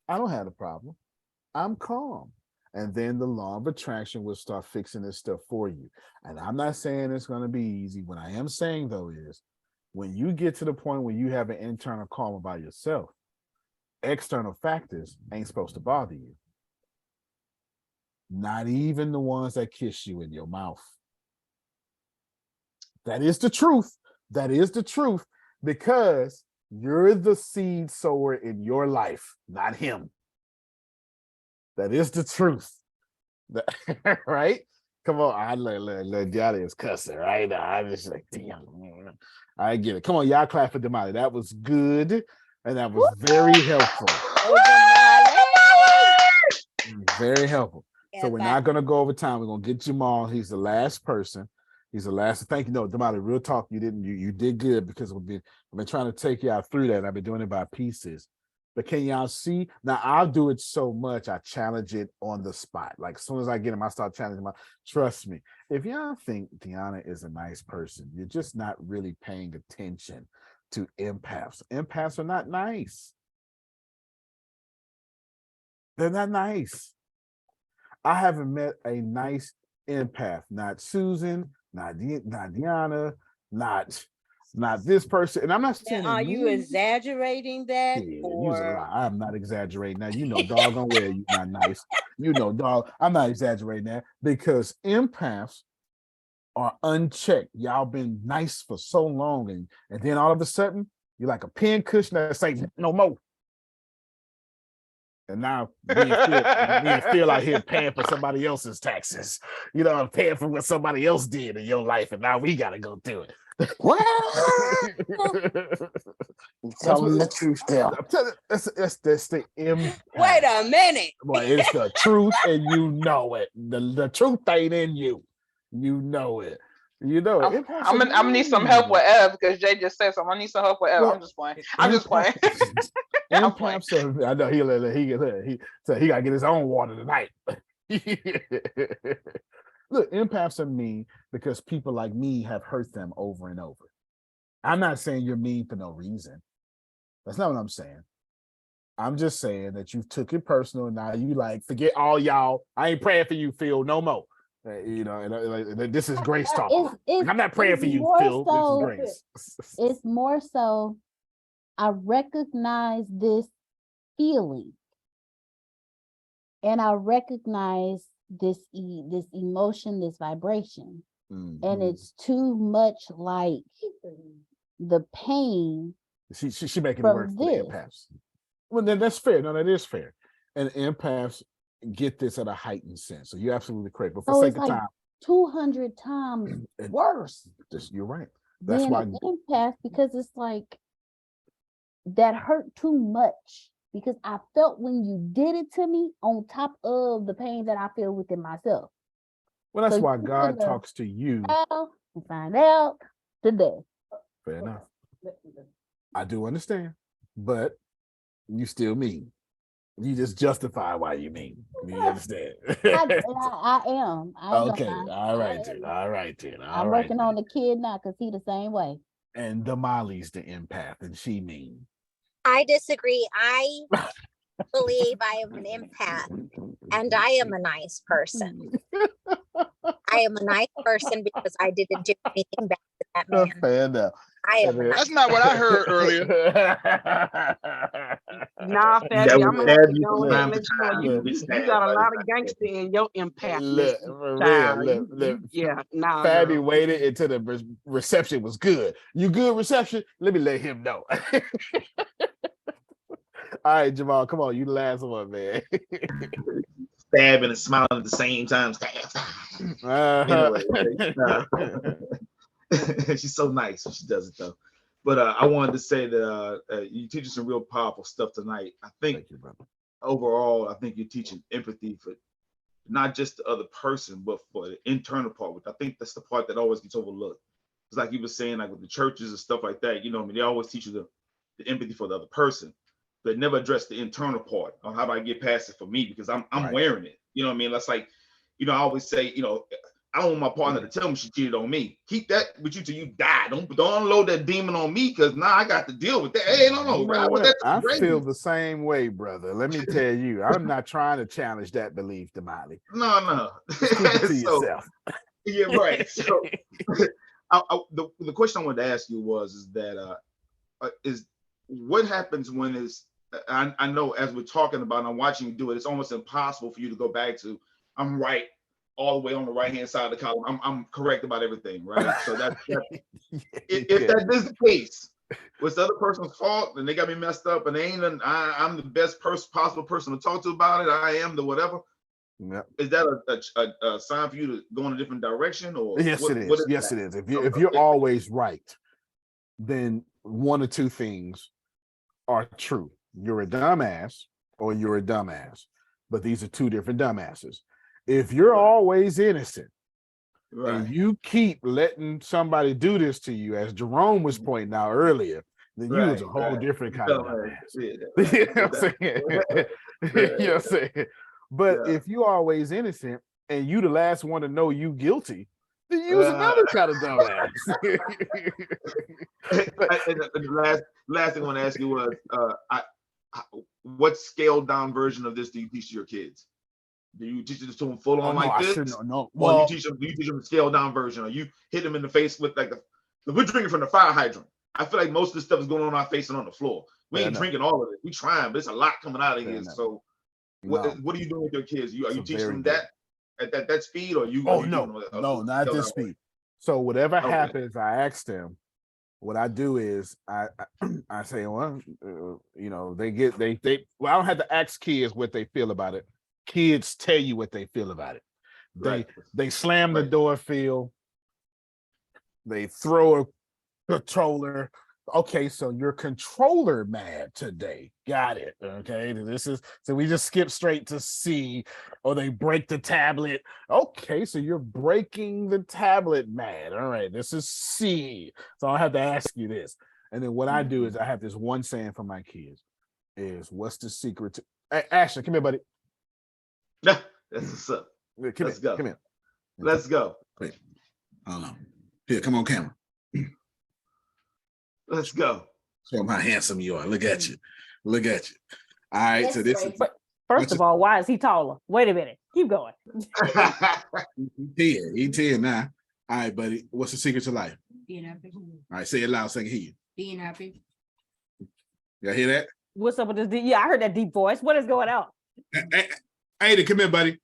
don't have a problem. I'm calm. And then the law of attraction will start fixing this stuff for you. And I'm not saying it's going to be easy. What I am saying, though, is when you get to the point where you have an internal calm about yourself, external factors ain't supposed to bother you. Not even the ones that kiss you in your mouth. That is the truth. That is the truth, because you're the seed sower in your life, not him. That is the truth. Right? Come on. I let Johnny is cussing right now. I just like, damn. I get it. Come on, y'all clap for Damali. That was good. And that was very helpful. Very helpful. So we're not going to go over time. We're going to get Jamal. He's the last person. He's the last. Thank you. No, Damali, real talk. You did good, because I've been trying to take y'all through that. I've been doing it by pieces. But can y'all see? Now, I'll do it so much, I challenge it on the spot. Like, as soon as I get him, I start challenging him. Trust me. If y'all think Deanna is a nice person, you're just not really paying attention to empaths. Empaths are not nice. They're not nice. I haven't met a nice empath. Not Susan, not Deanna, not not this person. And I'm not saying Now, are that you me, exaggerating that, yeah, you's a or lie. I'm not exaggerating that. You know, doggone well you're not nice. You know, dog, I'm not exaggerating that because empaths are unchecked. Y'all been nice for so long, and then all of a sudden you're like a pin cushion that say no more. And now me and Phil out here paying for somebody else's taxes. You know, I'm paying for what somebody else did in your life, and now we gotta go do it. Well, tell them the truth, Phil. I'm telling you, that's the impact. wait a minute? Boy, it's the truth, and you know it. The truth ain't in you. You know it. You know it. I'm gonna need some help with Ev because Jay just said something. I need some help with Ev. Well, I'm just playing. I'm just playing. Empaths are, I know he gotta get his own water tonight. Look, empaths are mean because people like me have hurt them over and over. I'm not saying you're mean for no reason. That's not what I'm saying. I'm just saying that you took it personal. Now you like, forget all y'all. I ain't praying for you, Phil, no more. You know, and this is Grace talking. I'm not praying for you, Phil. So, this is Grace. It's more so I recognize this feeling, and I recognize this emotion, this vibration, and it's too much like the pain. She making it work for the empaths. Well, then that's fair. No, that is fair. And empaths get this at a heightened sense. So you're absolutely correct. But for sake of time, 200 times worse. You're right. That's why an empath, because it's like that hurt too much. Because I felt when you did it to me on top of the pain that I feel within myself. Well, that's why God talks to you. And find out today. Fair enough. I do understand, but you still mean. You just justify why you mean. You understand? I am. Okay. All right, dude. All right, dude. I'm working on the kid now because he the same way. And Damali's the empath, and she mean. I disagree. I believe I am an empath, and I am a nice person. I am a nice person because I didn't do anything bad to that man. Fair enough. I am. That's not what I heard earlier. Nah, Fabby, I'm gonna have to go ahead and let you know you got a lot of gangster in your impact. Look, Yeah, nah. Fabby waited until the reception was good. You good reception? Let me let him know. All right, Jamal, come on. You the last one, man. Stabbing and smiling at the same time. Anyway, she's so nice when she does it, though. But I wanted to say that you teach us some real powerful stuff tonight. I think overall, I think you're teaching empathy for not just the other person, but for the internal part, which I think that's the part that always gets overlooked. It's like you were saying, like with the churches and stuff like that, you know, I mean, they always teach you the empathy for the other person, but never address the internal part on how do I get past it for me, because I'm wearing it. You know what I mean? That's like, you know, I always say, you know, I don't want my partner to tell me she cheated on me. Keep that with you till you die. Don't unload that demon on me, because now I got to deal with that. Hey, no. I feel the same way, brother. Let me tell you, I'm not trying to challenge that belief, Damali. No. Keep it to yourself. Yeah, right. So the question I wanted to ask you is what happens when I know as we're talking about and I'm watching you do it, it's almost impossible for you to go back to I'm right all the way on the right hand side of the column. I'm correct about everything, right? So that's if that is the case, was the other person's fault and they got me messed up and I'm the best possible person to talk to about it. I am the whatever. Yep. Is that a sign for you to go in a different direction? Or yes, it is. Yes, it is. If you're always right, then one or two things are true. You're a dumbass or you're a dumbass. But these are two different dumbasses. If you're always innocent and you keep letting somebody do this to you, as Jerome was pointing out earlier, then you was a whole different kind of dumbass. You know what I'm saying? You know what I'm saying? But if you always innocent and you the last one to know you guilty, then you was another kind of dumbass. The last thing I want to ask you was, what scaled down version of this do you teach to your kids? Do you teach this to them full on like this? No. Well, you teach them the scaled down version, or you hit them in the face with like If we're drinking from the fire hydrant, I feel like most of the stuff is going on our face and on the floor. We Fair ain't enough. drinking all of it. We trying, but it's a lot coming out of Fair here. enough. So No. what are you doing with your kids? Are you So teaching very them good. that at that speed, or are you Oh, teaching no, them no, not at this speed. So whatever Okay. happens, I ask them. What I do is I say, well, you know, they. Well, I don't have to ask kids what they feel about it. Kids tell you what they feel about it. Right. They slam the Right. door, Phil. They throw a controller. Okay, so you're controller mad today. Got it. Okay, this is so we just skip straight to C, or they break the tablet. Okay, so you're breaking the tablet mad. All right, this is C. So I have to ask you this. And then what I do is I have this one saying for my kids is what's the secret to hey, Ashton, come here, buddy. That's what's up. Come Let's here, go. come here. Let's go. Wait. Hold on. Here, come on camera. Let's go. Show them how handsome you are. Look at you. Look at you. All right. So this is First of all, why is he taller? Wait a minute. Keep going. he 10 now. All right, buddy. What's the secret to life? Being happy. All right, say it loud so I can hear you. Being happy. Y'all hear that? What's up with this deep? Yeah, I heard that deep voice. What is going on? Hey, come here, buddy.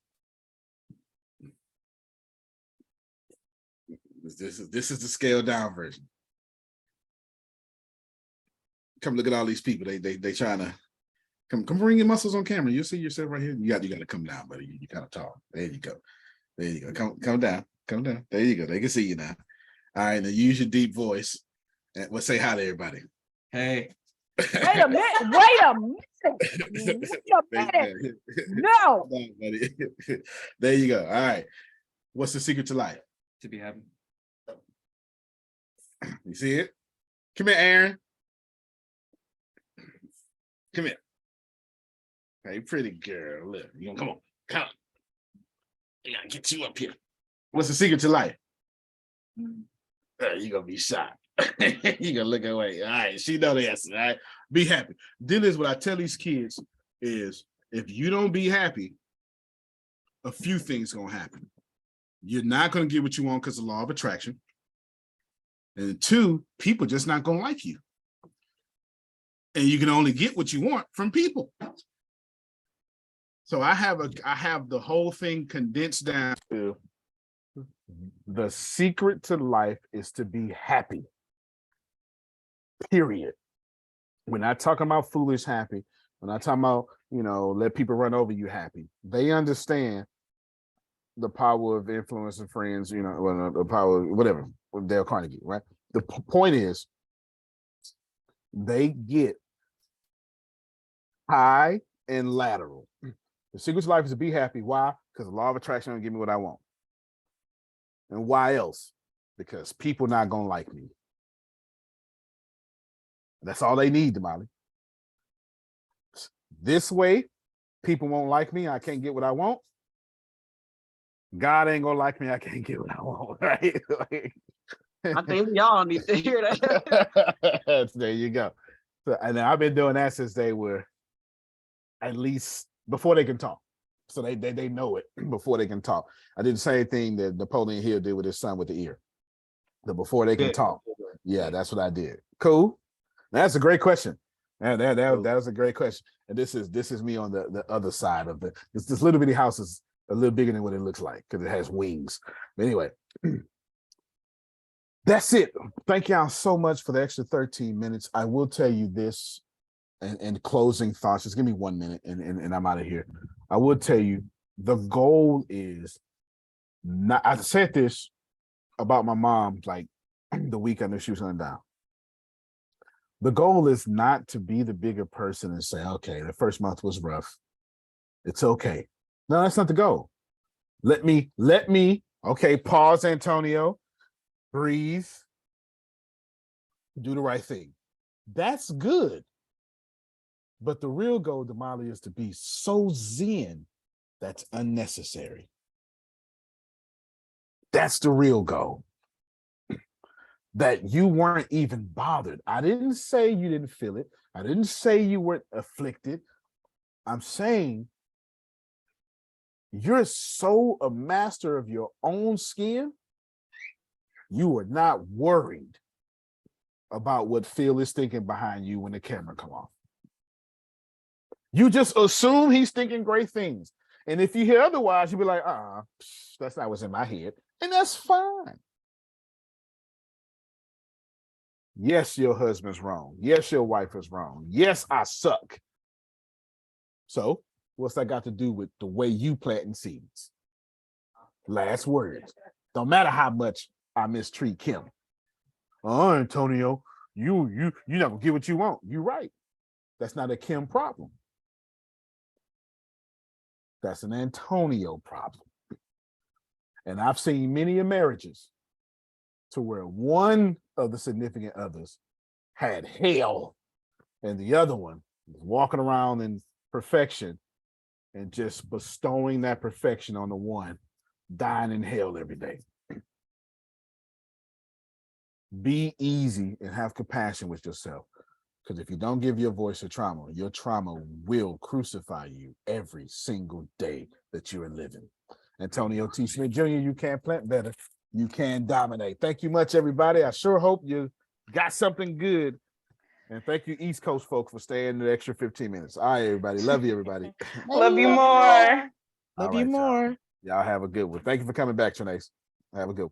This is the scaled down version. Come look at all these people. They trying to come bring your muscles on camera. You'll see yourself right here. You got to come down, buddy. You kind of tall. There you go. There you go. Come down. Come down. There you go. They can see you now. All right, now use your deep voice. And we'll say hi to everybody. Hey. Wait a minute. Wait a minute. Wait a minute. No. Buddy. There you go. All right. What's the secret to life? To be happy. You see it? Come here, Aaron. Come here. Hey, pretty girl. Look, you gonna come on. Come on. I gotta get you up here. What's the secret to life? You're gonna be shy. You gonna look away. All right, she know the answer. All right. Be happy. Then is what I tell these kids is if you don't be happy, a few things gonna happen. You're not gonna get what you want because of the law of attraction. And two, people just not gonna like you. And you can only get what you want from people. So I have the whole thing condensed down to the secret to life is to be happy. Period. We're not talking about foolish happy. We're not talking about, let people run over you happy. They understand the power of influence and friends, the power, whatever, Dale Carnegie, right? The point is they get high and lateral. The secret to life is to be happy. Why? Because the law of attraction will give me what I want. And why else? Because people not gonna like me. That's all they need, Damali. This way, people won't like me. I can't get what I want. God ain't gonna like me. I can't get what I want. Right? I think we all need to hear that. There you go. So, and I've been doing that since they were at least before they can talk. So they know it before they can talk. I did the same thing that Napoleon Hill did with his son with the ear. The before they can talk. Yeah, that's what I did. Cool. That's a great question. That was a great question. And this is me on the other side of this little bitty house is a little bigger than what it looks like because it has wings. But anyway, that's it. Thank y'all so much for the extra 13 minutes. I will tell you this and closing thoughts. Just give me 1 minute and I'm out of here. I will tell you the goal is not, I said this about my mom like the week I knew she was going to die. The goal is not to be the bigger person and say, okay, the first month was rough. It's okay. No, that's not the goal. Let me, okay, pause, Antonio, breathe, do the right thing. That's good. But the real goal, Damali, is to be so zen that's unnecessary. That's the real goal. That you weren't even bothered. I didn't say you didn't feel it. I didn't say you weren't afflicted. I'm saying you're so a master of your own skin, you are not worried about what Phil is thinking behind you when the camera come off. You just assume he's thinking great things. And if you hear otherwise, you'll be like, that's not what's in my head. And that's fine. Yes, your husband's wrong. Yes, your wife is wrong. Yes, I suck. So what's that got to do with the way you planting seeds? Last words. Don't matter how much I mistreat Kim. Antonio, you're not gonna get what you want. You're right. That's not a Kim problem. That's an Antonio problem. And I've seen many marriages to where one of the significant others had hell and the other one was walking around in perfection and just bestowing that perfection on the one dying in hell every day. Be easy and have compassion with yourself. Because if you don't give your voice to trauma, your trauma will crucify you every single day that you are living. Antonio T. Smith Jr., you can plant better. You can dominate. Thank you much, everybody. I sure hope you got something good. And thank you, East Coast folks, for staying the extra 15 minutes. All right, everybody. Love you, everybody. Love you more. Love you more. Y'all have a good one. Thank you for coming back, Trinace. Have a good one.